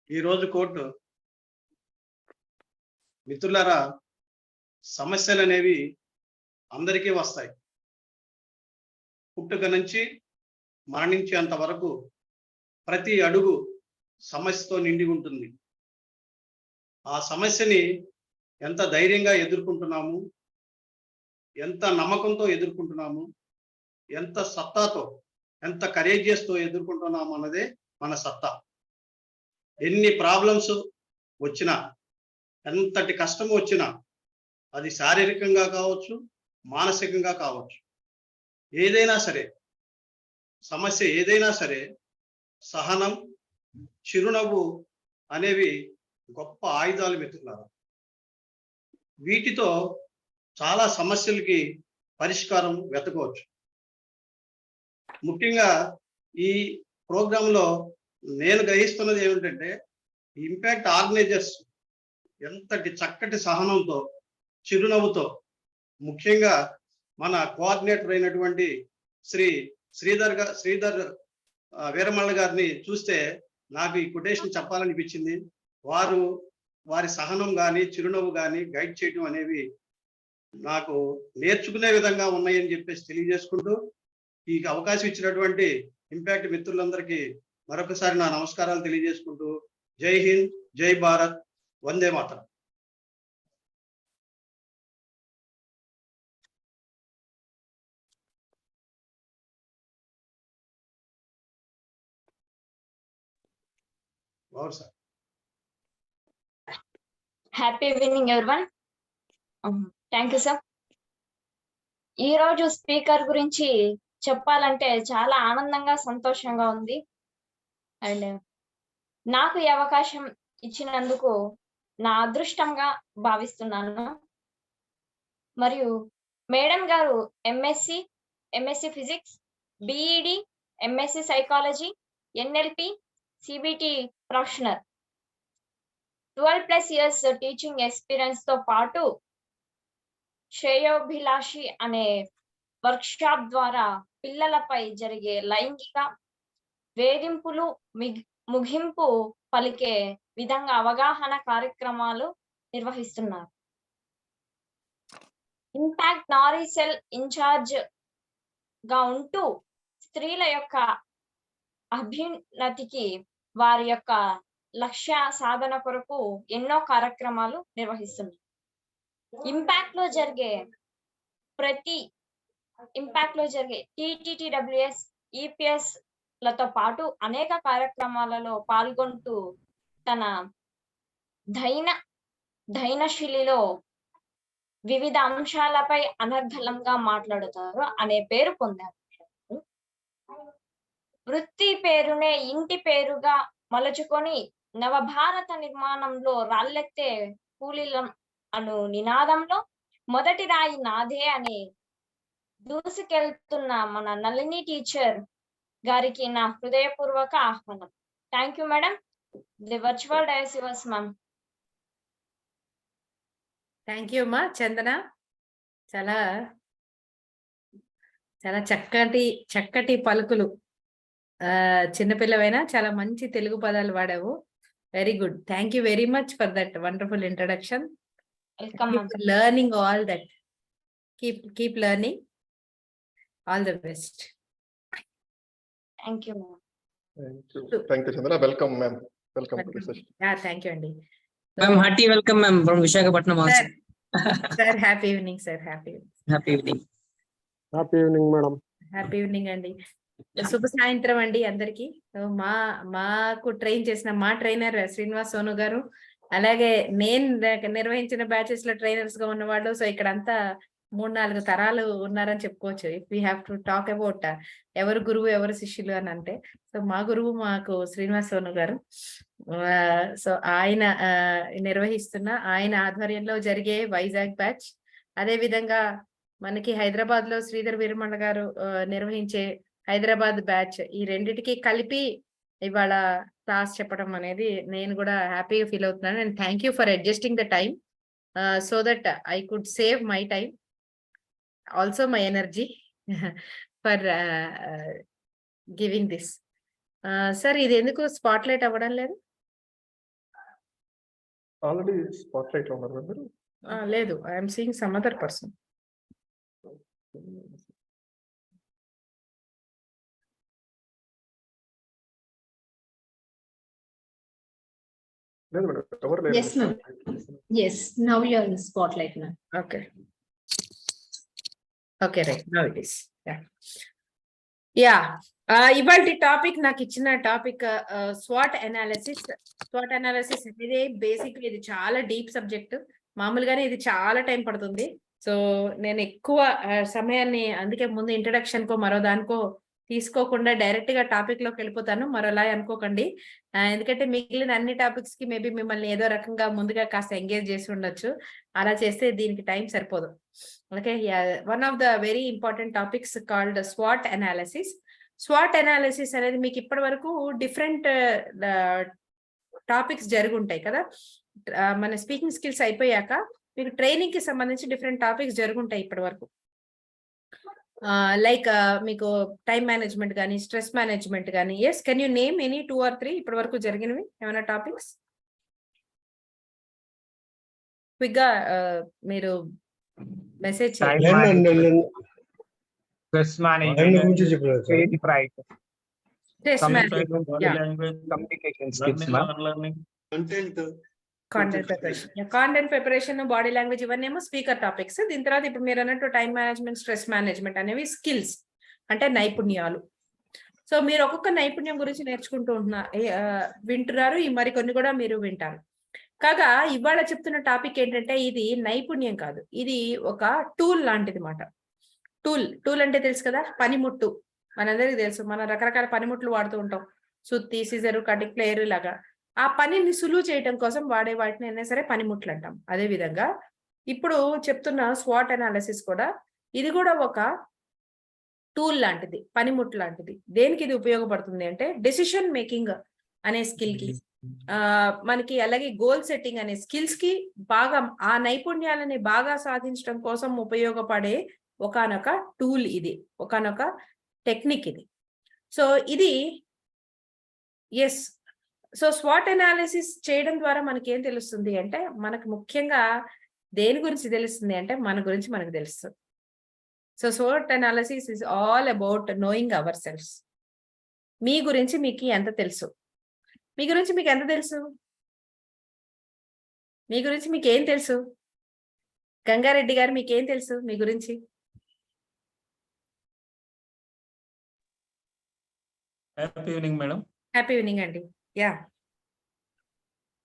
ఈరోజు కోర్టు మిత్రులారా, సమస్యలు అనేవి అందరికీ వస్తాయి. పుట్టుక నుంచి మరణించేంత వరకు ప్రతి అడుగు సమస్యతో నిండి ఉంటుంది. ఆ సమస్యని ఎంత ధైర్యంగా ఎదుర్కొంటున్నాము, ఎంత నమ్మకంతో ఎదుర్కొంటున్నాము, ఎంత సత్తాతో, ఎంత కరేజియస్తో ఎదుర్కొంటున్నాము అన్నదే మన సత్తా. ఎన్ని ప్రాబ్లమ్స్ వచ్చినా, ఎంతటి కష్టం వచ్చినా, అది శారీరకంగా కావచ్చు, మానసికంగా కావచ్చు, ఏదైనా సరే, సమస్య ఏదైనా సరే, సహనం, చిరునవ్వు అనేవి గొప్ప ఆయుధాలు మిత్రులారా. వీటితో చాలా సమస్యలకి పరిష్కారం వెతకవచ్చు. ముఖ్యంగా ఈ ప్రోగ్రాంలో నేను గ్రహిస్తున్నది ఏమిటంటే, ఇంపాక్ట్ ఆర్గనైజర్స్ ఎంతటి చక్కటి సహనంతో, చిరునవ్వుతో, ముఖ్యంగా మన కోఆర్డినేటర్ అయినటువంటి శ్రీధర్ వీరమల్ల గారిని చూస్తే నాకు ఈ కొటేషన్ చెప్పాలనిపించింది. వారి సహనం కానీ, చిరునవ్వు కానీ గైడ్ చేయడం అనేవి నాకు నేర్చుకునే విధంగా ఉన్నాయని చెప్పేసి తెలియజేసుకుంటూ, ఈ అవకాశం ఇచ్చినటువంటి ఇంపాక్ట్ మిత్రులందరికీ మరొకసారి నా నమస్కారాలు తెలియజేసుకుంటూ, జై హింద్, జై భారత్, వందే మాతరం. Sir, happy evening everyone. Thank you sir. ఈ రోజు స్పీకర్ గురించి చెప్పాలంటే చాలా ఆనందంగా, సంతోషంగా ఉంది. అండ్ నాకు ఈ అవకాశం ఇచ్చినందుకు నా అదృష్టంగా భావిస్తున్నాను. మరియు madam garu MSc physics, BEd, MSc psychology, NLP, CBT professional, 12+ years teaching experience తో పాటు శ్రేయోభిలాషి అనే వర్క్షాప్ ద్వారా పిల్లలపై జరిగే లైంగిక వేధింపులు ముగింపు పలికే విధంగా అవగాహన కార్యక్రమాలు నిర్వహిస్తున్నారు. ఇంపాక్ట్ నారీసెల్ ఇన్ఛార్జ్ గా ఉంటూ స్త్రీల యొక్క అభ్యున్నతికి, వారి యొక్క లక్ష్య సాధన కొరకు ఎన్నో కార్యక్రమాలు నిర్వహిస్తున్నారు. ఇంపాక్ట్ లో జరిగే TTTWS, EPS లతో పాటు అనేక కార్యక్రమాలలో పాల్గొంటూ తన దైనశిలిలో వివిధ అంశాలపై అనర్గళంగా మాట్లాడుతారు అనే పేరు పొందారు. వృత్తి పేరునే ఇంటి పేరుగా మలుచుకొని నవభారత నిర్మాణంలో రాళ్ళెత్తే కూలీలం అను నినాదంలో మొదటి రాయి నాదే అని దూసుకెళ్తున్న మన నళిని టీచర్ గారికి నా హృదయపూర్వక ఆహ్వానం. Thank you madam. The virtual dice yours ma'am. Thank you అమ్మా చందన. చాలా చాలా చక్కటి పలుకులు. చిన్నపిల్లవైనా చాలా మంచి తెలుగు పదాలు వాడావు. Very good. Thank you very much for that wonderful introduction. Learning all that. Keep learning. All the best. Thank you. Thank you Chandra. Welcome ma'am. Welcome to the session. Thank you అండి. Ma'am hearty welcome ma'am from Visakhapatnam also. Sir happy evening sir. Happy evening. Happy evening madam. Happy evening అండి. శుభ సాయంత్రం అండి అందరికి. మాకు train చేసిన మా trainer Srinivas Sonu గారు, అలాగే నేను నిర్వహించిన బ్యాచెస్ లో ట్రైనర్స్ గా ఉన్నవాళ్ళు. సో ఇక్కడ అంతా 3-4 తరాలు ఉన్నారని చెప్పుకోవచ్చు. If we have to talk about ఎవరు గురువు ఎవరు శిష్యులు అని అంటే, సో మా గురువు మాకు శ్రీనివాస్ సోను గారు. సో ఆయన నిర్వహిస్తున్న ఆయన ఆధ్వర్యంలో జరిగే వైజాగ్ బ్యాచ్, అదే విధంగా మనకి హైదరాబాద్ లో శ్రీధర్ వీరమల్ల గారు నిర్వహించే హైదరాబాద్ బ్యాచ్, ఈ రెండిటికి కలిపి ఇవాళ క్లాస్ చెప్పడం అనేది నేను కూడా హ్యాపీగా ఫీల్ అవుతున్నాను. And thank you for adjusting the time so that I could save my time, also my energy for giving this. Sir ఇది ఎందుకు స్పాట్ లైట్ అవ్వడం లేదు? ఆల్రెడీ స్పాట్ లైట్ లో ఉన్నారు కదా మీరు. లేదు, I'm seeing some other person. లేదు మేడం, ఎవరు Yes, ma'am. Yes, now you are in spotlight, ma'am. Okay okay right, now it is. Yeah ఇవాళ టాపిక్, నాకు ఇచ్చిన topic swat analysis. Swat analysis అనేది బేసిక్, ఇది చాలా డీప్ సబ్జెక్ట్. మామూలుగానే ఇది చాలా టైం పడుతుంది. సో నేను ఎక్కువ సమయాన్ని అందుకే ముందు ఇంట్రడక్షన్ కో మరో దానికో తీసుకోకుండా డైరెక్ట్ గా టాపిక్ లోకి వెళ్ళిపోతాను. మరోలా అనుకోకండి, ఎందుకంటే మిగిలిన అన్ని టాపిక్స్ కి మేబీ మిమ్మల్ని ఏదో రకంగా ముందుగా కాస్త ఎంగేజ్ చేసి ఉండొచ్చు. అలా చేస్తే దీనికి టైం సరిపోదు. Okay, one of the very important topics called swat analysis. Swat analysis అనేది మీకు ఇప్పటి వరకు డిఫరెంట్ టాపిక్స్ జరుగుంటాయి కదా. మన స్పీకింగ్ స్కిల్స్ అయిపోయాక మీకు ట్రైనింగ్ కి సంబంధించి డిఫరెంట్ టాపిక్స్ జరుగుంటాయి ఇప్పటి వరకు. లైక్ మీకు టైం మేనేజ్మెంట్ కానీ, స్ట్రెస్ మేనేజ్మెంట్ కానీ. Yes, can you name any 2 or 3 ఇప్పటి వరకు జరిగినవి ఏమైనా టాపిక్స్? క్విక్ గా మీరు మెసేజ్ చేయండి. Stress management, stress management, communication skills, content preparation, body language, ఇవన్నీ ఏమో స్పీకర్ టాపిక్స్. దీని తర్వాత ఇప్పుడు మీరు అన్నట్టు టైం మేనేజ్మెంట్, స్ట్రెస్ మేనేజ్మెంట్ అనేవి స్కిల్స్, అంటే నైపుణ్యాలు. సో మీరు ఒక్కొక్క నైపుణ్యం గురించి నేర్చుకుంటూ వింటున్నారు. ఈ మరికొన్ని కూడా మీరు వింటారు. కాగా ఇవాళ చెప్తున్న టాపిక్ ఏంటంటే ఇది నైపుణ్యం కాదు, ఇది ఒక టూల్ లాంటిది మాట. టూల్ అంటే తెలుసు కదా, పనిముట్టు. మనందరికీ తెలుసు, మనం రకరకాల పనిముట్లు వాడుతూ ఉంటాం. సుత్తి, సిజరు, కటింగ్ ప్లేయర్ లాగా. ఆ పనిని సులువు చేయడం కోసం వాడే వాటిని అయినా సరే పనిముట్లు అంటాం. అదే విధంగా ఇప్పుడు చెప్తున్న స్వాట్ అనాలిసిస్ కూడా, ఇది కూడా ఒక టూల్ లాంటిది, పనిముట్లు లాంటిది. దేనికి ఇది ఉపయోగపడుతుంది అంటే డెసిషన్ మేకింగ్ అనే స్కిల్ కి, మనకి అలాగే గోల్ సెట్టింగ్ అనే స్కిల్స్ కి బాగా, ఆ నైపుణ్యాలని బాగా సాధించడం కోసం ఉపయోగపడే ఒకానొక టూల్ ఇది, ఒకానొక టెక్నిక్ ఇది. సో ఇది ఎస్. సో స్వాట్ అనాలిసిస్ చేయడం ద్వారా మనకి ఏం తెలుస్తుంది అంటే, మనకు ముఖ్యంగా దేని గురించి తెలుస్తుంది అంటే మన గురించి మనకు తెలుస్తుంది. సో స్వాట్ analysis is all about knowing our selfs. మీ గురించి మీకు ఎంత తెలుసు? మీ గురించి మీకు ఎంత తెలుసు? మీ గురించి మీకు ఏం తెలుసు? గంగారెడ్డి గారు మీకేం తెలుసు మీ గురించి? Happy evening madam. Happy evening అండి. యా,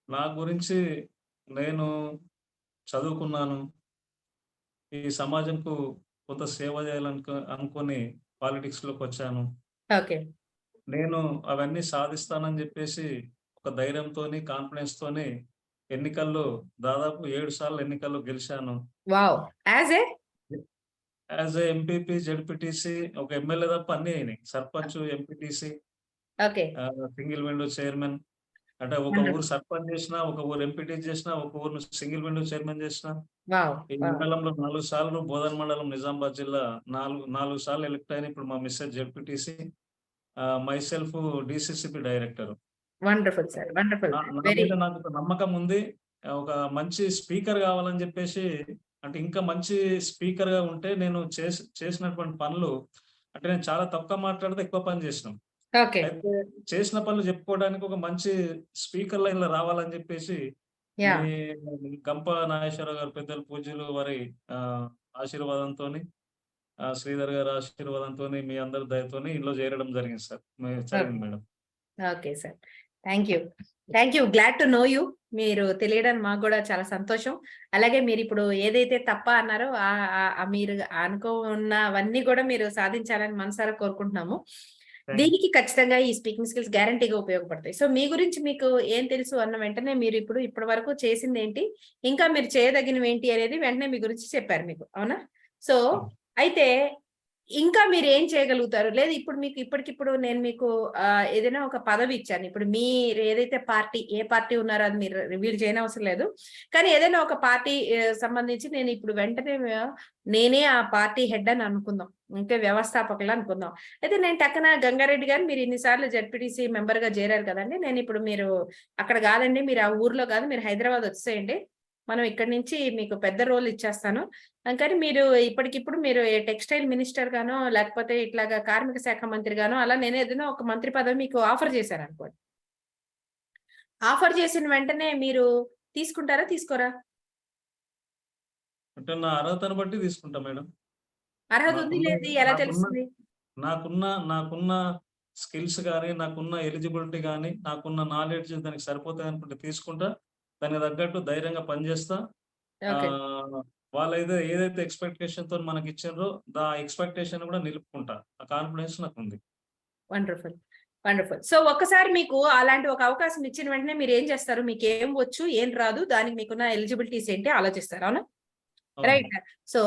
నా గురించి, నేను చదువుకున్నాను, ఈ సమాజంకు కొంత సేవ అనుకొని పాలిటిక్స్ లోకి వచ్చాను. ఓకే. నేను అవన్నీ సాధిస్తానని చెప్పేసి ఒక ధైర్యంతో, కాన్ఫిడెన్స్ తోని ఎన్నికల్లో దాదాపు 7 సార్లు ఎన్నికల్లో గెలిచాను. Wow. As a MPP, ZPTC, ఒక ఎమ్మెల్యే తప్ప అన్ని అయినాయి. Sarpanch, MPTC, okay, single window chairman. అంటే ఒక ఊరు సర్పంచ్ చేసిన, ఒక ఊరు ఎంపీటీ చేసిన, ఒక ఊరు సింగిల్ విండో చైర్మన్ చేసిన. ఈ మండలంలో 4 సార్లు, బోధన్ మండలం నిజామాబాద్ జిల్లా 4 సార్లు ఎలక్ట్ అయిన. ఇప్పుడు మా mrs ZPTC, myself DCCP director. Wonderful sir, wonderful. నాకు ఒక నమ్మకం ఉంది, ఒక మంచి స్పీకర్ కావాలని చెప్పేసి. అంటే ఇంకా మంచి స్పీకర్ గా ఉంటే నేను చేసినటువంటి పనులు, అంటే నేను చాలా తక్కువ మాట్లాడితే ఎక్కువ పని చేసినాం. ఓకే. అయితే చేసిన పనులు చెప్పుకోవడానికి ఒక మంచి స్పీకర్ లైన్ లో రావాలని చెప్పేసి గంప నాగేశ్వరరావు గారు, పెద్దలు పూజలు వారి ఆశీర్వాదంతో, శ్రీధర్ గారి ఆశీర్వాదంతో, మీ అందరి దయతోని ఇంట్లో చేరడం జరిగింది sir. Madam. Okay sir, thank you. Glad to know you. మీరు తెలియడం మాకు కూడా చాలా సంతోషం. అలాగే మీరు ఇప్పుడు ఏదైతే తప్ప అన్నారో మీరు అనుకున్నవన్నీ కూడా మీరు సాధించాలని మనసారా కోరుకుంటున్నాము. దీనికి ఖచ్చితంగా ఈ స్పీకింగ్ స్కిల్స్ గ్యారంటీగా ఉపయోగపడతాయి. సో మీ గురించి మీకు ఏం తెలుసు అన్న వెంటనే మీరు ఇప్పటి వరకు చేసింది ఏంటి, ఇంకా మీరు చేయదగినవి ఏంటి అనేది వెంటనే మీ గురించి చెప్పారు మీకు, అవునా? సో అయితే ఇంకా మీరు ఏం చేయగలుగుతారు? లేదు ఇప్పుడు మీకు ఇప్పటికిప్పుడు నేను మీకు ఏదైనా ఒక పదవి ఇచ్చాను. ఇప్పుడు మీరు ఏదైతే పార్టీ ఏ పార్టీ ఉన్నారో అది మీరు రివీల్ చేయనవసరం లేదు. కానీ ఏదైనా ఒక పార్టీ సంబంధించి నేను ఇప్పుడు వెంటనే నేనే ఆ పార్టీ హెడ్ అని అనుకుందాం, ఇంకా వ్యవస్థాపకులు అనుకుందాం. అయితే నేను టక్కన గంగారెడ్డి గారు మీరు ఇన్నిసార్లు జెడ్పీటీసీ మెంబర్ గా చేరారు కదండి, నేను ఇప్పుడు మీరు అక్కడ కాదండి, మీరు ఆ ఊర్లో కాదు, మీరు హైదరాబాద్ వచ్చేయండి, మనం ఇక్కడ నుంచి మీకు పెద్ద రోల్ ఇచ్చేస్తాను. కానీ మీరు ఇప్పటికిప్పుడు మీరు టెక్స్టైల్ మినిస్టర్ గానో లేకపోతే ఇట్లాగా కార్మిక శాఖ మంత్రి గానో అలా నేను ఏదైనా ఒక మంత్రి పదవి మీకు ఆఫర్ చేశాను అనుకోండి, ఆఫర్ చేసిన వెంటనే మీరు తీసుకుంటారా తీసుకోరా? అంటే నా అర్హతను బట్టి తీసుకుంటా మేడం. అర్హత ఉంది లేదు ఎలా తెలుస్తుంది? నాకున్న స్కిల్స్ కానీ, నాకున్న ఎలిజిబిలిటీ కానీ, నాకున్న నాలెడ్జ్ దానికి సరిపోతాయి అనుకుంటే తీసుకుంటా. దానికి తగ్గట్టు ధైర్యంగా పనిచేస్తా. వాళ్ళు ఏదైతే ఎక్స్పెక్టేషన్ తో మనకి ఇచ్చారో ఆ ఎక్స్పెక్టేషన్ కూడా నిలుపుకుంటా. ఆ కాన్ఫిడెన్స్ నాకు ఉంది. Wonderful, wonderful. సో ఒక్కసారి మీకు అలాంటి ఒక అవకాశం ఇచ్చిన వెంటనే మీరు ఏం చేస్తారు? మీకు ఏం వచ్చు, ఏం రాదు, దానికి మీకున్న ఎలిజిబిలిటీస్ ఏంటి ఆలోచిస్తారు, అవునా? రైట్. సో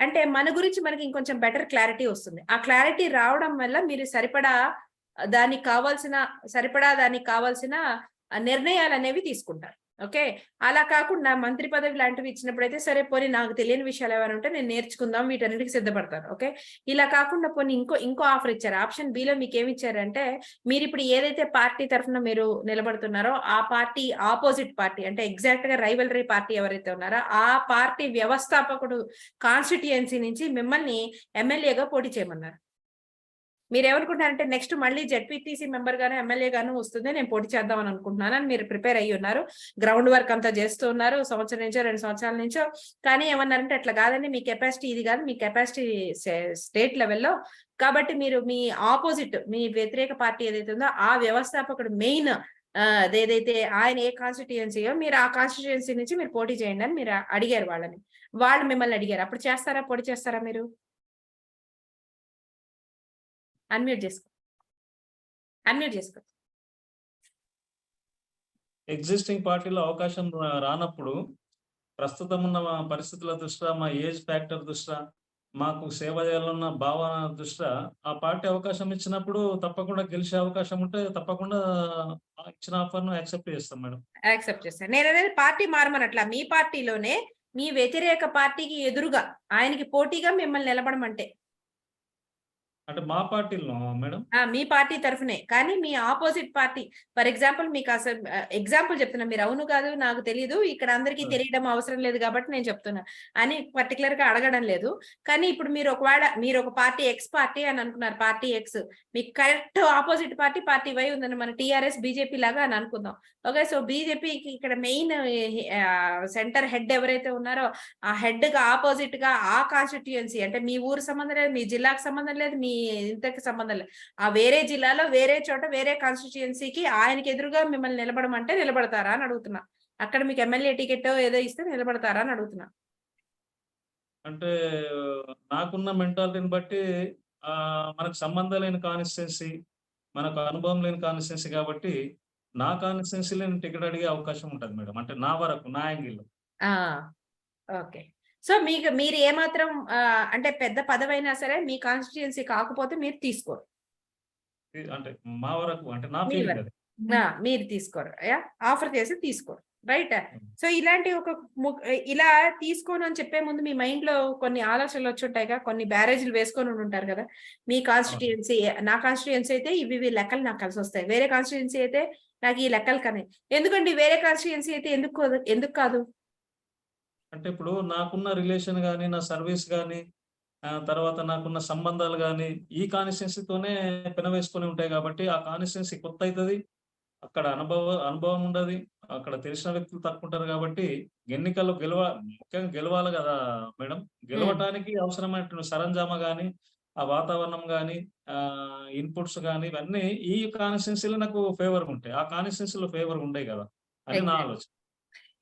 అంటే మన గురించి మనకి ఇంకొంచెం బెటర్ క్లారిటీ వస్తుంది. ఆ క్లారిటీ రావడం వల్ల మీరు దానికి కావాల్సిన నిర్ణయాలు అనేవి తీసుకుంటారు. ఓకే, అలా కాకుండా మంత్రి పదవి లాంటివి ఇచ్చినప్పుడైతే సరే పోనీ నాకు తెలియని విషయాలు ఏమైనా ఉంటే నేను నేర్చుకుందాం, వీటన్నిటికి సిద్ధపడతారు. ఓకే, ఇలా కాకుండా పోనీ ఇంకో ఆఫర్ ఇచ్చారు. ఆప్షన్ బిలో మీకు ఏమి ఇచ్చారంటే, మీరు ఇప్పుడు ఏదైతే పార్టీ తరఫున మీరు నిలబడుతున్నారో ఆ పార్టీ ఆపోజిట్ పార్టీ అంటే ఎగ్జాక్ట్ గా రైవలరీ పార్టీ ఎవరైతే ఉన్నారో ఆ పార్టీ వ్యవస్థాపకుడు కాన్స్టిట్యుయెన్సీ నుంచి మిమ్మల్ని ఎమ్మెల్యేగా పోటీ చేయమన్నారు. మీరు ఏమనుకుంటున్నారంటే నెక్స్ట్ మళ్ళీ జెడ్పీటీసీ మెంబర్ గాను ఎమ్మెల్యే గాను వస్తుంది, నేను పోటీ చేద్దాం అని అనుకుంటున్నాను అని మీరు ప్రిపేర్ అయ్యి ఉన్నారు. గ్రౌండ్ వర్క్ అంతా చేస్తూ ఉన్నారు, సంవత్సరం నుంచో 2 సంవత్సరాల నుంచో. కానీ ఏమన్నారంటే అట్లా కాదండి, మీ కెపాసిటీ ఇది కాదు, మీ కెపాసిటీ స్టేట్ లెవెల్లో, కాబట్టి మీరు మీ ఆపోజిట్ మీ వ్యతిరేక పార్టీ ఏదైతే ఉందో ఆ వ్యవస్థాపకుడు మెయిన్ ఏదైతే ఆయన ఏ కాన్స్టిట్యుయెన్సీయో మీరు ఆ కాన్స్టిట్యుయెన్సీ నుంచి మీరు పోటీ చేయండి అని మీరు అడిగారు వాళ్ళని. వాళ్ళు మిమ్మల్ని అడిగారు, అప్పుడు చేస్తారా, పోటీ చేస్తారా? మీరు అన్మ్యూట్ చేసుకో. ఎగ్జిస్టింగ్ పార్టీలో అవకాశం రానప్పుడు ప్రస్తుతం ఉన్న పరిస్థితుల దృష్ట్యా, మా ఏజ్ ఫ్యాక్టర్ దృష్ట్యా, మాకు సేవ చేయాలన్న భావన దృష్ట్యా ఆ పార్టీ అవకాశం ఇచ్చినప్పుడు తప్పకుండా గెలిచే అవకాశం ఉంటే తప్పకుండా ఇచ్చిన ఆఫర్ను యాక్సెప్ట్ చేస్తాం మేడం. యాక్సెప్ట్ చేస్తాను. నేను అనేది పార్టీ మారమనట్లా, మీ పార్టీలోనే మీ వ్యతిరేక పార్టీకి ఎదురుగా ఆయనకి పోటీగా మిమ్మల్ని నిలబడమంటే. అంటే మా పార్టీలో మేడం, మీ పార్టీ తరఫునే, కానీ మీ ఆపోజిట్ పార్టీ, ఫర్ ఎగ్జాంపుల్ మీకు అసలు ఎగ్జాంపుల్ చెప్తున్నా, మీరు అవును కాదు నాకు తెలియదు, ఇక్కడ అందరికీ తెలియడం అవసరం లేదు కాబట్టి నేను చెప్తున్నా అని పర్టికులర్ గా అడగడం లేదు. కానీ ఇప్పుడు మీరు ఒక పార్టీ ఎక్స్ పార్టీ అని అనుకున్నారు, పార్టీ ఎక్స్, మీకు కరెక్ట్ ఆపోజిట్ పార్టీ వై ఉందని, మన టీఆర్ఎస్ బీజేపీ లాగా అని అనుకుందాం. ఓకే, సో బీజేపీకి ఇక్కడ మెయిన్ సెంటర్ హెడ్ ఎవరైతే ఉన్నారో ఆ హెడ్ గా ఆపోజిట్ గా ఆ కాన్స్టిట్యుయెన్సీ అంటే మీ ఊరు సంబంధం లేదు, మీ జిల్లాకు సంబంధం లేదు, మీ ఇంతకి సంబంధం లేదు, ఆ వేరే జిల్లాలో వేరే చోట వేరే కాన్స్టిట్యుయెన్సీకి ఆయనకి ఎదురుగా మిమ్మల్ని నిలబడమంటే నిలబడతారా అని అడుగుతున్నా. అక్కడ మీకు ఎమ్మెల్యే టికెట్ ఏదో ఇస్తే నిలబడతారా అని అడుగుతున్నా. అంటే నాకున్న మెంటాలిటీని బట్టి మనకు సంబంధం లేని కాన్స్టిట్యున్సీ, మనకు అనుభవం లేని కాన్స్టిట్యున్సీ కాబట్టి నా కాన్స్టిట్యున్సీలో టికెట్ అడిగే అవకాశం ఉంటుంది మేడం. అంటే నా వరకు, నా యాంగిల్లో. ఓకే, సో మీరు ఏమాత్రం అంటే పెద్ద పదవైనా సరే మీ కాన్స్టిట్యుయెన్సీ కాకపోతే మీరు తీసుకోరు. అంటే మా వరకు, అంటే నా ఫీలింగ్ అది. మీరు తీసుకోరు, ఆఫర్ చేసి తీసుకోరు, రైట్? సో ఇలాంటి ఇలా తీసుకోను అని చెప్పే ముందు మీ మైండ్ లో కొన్ని ఆలోచనలు వచ్చి ఉంటాయిగా, కొన్ని బ్యారేజ్లు వేసుకొని ఉంటారు కదా. మీ కాన్స్టిట్యుయెన్సీ, నా కాన్స్టిట్యుయెన్సీ అయితే ఇవి లెక్కలు నాకు కలిసి వస్తాయి, వేరే కాన్స్టిట్యుయెన్సీ అయితే నాకు ఈ లెక్కలు కానీ, ఎందుకండి వేరే కాన్స్టిట్యుయెన్సీ అయితే ఎందుకు కాదు? అంటే ఇప్పుడు నాకున్న రిలేషన్ కానీ, నా సర్వీస్ కానీ, తర్వాత నాకున్న సంబంధాలు కానీ ఈ కాన్స్టిట్యున్సీతోనే పెనవేసుకొని ఉంటాయి కాబట్టి ఆ కాన్స్టిట్యున్సీ కొత్త అవుతుంది, అక్కడ అనుభవం ఉండదు, అక్కడ తెలిసిన వ్యక్తులు తక్కువ ఉంటారు కాబట్టి ఎన్నికల్లో ముఖ్యంగా గెలవాలి కదా మేడం. గెలవటానికి అవసరమైన సరంజామా కానీ, ఆ వాతావరణం కానీ, ఇన్పుట్స్ కానీ, ఇవన్నీ ఈ కాన్స్టిట్యున్సీలో నాకు ఫేవర్ ఉంటాయి, ఆ కాన్స్టిట్యున్సీలో ఫేవర్ ఉండేవి కదా అని నా ఆలోచన.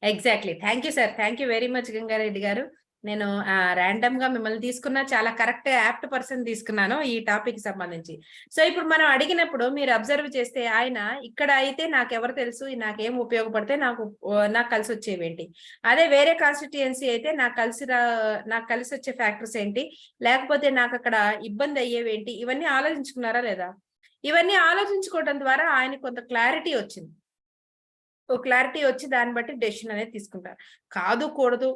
Exactly. Thank you sir, thank you very much Gangareddy గారు. నేను ర్యాండమ్ గా మిమ్మల్ని తీసుకున్నా, చాలా కరెక్ట్ యాప్ట్ పర్సన్ తీసుకున్నాను ఈ టాపిక్ సంబంధించి. సో ఇప్పుడు మనం అడిగినప్పుడు మీరు అబ్జర్వ్ చేస్తే ఆయన ఇక్కడ అయితే నాకు ఎవరు తెలుసు, నాకేం ఉపయోగపడితే నాకు కలిసి వచ్చేవేంటి, అదే వేరే కాన్స్టిట్యుయెన్సీ అయితే నాకు కలిసి వచ్చే ఫ్యాక్టర్స్ ఏంటి, లేకపోతే నాకు అక్కడ ఇబ్బంది అయ్యేవేంటి, ఇవన్నీ ఆలోచించుకున్నారా లేదా? ఇవన్నీ ఆలోచించుకోవడం ద్వారా ఆయన కొంత క్లారిటీ వచ్చింది. క్లారిటీ వచ్చి దాన్ని బట్టి డెసిషన్ అనేది తీసుకుంటారు. కాదు కూడదు,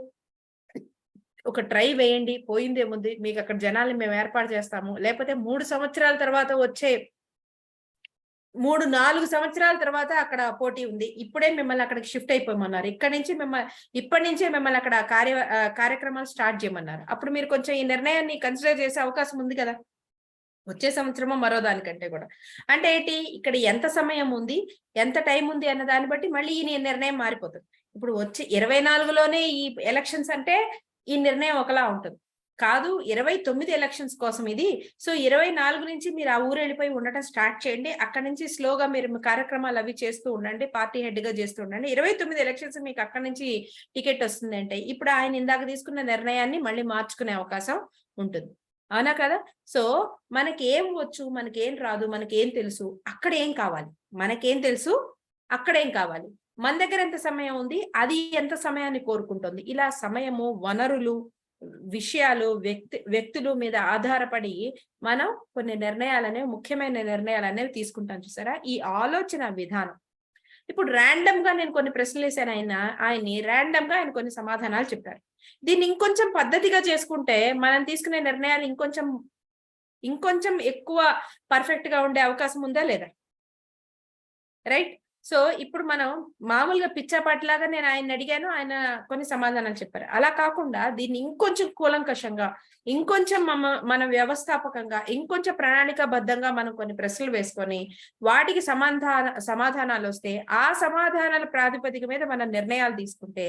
ఒక ట్రై వేయండి, పోయిందేముంది, మీకు అక్కడ జనాల్ని మేము ఏర్పాటు చేస్తాము, లేకపోతే 3 సంవత్సరాల తర్వాత వచ్చే 3-4 సంవత్సరాల తర్వాత అక్కడ పోటీ ఉంది, ఇప్పుడే మిమ్మల్ని అక్కడికి షిఫ్ట్ అయిపోమన్నారు, ఇప్పటి నుంచే మిమ్మల్ని అక్కడ కార్యక్రమాలు స్టార్ట్ చేయమన్నారు. అప్పుడు మీరు కొంచెం ఈ నిర్ణయాన్ని కన్సిడర్ చేసే అవకాశం ఉంది కదా, వచ్చే సంవత్సరమో మరో దానికంటే కూడా. అంటే ఏంటి, ఇక్కడ ఎంత సమయం ఉంది, ఎంత టైం ఉంది అన్న దాన్ని బట్టి మళ్ళీ ఈ నిర్ణయం మారిపోతుంది. ఇప్పుడు వచ్చి 24లోనే ఈ ఎలక్షన్స్ అంటే ఈ నిర్ణయం ఒకలా ఉంటుంది. కాదు 29 ఎలక్షన్స్ కోసం ఇది, సో 24 నుంచి మీరు ఆ ఊరు వెళ్ళిపోయి ఉండటం స్టార్ట్ చేయండి, అక్కడ నుంచి స్లోగా మీరు కార్యక్రమాలు అవి చేస్తూ ఉండండి, పార్టీ హెడ్ గా చేస్తూ ఉండండి, 29 ఎలక్షన్స్ మీకు అక్కడ నుంచి టికెట్ వస్తుంది అంటే ఇప్పుడు ఆయన ఇందాక తీసుకున్న నిర్ణయాన్ని మళ్ళీ మార్చుకునే అవకాశం ఉంటుంది. అవునా కదా? సో మనకేం వచ్చు, మనకేం రాదు, మనకేం తెలుసు, అక్కడ ఏం కావాలి, మనకేం తెలుసు అక్కడ ఏం కావాలి, మన దగ్గర ఎంత సమయం ఉంది, అది ఎంత సమయాన్ని కోరుకుంటుంది, ఇలా సమయము, వనరులు, విషయాలు, వ్యక్తులు మీద ఆధారపడి మనం కొన్ని నిర్ణయాలనేవి, ముఖ్యమైన నిర్ణయాలనేవి తీసుకుంటాం. చూసారా ఈ ఆలోచన విధానం. ఇప్పుడు ర్యాండమ్ గా నేను కొన్ని ప్రశ్నలు వేసాను, ఆయన్ని ర్యాండమ్ గా ఆయన కొన్ని సమాధానాలు చెప్పారు. దీన్ని ఇంకొంచెం పద్ధతిగా చేసుకుంటే మనం తీసుకునే నిర్ణయాలు ఇంకొంచెం ఎక్కువ పర్ఫెక్ట్ గా ఉండే అవకాశం ఉందా లేదా? రైట్. సో ఇప్పుడు మనం మామూలుగా పిచ్చాపాటిలాగా నేను ఆయన అడిగాను, ఆయన కొన్ని సమాధానాలు చెప్పారు. అలా కాకుండా దీన్ని ఇంకొంచెం కూలంకషంగా, ఇంకొంచెం మన వ్యవస్థాపకంగా, ఇంకొంచెం ప్రణాళికాబద్ధంగా మనం కొన్ని ప్రశ్నలు వేసుకొని వాటికి సమాధానాలు వస్తే ఆ సమాధానాల ప్రాతిపదిక మీద మనం నిర్ణయాలు తీసుకుంటే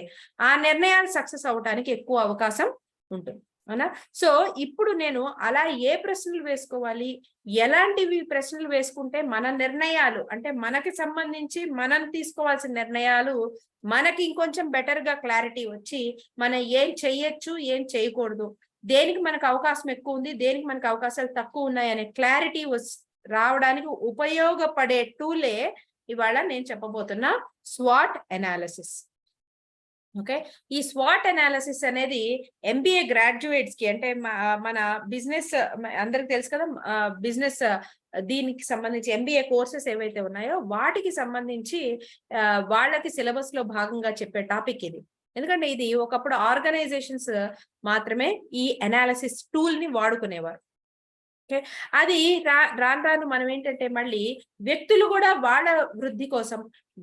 ఆ నిర్ణయాలు సక్సెస్ అవడానికి ఎక్కువ అవకాశం ఉంటుంది. అవునా? సో ఇప్పుడు నేను అలా ఏ ప్రశ్నలు వేసుకోవాలి, ఎలాంటివి ప్రశ్నలు వేసుకుంటే మన నిర్ణయాలు, అంటే మనకి సంబంధించి మనం తీసుకోవాల్సిన నిర్ణయాలు మనకి ఇంకొంచెం బెటర్ గా క్లారిటీ వచ్చి మనం ఏం చెయ్యొచ్చు, ఏం చేయకూడదు, దేనికి మనకు అవకాశం ఎక్కువ ఉంది, దేనికి మనకు అవకాశాలు తక్కువ ఉన్నాయి అనే క్లారిటీ రావడానికి ఉపయోగపడే టూలే ఇవాళ నేను చెప్పబోతున్న స్వాట్ అనాలిసిస్. ఓకే, ఈ స్వాట్ అనాలిసిస్ అనేది MBA గ్రాడ్యుయేట్స్ కి, అంటే మన బిజినెస్ అందరికి తెలుసు కదా, బిజినెస్ దీనికి సంబంధించి MBA కోర్సెస్ ఏవైతే ఉన్నాయో వాటికి సంబంధించి వాళ్ళకి సిలబస్ లో భాగంగా చెప్పే టాపిక్ ఇది. ఎందుకంటే ఇది ఒకప్పుడు ఆర్గనైజేషన్స్ మాత్రమే ఈ అనాలిసిస్ టూల్ ని వాడుకునేవారు. ఓకే, అది రాను మనం ఏంటంటే మళ్ళీ వ్యక్తులు కూడా వాళ్ళ వృద్ధి కోసం,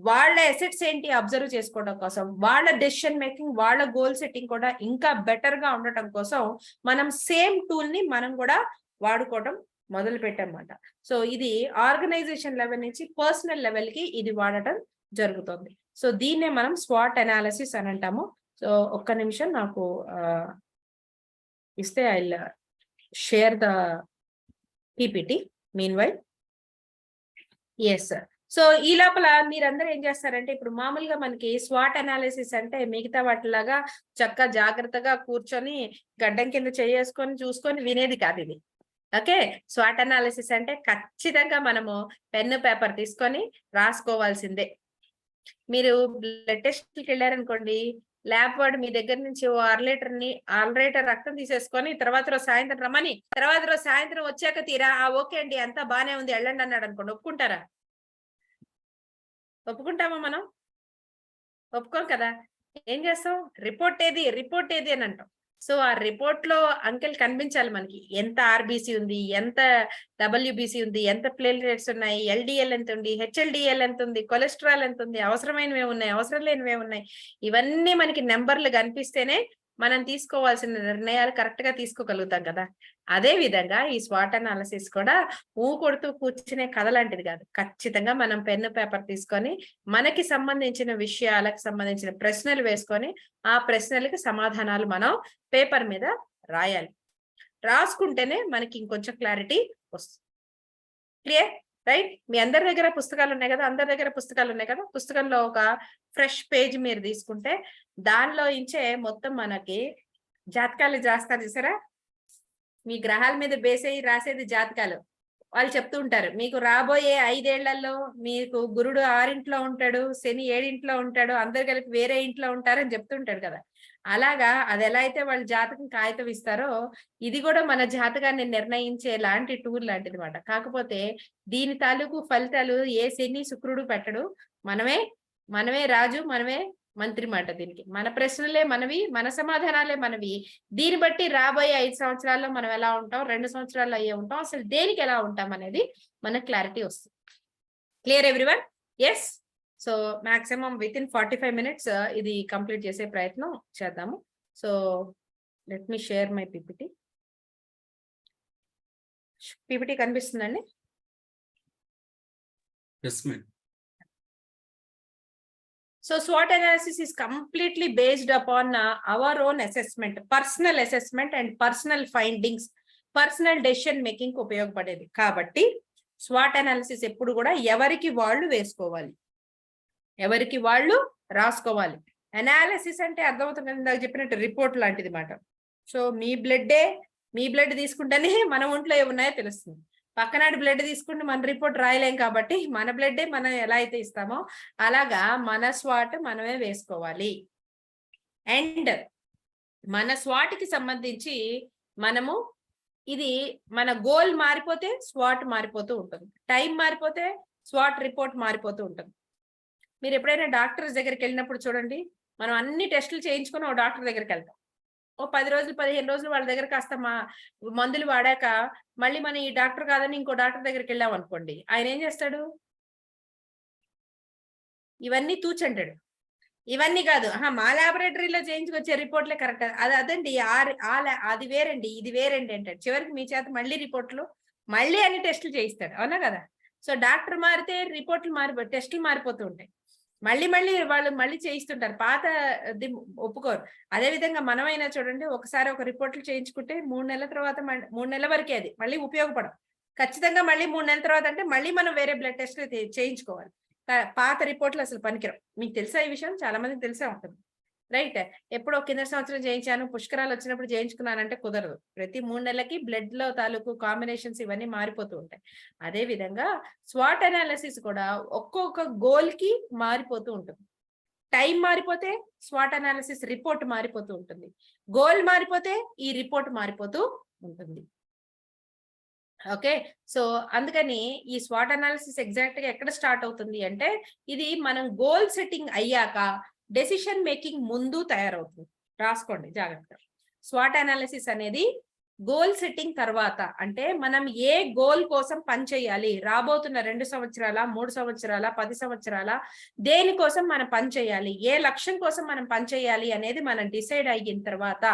వాళ్ళ ఎసెట్స్ ఏంటి అబ్జర్వ్ చేసుకోవడం కోసం, వాళ్ళ డెసిషన్ మేకింగ్, వాళ్ళ గోల్ సెట్టింగ్ కూడా ఇంకా బెటర్ గా ఉండటం కోసం మనం సేమ్ టూల్ ని మనం కూడా వాడుకోవడం మొదలు పెట్టామన్నమాట. సో ఇది ఆర్గనైజేషన్ లెవెల్ నుంచి పర్సనల్ లెవెల్ కి ఇది వాడటం జరుగుతుంది. సో దీన్నే మనం స్వాట్ అనాలిసిస్ అని అంటాము. సో ఒక్క నిమిషం నాకు ఇస్తే I will share the PPT meanwhile. Yes sir. So ఈ లోపల మీరందరూ ఏం చేస్తారంటే, ఇప్పుడు మామూలుగా మనకి స్వాట్ అనాలిసిస్ అంటే మిగతా వాటిలాగా చక్కగా జాగ్రత్తగా కూర్చొని గడ్డం కింద చేసుకొని చూసుకొని వినేది కాదు ఇది. ఓకే, స్వాట్ అనాలిసిస్ అంటే ఖచ్చితంగా మనము పెన్ను పేపర్ తీసుకొని రాసుకోవాల్సిందే. మీరు బ్లడ్ టెస్ట్కి వెళ్ళారనుకోండి, ల్యాబ్ వాడు మీ దగ్గర నుంచి ఓ 1/2 లీటర్ రక్తం తీసేసుకొని తర్వాత రోజు సాయంత్రం రమ్మని, తర్వాత రోజు సాయంత్రం వచ్చాక తీరా ఓకే అండి అంతా బానే ఉంది వెళ్ళండి అన్నాడు అనుకోండి, ఒప్పుకుంటారా? ఒప్పుకుంటామా? మనం ఒప్పుకోం కదా. ఏం చేస్తాం, రిపోర్ట్ ఏది అని అంటాం. సో ఆ రిపోర్ట్ లో అంకెలు కనిపించాలి మనకి, ఎంత RBC ఉంది, ఎంత WBC ఉంది, ఎంత ప్లేట్లెట్స్ ఉన్నాయి, LDL ఎంత ఉంది, HLDL ఎంత ఉంది, కొలెస్ట్రాల్ ఎంత ఉంది, అవసరమైనవి ఉన్నాయి, అవసరం లేనివి ఉన్నాయి, ఇవన్నీ మనకి నెంబర్లు కనిపిస్తేనే మనం తీసుకోవాల్సిన నిర్ణయాలు కరెక్ట్ గా తీసుకోగలుగుతాం కదా. అదే విధంగా ఈ స్వాట్ అనాలిసిస్ కూడా కొడుతూ కూర్చునే కథ లాంటిది కాదు. ఖచ్చితంగా మనం పెన్ను పేపర్ తీసుకొని మనకి సంబంధించిన విషయాలకు సంబంధించిన ప్రశ్నలు వేసుకొని ఆ ప్రశ్నలకి సమాధానాలు మనం పేపర్ మీద రాయాలి. రాసుకుంటేనే మనకి ఇంకొంచెం క్లారిటీ వస్తుంది. క్లియర్? రైట్. మీ అందరి దగ్గర పుస్తకాలు ఉన్నాయి కదా, పుస్తకంలో ఒక ఫ్రెష్ పేజ్ మీరు తీసుకుంటే దానిలో ఇంచే మొత్తం మనకి జాతకాలు రాస్తారు చూసారా, మీ గ్రహాల మీద బేస్ అయ్యి రాసేది జాతకాలు. వాళ్ళు చెప్తూ ఉంటారు మీకు రాబోయే 5 ఏళ్లలో మీకు గురుడు 6 ఉంటాడు, శని 7 ఉంటాడు, అందరు కలిపి వేరే ఇంట్లో ఉంటారని చెప్తుంటాడు కదా. అలాగా అది ఎలా అయితే వాళ్ళు జాతకం కాగితం ఇస్తారో ఇది కూడా మన జాతకాన్ని నిర్ణయించే లాంటి టూర్ లాంటిది మాట. కాకపోతే దీని తాలూకు ఫలితాలు ఏ శని శుక్రుడు పెట్టడు, మనమే రాజు, మనమే మంత్రి మాట. దీనికి మన ప్రశ్నలే మనవి, మన సమాధానాలే మనవి. దీన్ని బట్టి రాబోయే 5 సంవత్సరాల్లో మనం ఎలా ఉంటాం, 2 సంవత్సరాల్లో అయ్యే ఉంటాం, అసలు దేనికి ఎలా ఉంటాం అనేది మనకు క్లారిటీ వస్తుంది. Clear everyone? Yes. So maximum within 45 minutes ఇది కంప్లీట్ చేసే ప్రయత్నం చేద్దాము. So let me share my PPT. PPT కనిపిస్తుందండి? Yes, ma'am. So SWOT analysis is completely based upon our own assessment, personal assessment and personal findings, personal decision making కు ఉపయోగపడేది. కాబట్టి SWOT analysis ఎప్పుడు కూడా ఎవరికి వాళ్ళు వేసుకోవాలి, ఎవరికి వాళ్ళు రాసుకోవాలి. అనాలిసిస్ అంటే అర్థమవుతుంది ఇందాక చెప్పినట్టు రిపోర్ట్ లాంటిది మాట. సో మీ బ్లడ్ తీసుకుంటేనే మన ఒంట్లో ఏమున్నాయో తెలుస్తుంది. పక్కనాటి బ్లడ్ తీసుకుంటే మన రిపోర్ట్ రాయలేం కాబట్టి మన బ్లడ్డే మనం ఎలా అయితే ఇస్తామో అలాగా మన స్వాట్ మనమే వేసుకోవాలి. అండ్ మన స్వాట్కి సంబంధించి మనము ఇది మన గోల్ మారిపోతే స్వాట్ మారిపోతూ ఉంటుంది, టైం మారిపోతే స్వాట్ రిపోర్ట్ మారిపోతూ ఉంటుంది. మీరు ఎప్పుడైనా డాక్టర్స్ దగ్గరికి వెళ్ళినప్పుడు చూడండి, మనం అన్ని టెస్టులు చేయించుకొని ఓ డాక్టర్ దగ్గరికి వెళ్తాం. ఓ 10 రోజులు 15 రోజులు వాళ్ళ దగ్గర కాస్త మందులు వాడాక మళ్ళీ మనం ఈ డాక్టర్ కాదని ఇంకో డాక్టర్ దగ్గరికి వెళ్ళాం అనుకోండి, ఆయన ఏం చేస్తాడు, ఇవన్నీ తూచంటాడు. ఇవన్నీ కాదు, మా ల్యాబొరేటరీలో చేయించుకొచ్చే రిపోర్ట్లే కరెక్ట్, అదండి అది వేరండి ఇది వేరండి అంటాడు. చివరికి మీ చేత మళ్ళీ రిపోర్ట్లు మళ్ళీ అన్ని టెస్టులు చేయిస్తాడు. అవునా కదా? సో డాక్టర్ మారితే రిపోర్ట్లు టెస్టులు మారిపోతూ ఉంటాయి. మళ్ళీ వాళ్ళు చేయిస్తుంటారు, పాత ఒప్పుకోరు. అదే విధంగా మనమైనా చూడండి, ఒకసారి ఒక రిపోర్ట్లు చేయించుకుంటే 3 నెలల తర్వాత 3 నెలల వరకే అది మళ్ళీ ఉపయోగపడం. ఖచ్చితంగా మళ్ళీ 3 నెలల తర్వాత అంటే మళ్ళీ మనం వేరే బ్లడ్ టెస్ట్లు చేయించుకోవాలి. పాత రిపోర్ట్లు అసలు పనికిరావు. మీకు తెలుసా ఈ విషయం? చాలా మందికి తెలిసే ఉంటుంది, రైట్? ఎప్పుడో కింద సంవత్సరం చేయించాను, పుష్కరాలు వచ్చినప్పుడు చేయించుకున్నానంటే కుదరదు. ప్రతి 3 నెలలకి బ్లడ్ లో తాలూకు కాంబినేషన్స్ ఇవన్నీ మారిపోతూ ఉంటాయి. అదే విధంగా స్వాట్ అనాలిసిస్ కూడా ఒక్కొక్క గోల్ కి మారిపోతూ ఉంటుంది. టైం మారిపోతే స్వాట్ అనాలిసిస్ రిపోర్ట్ మారిపోతూ ఉంటుంది, గోల్ మారిపోతే ఈ రిపోర్ట్ మారిపోతూ ఉంటుంది. ఓకే, సో అందుకని ఈ స్వాట్ అనాలిసిస్ ఎగ్జాక్ట్ గా ఎక్కడ స్టార్ట్ అవుతుంది అంటే, ఇది మనం గోల్ సెట్టింగ్ అయ్యాక డెసిషన్ మేకింగ్ ముందు తయారవుతుంది. రాసుకోండి జాగ్రత్తగా. స్వాట్ అనాలిసిస్ అనేది గోల్ సెట్టింగ్ తర్వాత, అంటే మనం ఏ గోల్ కోసం పనిచేయాలి, రాబోతున్న 2 సంవత్సరాల 3 సంవత్సరాల 10 సంవత్సరాల దేనికోసం మనం పనిచేయాలి, ఏ లక్ష్యం కోసం మనం పనిచేయాలి అనేది మనం డిసైడ్ అయిన తర్వాత,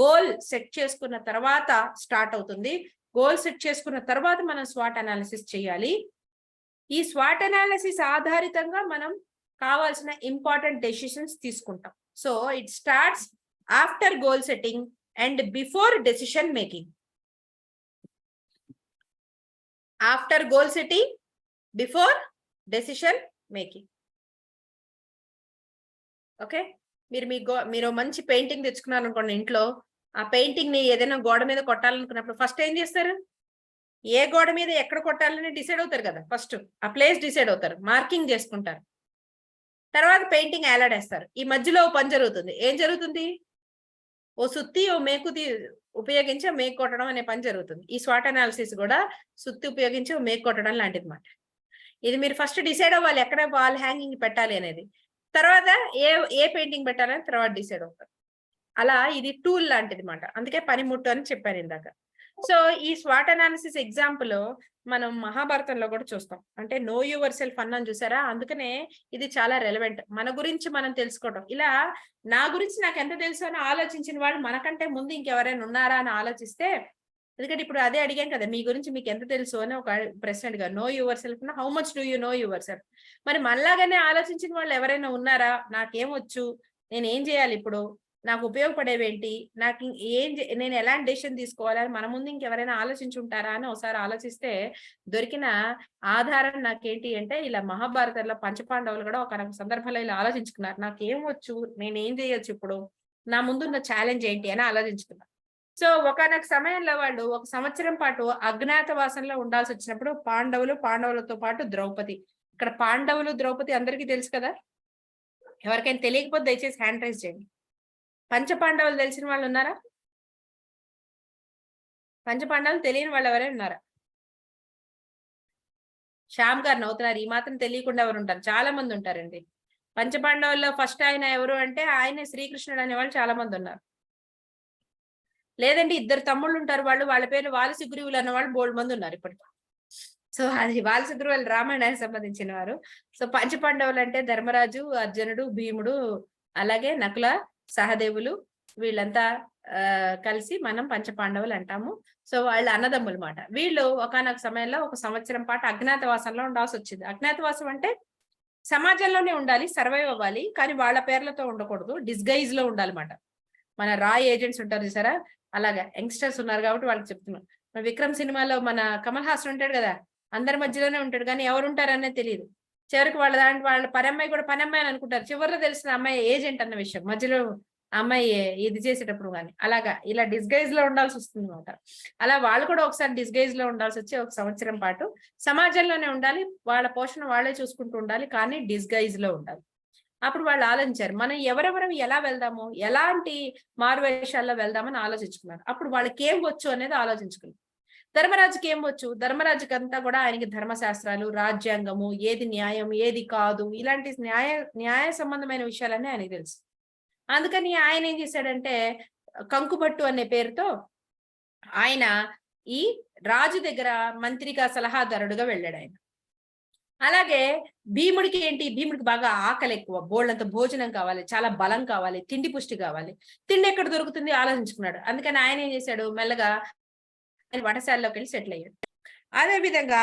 గోల్ సెట్ చేసుకున్న తర్వాత స్టార్ట్ అవుతుంది. గోల్ సెట్ చేసుకున్న తర్వాత మనం స్వాట్ అనాలిసిస్ చేయాలి. ఈ స్వాట్ అనాలిసిస్ ఆధారితంగా మనం కావాల్సిన ఇంపార్టెంట్ డెసిషన్స్ తీసుకుంటాం. So it starts after goal setting and before decision making. After goal setting, before decision making. Okay, మీరు మంచి పెయింటింగ్ తెచ్చుకున్నారు అనుకోండి ఇంట్లో, ఆ పెయింటింగ్ ని ఏదైనా గోడ మీద కొట్టాలనుకున్నప్పుడు ఫస్ట్ ఏం చేస్తారు, ఏ గోడ మీద ఎక్కడ కొట్టాలని డిసైడ్ అవుతారు కదా. ఫస్ట్ ఆ ప్లేస్ డిసైడ్ అవుతారు, మార్కింగ్ చేసుకుంటారు, తర్వాత పెయింటింగ్ ఏలాడేస్తారు. ఈ మధ్యలో పని జరుగుతుంది. ఏం జరుగుతుంది, ఓ సుత్తి ఓ మేకు ఉపయోగించి మేకు కొట్టడం అనే పని జరుగుతుంది. ఈ స్వాట్ అనాలిసిస్ కూడా సుత్తి ఉపయోగించి మేకు కొట్టడం లాంటిది మాట. ఇది మీరు ఫస్ట్ డిసైడ్ అవ్వాలి ఎక్కడ వాల్ హ్యాంగింగ్ పెట్టాలి అనేది, తర్వాత ఏ పెయింటింగ్ పెట్టాలని తర్వాత డిసైడ్ అవుతారు. అలా ఇది టూల్ లాంటిది మాట. అందుకే పనిముట్టు అని చెప్పాను ఇందాక. సో ఈ స్వాట్ అనాలిసిస్ ఎగ్జాంపుల్ మనం మహాభారతంలో కూడా చూస్తాం. అంటే నో యువర్ సెల్ఫ్ అన్నాను చూసారా, అందుకనే ఇది చాలా రెలవెంట్. మన గురించి మనం తెలుసుకోవడం, ఇలా నా గురించి నాకు ఎంత తెలుసు అని ఆలోచించిన వాళ్ళు మనకంటే ముందు ఇంకెవరైనా ఉన్నారా అని ఆలోచిస్తే, ఎందుకంటే ఇప్పుడు అదే అడిగాం కదా, మీ గురించి మీకు ఎంత తెలుసు అని ఒక ప్రశ్న అడిగారు. Know yourself, how much do you know yourself. మరి మనలాగానే ఆలోచించిన వాళ్ళు ఎవరైనా ఉన్నారా, నాకేమొచ్చు, నేను ఏం చేయాలి, ఇప్పుడు నాకు ఉపయోగపడేవేంటి, నేను ఎలాంటి డెసిషన్ తీసుకోవాలని మన ముందు ఇంకెవరైనా ఆలోచించుంటారా అని ఒకసారి ఆలోచిస్తే దొరికిన ఆధారం నాకేంటి అంటే, ఇలా మహాభారతంలో పంచపాండవులు కూడా ఒక సందర్భంలో ఇలా ఆలోచించుకున్నారు, నాకేం వచ్చు, నేనేం చేయొచ్చు ఇప్పుడు, నా ముందున్న ఛాలెంజ్ ఏంటి అని ఆలోచించుకున్నారు. సో ఒకానొక సమయంలో వాళ్ళు 1 సంవత్సరం పాటు అజ్ఞాతవాసంలో ఉండాల్సి వచ్చినప్పుడు పాండవులతో పాటు ద్రౌపది. ఇక్కడ పాండవులు ద్రౌపది అందరికీ తెలుసు కదా, ఎవరికైనా తెలియకపోతే దయచేసి హ్యాండ్ రైజ్ చేయండి. పంచపాండవులు తెలిసిన వాళ్ళు ఉన్నారా? పంచపాండవులు తెలియని వాళ్ళు ఎవరైనా ఉన్నారా? శ్యామ్ గారు నవ్వుతున్నారు. ఈ మాత్రం తెలియకుండా ఎవరు ఉంటారు? చాలా మంది ఉంటారండి. పంచపాండవుల్లో ఫస్ట్ ఆయన ఎవరు అంటే ఆయనే శ్రీకృష్ణుడు అనే వాళ్ళు చాలా మంది ఉన్నారు. లేదండి 2 తమ్ముళ్ళు ఉంటారు, వాళ్ళ పేరు వాలి సుగ్రీవులు అన్న వాళ్ళు బోల్డ్ మంది ఉన్నారు ఇప్పటికి. సో అది వాలి సుగ్రీవులు రామాయణానికి సంబంధించిన వారు. సో పంచపాండవులు అంటే ధర్మరాజు, అర్జునుడు, భీముడు, అలాగే నకుల, సహదేవులు, వీళ్ళంతా కలిసి మనం పంచపాండవులు అంటాము. సో వాళ్ళ అన్నదమ్ములు మాట. వీళ్ళు ఒకానొక సమయంలో 1 సంవత్సరం పాటు అజ్ఞాతవాసంలో ఉండాల్సి వచ్చింది. అజ్ఞాతవాసం అంటే సమాజంలోనే ఉండాలి, సర్వైవ్ అవ్వాలి, కానీ వాళ్ళ పేర్లతో ఉండకూడదు, డిస్గైజ్ లో ఉండాలన్నమాట. మన రా ఏజెంట్స్ ఉంటారు చూసారా, అలాగా యంగ్స్టర్స్ ఉన్నారు కాబట్టి వాళ్ళకి చెప్తున్నాం. విక్రమ్ సినిమాలో మన కమల్ హాసన్ ఉంటాడు కదా, అందరి మధ్యలోనే ఉంటాడు కానీ ఎవరు ఉంటారనే తెలియదు. చివరికి వాళ్ళ పనమ్మాయి కూడా పనమ్మాయి అని అనుకుంటారు. చివరిలో తెలిసిన అమ్మాయి ఏజెంట్ అన్న విషయం మధ్యలో అమ్మాయి ఇది చేసేటప్పుడు కానీ అలాగా ఇలా డిస్గైజ్ లో ఉండాల్సి వస్తుంది అనమాట. అలా వాళ్ళు కూడా ఒకసారి డిస్గైజ్ లో ఉండాల్సి వచ్చి 1 సంవత్సరం పాటు సమాజంలోనే ఉండాలి, వాళ్ళ పోషణ వాళ్ళే చూసుకుంటూ ఉండాలి, కానీ డిస్గైజ్ లో ఉండాలి. అప్పుడు వాళ్ళు ఆలోచించారు, మనం ఎవరెవరం ఎలా వెళ్దాము, ఎలాంటి మారువేషాల్లో వెళ్దామని ఆలోచించుకున్నారు. అప్పుడు వాళ్ళకి ఏం వచ్చు అనేది ఆలోచించుకున్నారు. ధర్మరాజుకి ఏం వచ్చు? ధర్మరాజుకి అంతా కూడా ఆయనకి ధర్మశాస్త్రాలు, రాజ్యాంగము, ఏది న్యాయం ఏది కాదు, ఇలాంటి న్యాయ సంబంధమైన విషయాలన్నీ ఆయనకి తెలుసు. అందుకని ఆయన ఏం చేశాడంటే కంకుబట్టు అనే పేరుతో ఆయన ఈ రాజు దగ్గర మంత్రిగా సలహాదారుడుగా వెళ్ళాడు ఆయన. అలాగే భీముడికి ఏంటి, భీముడికి బాగా ఆకలి ఎక్కువ, బోళ్ళంత భోజనం కావాలి, చాలా బలం కావాలి, తిండి పుష్టి కావాలి. తిండి ఎక్కడ దొరుకుతుంది ఆలోచించుకున్నాడు. అందుకని ఆయన ఏం చేశాడు, మెల్లగా వటశాలలోకి వెళ్ళి సెటిల్ అయ్యాడు. అదే విధంగా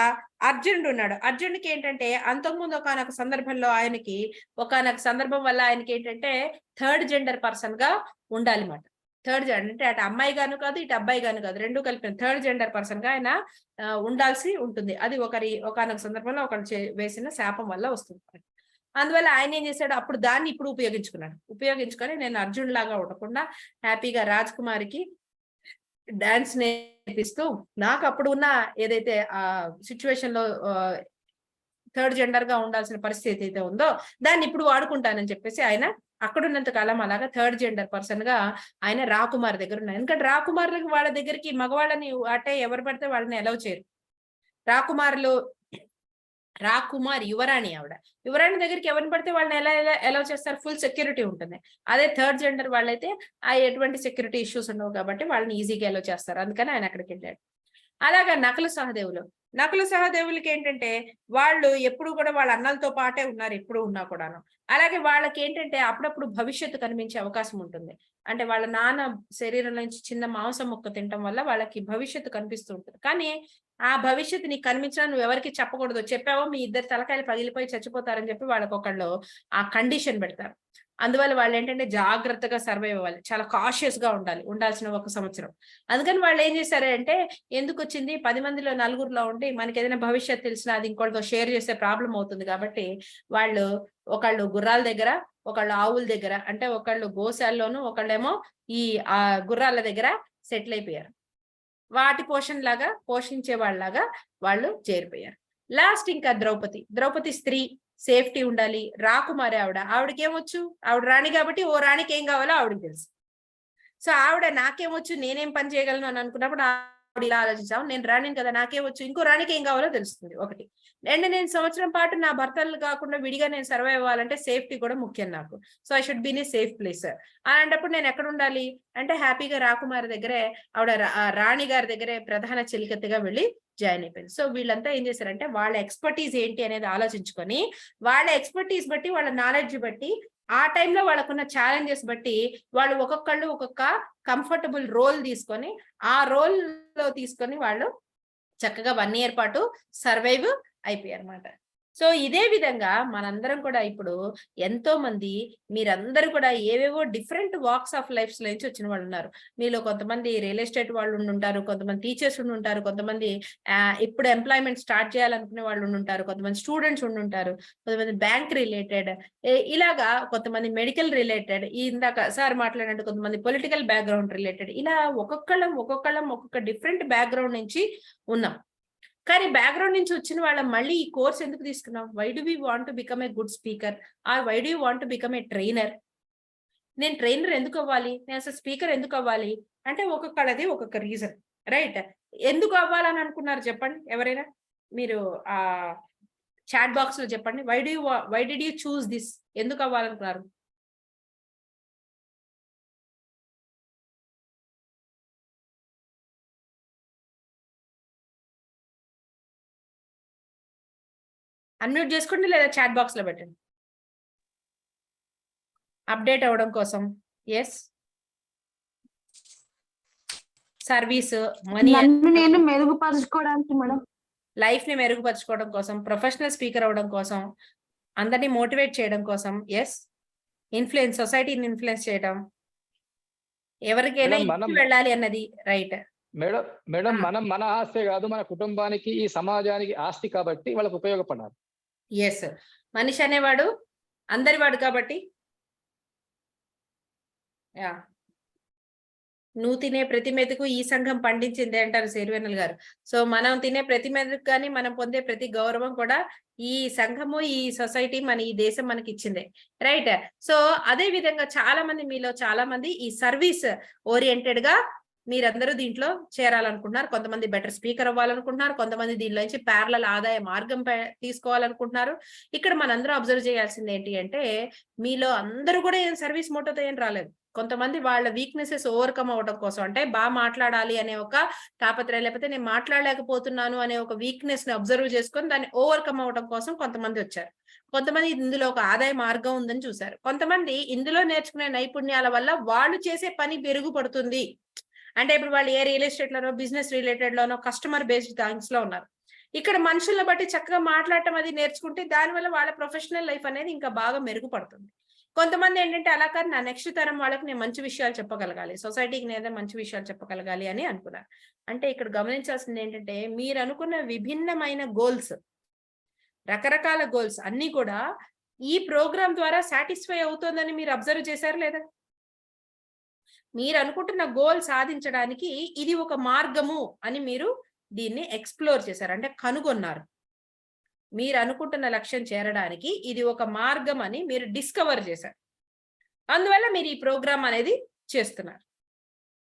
అర్జునుడు ఉన్నాడు. అర్జునుడికి ఏంటంటే అంతకుముందు ఒకనొక సందర్భంలో ఆయనకి ఒకనొక సందర్భం వల్ల ఆయనకి ఏంటంటే 3rd జెండర్ పర్సన్ గా ఉండాలి మాట. 3rd జెండర్ అంటే అటు అమ్మాయి గాను కాదు, ఇటు అబ్బాయి గాను కాదు, రెండు కలిపిన 3rd జెండర్ పర్సన్ గా ఆయన ఉండాల్సి ఉంటుంది. అది ఒకనొక సందర్భంలో ఒకరు వేసిన శాపం వల్ల వస్తుంది. అందువల్ల ఆయన ఏం చేశాడు, అప్పుడు దాన్ని ఇప్పుడు ఉపయోగించుకొని నేను అర్జున్ లాగా ఉండకుండా హ్యాపీగా రాజ్కుమారికి డాన్స్ నేర్పిస్తూ నాకు అప్పుడు ఉన్న ఏదైతే ఆ సిచ్యువేషన్ లో 3rd జెండర్ గా ఉండాల్సిన పరిస్థితి అయితే ఉందో దాన్ని ఇప్పుడు వాడుకుంటానని చెప్పేసి ఆయన అక్కడున్నంత కాలం అలాగా 3rd జెండర్ పర్సన్ గా ఆయన రాకుమార్ దగ్గర ఉన్నారు. ఎందుకంటే రాకుమారులకి వాళ్ళ దగ్గరికి మగవాళ్ళని అంటే ఎవరు పడితే వాళ్ళని అలౌ చేయరు. రాకుమార్ యువరాణి, యువరాణి దగ్గరికి ఎవరిని పడితే వాళ్ళని ఎలా చేస్తారు, ఫుల్ సెక్యూరిటీ ఉంటుంది. అదే 3rd జెండర్ వాళ్ళైతే ఆ ఎటువంటి సెక్యూరిటీ ఇష్యూస్ ఉండవు కాబట్టి వాళ్ళని ఈజీగా ఎలా చేస్తారు. అందుకని ఆయన అక్కడికి వెళ్ళాడు. అలాగా నకుల సహదేవులకి ఏంటంటే వాళ్ళు ఎప్పుడు కూడా వాళ్ళ అన్నలతో పాటే ఉన్నారు, ఎప్పుడు ఉన్నా కూడాను. అలాగే వాళ్ళకి ఏంటంటే అప్పుడప్పుడు భవిష్యత్తు కనిపించే అవకాశం ఉంటుంది. అంటే వాళ్ళ నాన్న శరీరం నుంచి చిన్న మాంసం ముక్క తినటం వల్ల వాళ్ళకి భవిష్యత్తు కనిపిస్తూ ఉంటుంది. కానీ ఆ భవిష్యత్తు నీకు కనిపించినా నువ్వు ఎవరికి చెప్పకూడదు, చెప్పావో మీ ఇద్దరు తలకాయలు పగిలిపోయి చచ్చిపోతారని చెప్పి వాళ్ళకి ఒకళ్ళు ఆ కండిషన్ పెడతారు. అందువల్ల వాళ్ళు ఏంటంటే జాగ్రత్తగా సర్వైవ్ అవ్వాలి, చాలా కాషియస్ గా ఉండాల్సిన 1 సంవత్సరం. అందుకని వాళ్ళు ఏం చేశారంటే ఎందుకు వచ్చింది 10 మందిలో 4గురిలో ఉండి మనకి ఏదైనా భవిష్యత్తు తెలిసినా అది ఇంకోటితో షేర్ చేసే ప్రాబ్లం అవుతుంది కాబట్టి వాళ్ళు ఒకళ్ళు గుర్రాల దగ్గర, ఒకళ్ళు ఆవుల దగ్గర, అంటే ఒకళ్ళు గోశాల్లోనూ ఒకళ్ళేమో ఈ గుర్రాల దగ్గర సెటిల్ అయిపోయారు. వాటి పోషించే వాళ్ళలాగా వాళ్ళు చేరిపోయారు. లాస్ట్ ఇంకా ద్రౌపది స్త్రీ, సేఫ్టీ ఉండాలి. రాకుమారి ఆవిడకి ఏమొచ్చు, ఆవిడ రాణి కాబట్టి ఓ రాణికి ఏం కావాలో ఆవిడకి తెలుసు. సో ఆవిడ నాకేమొచ్చు, నేనేం పని చేయగలను అని అనుకున్నప్పుడు ఆవిడ ఇలా ఆలోచించాము, నేను రాణిని కదా, నాకేమొచ్చు, ఇంకో రాణికి ఏం కావాలో తెలుస్తుంది. ఒకటి. అండ్ నేను సంవత్సరం పాటు నా భర్తలు కాకుండా విడిగా నేను సర్వైవ్ అవ్వాలంటే సేఫ్టీ కూడా ముఖ్యం నాకు. So I should be in a safe place. అలాంటప్పుడు నేను ఎక్కడ ఉండాలి అంటే హ్యాపీగా రాకుమారి దగ్గరే, ఆవిడ రాణి గారి దగ్గరే ప్రధాన చెలికత్తెగా వెళ్ళి జాయిన్ అయిపోయింది. సో వీళ్ళంతా ఏం చేశారంటే వాళ్ళ ఎక్స్పర్టీస్ ఏంటి అనేది ఆలోచించుకొని వాళ్ళ ఎక్స్పర్టీస్ బట్టి, వాళ్ళ నాలెడ్జ్ బట్టి, ఆ టైంలో వాళ్ళకున్న ఛాలెంజెస్ బట్టి వాళ్ళు ఒక్కొక్కళ్ళు ఒక్కొక్క కంఫర్టబుల్ రోల్ తీసుకొని ఆ రోల్ లో తీసుకొని వాళ్ళు చక్కగా 1 year పాటు సర్వైవ్ అయిపోయారు అనమాట. సో ఇదే విధంగా మనందరం కూడా ఇప్పుడు ఎంతో మంది మీరందరూ కూడా ఏవేవో డిఫరెంట్ వాక్స్ ఆఫ్ లైఫ్స్ నుంచి వచ్చిన వాళ్ళు ఉన్నారు. మీలో కొంతమంది రియల్ ఎస్టేట్ వాళ్ళు ఉంటారు, కొంతమంది టీచర్స్ ఉంటారు, కొంతమంది ఇప్పుడు ఎంప్లాయ్మెంట్ స్టార్ట్ చేయాలనుకునే వాళ్ళు ఉంటారు, కొంతమంది స్టూడెంట్స్ ఉంటారు, కొంతమంది బ్యాంక్ రిలేటెడ్, ఇలాగా కొంతమంది మెడికల్ రిలేటెడ్, ఇందాక సార్ మాట్లాడినట్టు కొంతమంది పొలిటికల్ బ్యాక్గ్రౌండ్ రిలేటెడ్, ఇలా ఒక్కొక్కళ్ళం ఒక్కొక్క డిఫరెంట్ బ్యాక్గ్రౌండ్ నుంచి ఉన్నాం. కానీ బ్యాక్గ్రౌండ్ నుంచి వచ్చిన వాళ్ళం మళ్ళీ ఈ కోర్స్ ఎందుకు తీసుకున్నాం? Why do we want to become a good speaker, or why do you want to become a trainer? నేను ట్రైనర్ ఎందుకు అవ్వాలి, నేను అసలు స్పీకర్ ఎందుకు అవ్వాలి అంటే ఒక్కొక్కళ్ళది ఒక్కొక్క రీజన్, రైట్? ఎందుకు అవ్వాలని అనుకున్నారు చెప్పండి ఎవరైనా? మీరు చాట్ బాక్స్ లో చెప్పండి. Why did you choose this? ఎందుకు అవ్వాలనుకున్నారు? అన్మ్యూట్ చేసుకోండి లేదా చాట్ బాక్స్ లో పెట్టండి. అప్డేట్ అవ్వడం కోసం, ఎస్, సర్వీస్, మనీ, నేను మెరుగుపరచుకోవడానికి మేడం, లైఫ్ ని మెరుగుపరచుకోవడం కోసం, ప్రొఫెషనల్ స్పీకర్ అవ్వడం కోసం, అందరినీ మోటివేట్ చేయడం కోసం, ఎస్, ఇన్ఫ్లుయెన్స్, సొసైటీని ఇన్ఫ్లుయెన్స్ చేయడం, ఎవరికైనా ఇంటికి వెళ్ళాలి అన్నది, రైట్? మేడం మనం మన ఆస్తి కాదు, మన కుటుంబానికి ఈ సమాజానికి ఆస్తి కాబట్టి వాళ్ళకి ఉపయోగపడాలి. ఎస్, మనిషి అనేవాడు అందరివాడు కాబట్టి. యా, నువ్వు తినే ప్రతి మెతుకు ఈ సంఘం పండించింది అంటారు సిరివెన్నెల గారు. సో మనం తినే ప్రతి మెతుకు కానీ మనం పొందే ప్రతి గౌరవం కూడా ఈ సంఘము, ఈ సొసైటీ, మన ఈ దేశం మనకి ఇచ్చిందే, రైట్? సో అదే విధంగా చాలా మంది, మీలో చాలా మంది ఈ సర్వీస్ ఓరియంటెడ్ గా మీరందరూ దీంట్లో చేరాలనుకుంటున్నారు. కొంతమంది బెటర్ స్పీకర్ అవ్వాలనుకుంటున్నారు, కొంతమంది దీనిలో నుంచి ప్యారలల్ ఆదాయ మార్గం తీసుకోవాలనుకుంటున్నారు. ఇక్కడ మనందరూ అబ్జర్వ్ చేయాల్సింది ఏంటి అంటే, మీలో అందరూ కూడా ఏం సర్వీస్ మోటోతో ఏం రాలేదు. కొంతమంది వాళ్ళ వీక్నెసెస్ ఓవర్కమ్ అవడం కోసం, అంటే బాగా మాట్లాడాలి అనే ఒక తాపత్రయం, లేకపోతే నేను మాట్లాడలేకపోతున్నాను అనే ఒక వీక్నెస్ ని అబ్జర్వ్ చేసుకొని దాన్ని ఓవర్కమ్ అవడం కోసం కొంతమంది వచ్చారు. కొంతమంది ఇందులో ఒక ఆదాయ మార్గం ఉందని చూశారు. కొంతమంది ఇందులో నేర్చుకునే నైపుణ్యాల వల్ల వాళ్ళు చేసే పని మెరుగుపడుతుంది. అంటే ఇప్పుడు వాళ్ళు ఏ రియల్ ఎస్టేట్ లోనో, బిజినెస్ రిలేటెడ్ లోనో, కస్టమర్ బేస్డ్ థింగ్స్ లో ఉన్నారు. ఇక్కడ మనుషులను బట్టి చక్కగా మాట్లాడటం అది నేర్చుకుంటే దానివల్ల వాళ్ళ ప్రొఫెషనల్ లైఫ్ అనేది ఇంకా బాగా మెరుగుపడుతుంది. కొంతమంది ఏంటంటే అలా కాదు, నా నెక్స్ట్ తరం వాళ్ళకి నేను మంచి విషయాలు చెప్పగలగాలి, సొసైటీకి నేనే మంచి విషయాలు చెప్పగలగాలి అని అనుకున్నారు. అంటే ఇక్కడ గమనించాల్సింది ఏంటంటే, మీరు అనుకున్న విభిన్నమైన గోల్స్, రకరకాల గోల్స్ అన్ని కూడా ఈ ప్రోగ్రామ్ ద్వారా సాటిస్ఫై అవుతుందని మీరు అబ్జర్వ్ చేశారు లేదా? మీరు అనుకుంటున్న గోల్ సాధించడానికి ఇది ఒక మార్గము అని మీరు దీన్ని ఎక్స్ప్లోర్ చేశారు, అంటే కనుగొన్నారు. మీరు అనుకుంటున్న లక్ష్యం చేరడానికి ఇది ఒక మార్గం అని మీరు డిస్కవర్ చేశారు. అందువల్ల మీరు ఈ ప్రోగ్రామ్ అనేది చేస్తున్నారు,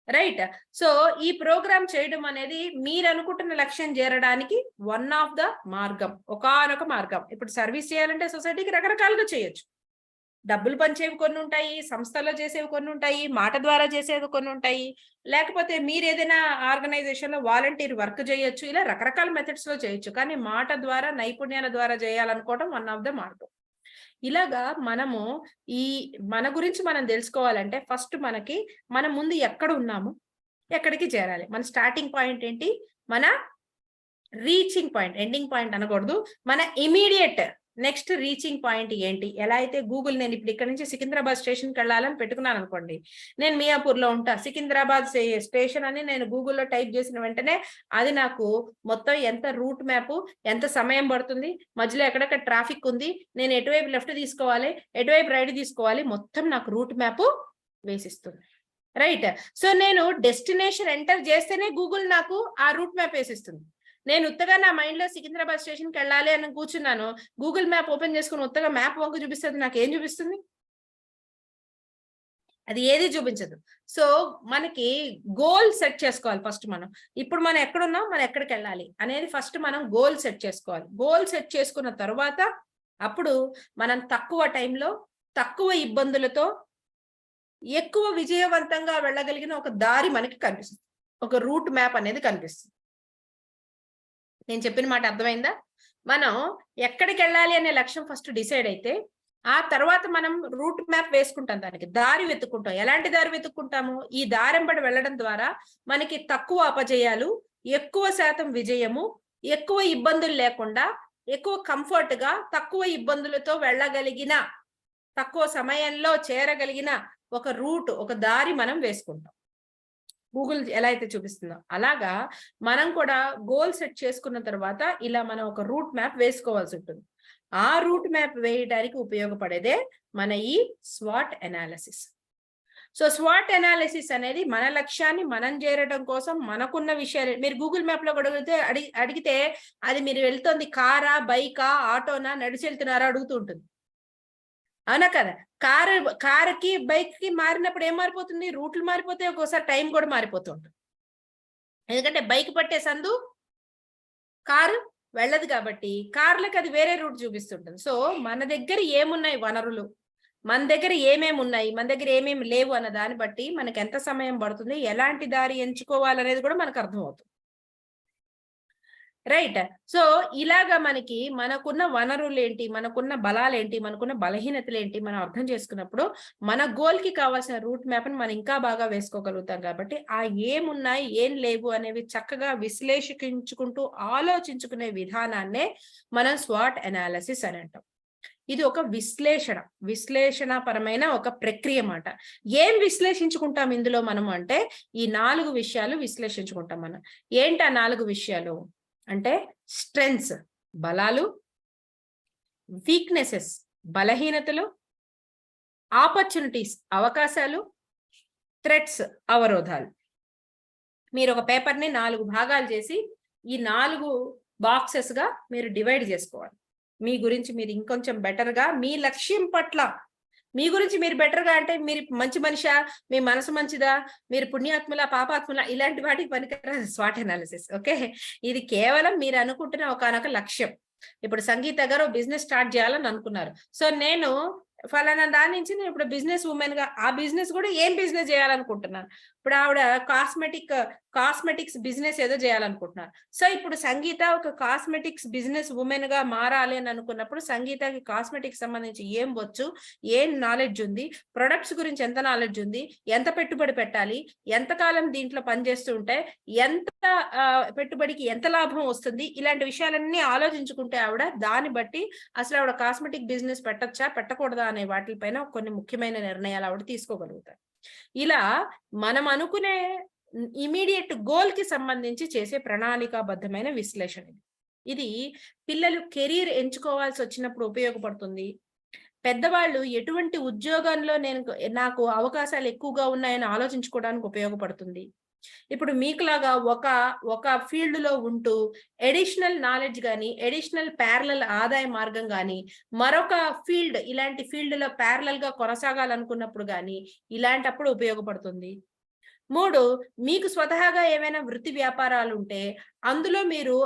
రైట్? సో ఈ ప్రోగ్రామ్ చేయడం అనేది మీరు అనుకుంటున్న లక్ష్యం చేరడానికి వన్ ఆఫ్ ద మార్గం, ఒకానొక మార్గం. ఇప్పుడు సర్వీస్ చేయాలంటే సొసైటీకి రకరకాలుగా చేయొచ్చు. డబ్బులు పంచేవి కొన్ని ఉంటాయి, సంస్థలో చేసేవి కొన్ని ఉంటాయి, మాట ద్వారా చేసేవి కొన్ని ఉంటాయి, లేకపోతే మీరు ఏదైనా ఆర్గనైజేషన్ లో వాలంటీర్ వర్క్ చేయొచ్చు. ఇలా రకరకాల మెథడ్స్ లో చేయొచ్చు. కానీ మాట ద్వారా, నైపుణ్యాల ద్వారా చేయాలనుకోవడం వన్ ఆఫ్ ద మార్గం. ఇలాగా మనము మన గురించి మనం తెలుసుకోవాలంటే ఫస్ట్ మన ముందు ఎక్కడ ఉన్నాము, ఎక్కడికి చేరాలి, మన స్టార్టింగ్ పాయింట్ ఏంటి, మన రీచింగ్ పాయింట్, ఎండింగ్ పాయింట్ అనకూడదు, మన ఇమీడియట్ నెక్స్ట్ రీచింగ్ పాయింట్ ఏంటి. ఎలా అయితే గూగుల్, నేను ఇప్పుడు ఇక్కడ నుంచి సికింద్రాబాద్ స్టేషన్కి వెళ్ళాలని పెట్టుకున్నాను అనుకోండి, నేను మియాపూర్ లో ఉంటా, సికింద్రాబాద్ స్టేషన్ అని నేను గూగుల్లో టైప్ చేసిన వెంటనే అది నాకు మొత్తం ఎంత రూట్ మ్యాప్, ఎంత సమయం పడుతుంది, మధ్యలో ఎక్కడెక్కడ ట్రాఫిక్ ఉంది, నేను ఎటువైపు లెఫ్ట్ తీసుకోవాలి, ఎటువైపు రైట్ తీసుకోవాలి, మొత్తం నాకు రూట్ మ్యాప్ వేసిస్తుంది, రైట్? సో నేను డెస్టినేషన్ ఎంటర్ చేస్తేనే గూగుల్ నాకు ఆ రూట్ మ్యాప్ వేసిస్తుంది. నేను ఉత్తగా నా మైండ్ లో సికింద్రాబాద్ స్టేషన్కి వెళ్ళాలి అని కూర్చున్నాను, గూగుల్ మ్యాప్ ఓపెన్ చేసుకుని ఉత్తగా మ్యాప్ వంక చూపిస్తుంది, నాకు ఏం చూపిస్తుంది? అది ఏది చూపించదు. సో మనకి గోల్ సెట్ చేసుకోవాలి ఫస్ట్. ఇప్పుడు మనం ఎక్కడున్నాం, మనం ఎక్కడికి వెళ్ళాలి అనేది ఫస్ట్ మనం గోల్ సెట్ చేసుకోవాలి. గోల్ సెట్ చేసుకున్న తర్వాత అప్పుడు మనం తక్కువ టైంలో, తక్కువ ఇబ్బందులతో ఎక్కువ విజయవంతంగా వెళ్ళగలిగిన ఒక దారి మనకి కనిపిస్తుంది, ఒక రూట్ మ్యాప్ అనేది కనిపిస్తుంది. నేను చెప్పిన మాట అర్థమైందా? మనం ఎక్కడికి వెళ్ళాలి అనే లక్ష్యం ఫస్ట్ డిసైడ్ అయితే ఆ తర్వాత మనం రూట్ మ్యాప్ వేసుకుంటాం, దానికి దారి వెతుక్కుంటాం. ఎలాంటి దారి వెతుక్కుంటాము? ఈ దారింబడి వెళ్ళడం ద్వారా మనకి తక్కువ అపజయాలు, ఎక్కువ శాతం విజయము, ఎక్కువ ఇబ్బందులు లేకుండా ఎక్కువ కంఫర్ట్ గా తక్కువ ఇబ్బందులతో వెళ్ళగలిగిన, తక్కువ సమయంలో చేరగలిగిన ఒక రూట్, ఒక దారి మనం వేసుకుంటాం. గూగుల్ ఎలా అయితే చూపిస్తుందో అలాగా మనం కూడా గోల్ సెట్ చేసుకున్న తర్వాత ఇలా మనం ఒక రూట్ మ్యాప్ వేసుకోవాల్సి ఉంటుంది. ఆ రూట్ మ్యాప్ వేయడానికి ఉపయోగపడేదే మన ఈ స్వాట్ అనాలిసిస్. సో స్వాట్ అనాలిసిస్ అనేది మన లక్ష్యాన్ని మనం చేరడం కోసం మనకున్న విషయాలు మీరు గూగుల్ మ్యాప్ లో కూడా అడిగితే అది మీరు వెళ్తుంది కారా, బైకా, ఆటోనా, నడిచి వెళ్తున్నారా అడుగుతూ ఉంటుంది. అవునా కదా? కారుకి బైక్ కి మారినప్పుడు ఏం మారిపోతుంది? రూట్లు మారిపోతే ఒక్కోసారి టైం కూడా మారిపోతూ ఉంటుంది. ఎందుకంటే బైక్ పట్టే సందు కారు వెళ్ళదు కాబట్టి కార్లకు అది వేరే రూట్ చూపిస్తుంటుంది. సో మన దగ్గర ఏమున్నాయి వనరులు, మన దగ్గర ఏమేమి ఉన్నాయి, మన దగ్గర ఏమేమి లేవు అన్న దాన్ని బట్టి మనకి ఎంత సమయం పడుతుంది, ఎలాంటి దారి ఎంచుకోవాలనేది కూడా మనకు అర్థమవుతుంది. రైట్. సో ఇలాగా మనకున్న వనరులు ఏంటి, మనకున్న బలాలు ఏంటి, మనకున్న బలహీనతలు ఏంటి మనం అర్థం చేసుకున్నప్పుడు మన గోల్ కి కావాల్సిన రూట్ మ్యాప్ ని మనం ఇంకా బాగా వేసుకోగలుగుతాం. కాబట్టి ఆ ఏమున్నాయి ఏం లేవు అనేవి చక్కగా విశ్లేషించుకుంటూ ఆలోచించుకునే విధానాన్నే మనం స్వాట్ అనాలిసిస్ అని అంటాం. ఇది ఒక విశ్లేషణపరమైన ఒక ప్రక్రియ మాట. ఏం విశ్లేషించుకుంటాం ఇందులో మనం అంటే ఈ 4 విషయాలు విశ్లేషించుకుంటాం మనం. ఏంటి ఆ 4 విషయాలు అంటే స్ట్రెంగ్స్ బలాలు, వీక్నెసెస్ బలహీనతలు, ఆపర్చునిటీస్ అవకాశాలు, థ్రెట్స్ అవరోధాలు. మీరు ఒక పేపర్ ని 4 భాగాలు చేసి ఈ 4 బాక్సెస్ గా మీరు డివైడ్ చేసుకోవాలి. మీ గురించి మీరు ఇంకొంచెం బెటర్ గా, మీ లక్ష్యం పట్ల మీ గురించి మీరు బెటర్ గా అంటే మీరు మంచి మనిషా, మీ మనసు మంచిదా, మీరు పుణ్యాత్ముల పాపాత్ముల, ఇలాంటి వాటికి పనికిరాదు స్వాట్ అనాలిసిస్. ఓకే, ఇది కేవలం మీరు అనుకుంటున్న ఒకనొక లక్ష్యం. ఇప్పుడు సంగీత గారు బిజినెస్ స్టార్ట్ చేయాలని అనుకున్నారు. సో నేను ఫలానా దాని నుంచి నేను ఇప్పుడు బిజినెస్ ఉమెన్ గా ఆ బిజినెస్ కూడా ఏం బిజినెస్ చేయాలనుకుంటున్నాను. ఇప్పుడు ఆవిడ కాస్మెటిక్స్ బిజినెస్ ఏదో చేయాలనుకుంటున్నారు. సో ఇప్పుడు సంగీత ఒక కాస్మెటిక్స్ బిజినెస్ ఉమెన్ గా మారాలి అని అనుకున్నప్పుడు సంగీతకి కాస్మెటిక్స్ సంబంధించి ఏం వచ్చు, ఏం నాలెడ్జ్ ఉంది, ప్రొడక్ట్స్ గురించి ఎంత నాలెడ్జ్ ఉంది, ఎంత పెట్టుబడి పెట్టాలి, ఎంతకాలం దీంట్లో పనిచేస్తూ ఉంటే ఎంత పెట్టుబడికి ఎంత లాభం వస్తుంది, ఇలాంటి విషయాలన్నీ ఆలోచించుకుంటే ఆవిడ దాన్ని బట్టి అసలు ఆవిడ కాస్మెటిక్ బిజినెస్ పెట్టచ్చా పెట్టకూడదా అనే వాటిపైన కొన్ని ముఖ్యమైన నిర్ణయాలు ఆవిడ తీసుకోగలుగుతారు. ఇలా మనం అనుకునే ఇమీడియట్ గోల్ కి సంబంధించి చేసే ప్రణాళికాబద్ధమైన విశ్లేషణ. ఇది పిల్లలు కెరీర్ ఎంచుకోవాల్సి వచ్చినప్పుడు ఉపయోగపడుతుంది. పెద్దవాళ్ళు ఎటువంటి ఉద్యోగంలో నాకు అవకాశాలు ఎక్కువగా ఉన్నాయని ఆలోచించుకోవడానికి ఉపయోగపడుతుంది. ఇప్పుడు మీకులాగా ఒక ఫీల్డ్ లో ఉంటూ ఎడిషనల్ నాలెడ్జ్ కానీ, ఎడిషనల్ ప్యారలల్ ఆదాయ మార్గం కానీ, మరొక ఫీల్డ్ ఇలాంటి ఫీల్డ్ లో ప్యారలల్ గా కొనసాగాలనుకున్నప్పుడు కానీ ఇలాంటప్పుడు ఉపయోగపడుతుంది. 3, మీకు స్వతహాగా ఏమైనా వృత్తి వ్యాపారాలు ఉంటే అందులో మీరు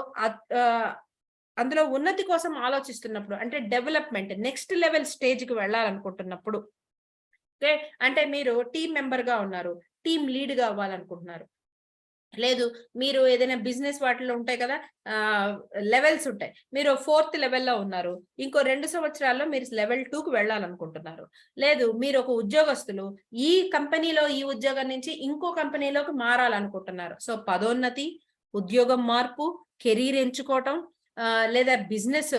అందులో ఉన్నతి కోసం ఆలోచిస్తున్నప్పుడు, అంటే డెవలప్మెంట్ నెక్స్ట్ లెవెల్ స్టేజ్ కి వెళ్ళాలనుకుంటున్నప్పుడు, ఓకే, అంటే మీరు టీం మెంబర్ గా ఉన్నారు, టీం లీడ్ గా అవ్వాలనుకుంటున్నారు, లేదు మీరు ఏదైనా బిజినెస్ వాటిలో ఉంటాయి కదా లెవెల్స్ ఉంటాయి, మీరు 4th లెవెల్లో ఉన్నారు, ఇంకో 2 సంవత్సరాల్లో మీరు లెవెల్ 2కు వెళ్ళాలనుకుంటున్నారు, లేదు మీరు ఒక ఉద్యోగస్తులు ఈ కంపెనీలో ఈ ఉద్యోగం నుంచి ఇంకో కంపెనీలోకి మారాలనుకుంటున్నారు. సో పదోన్నతి, ఉద్యోగం మార్పు, కెరీర్ ఎంచుకోవటం, లేదా బిజినెస్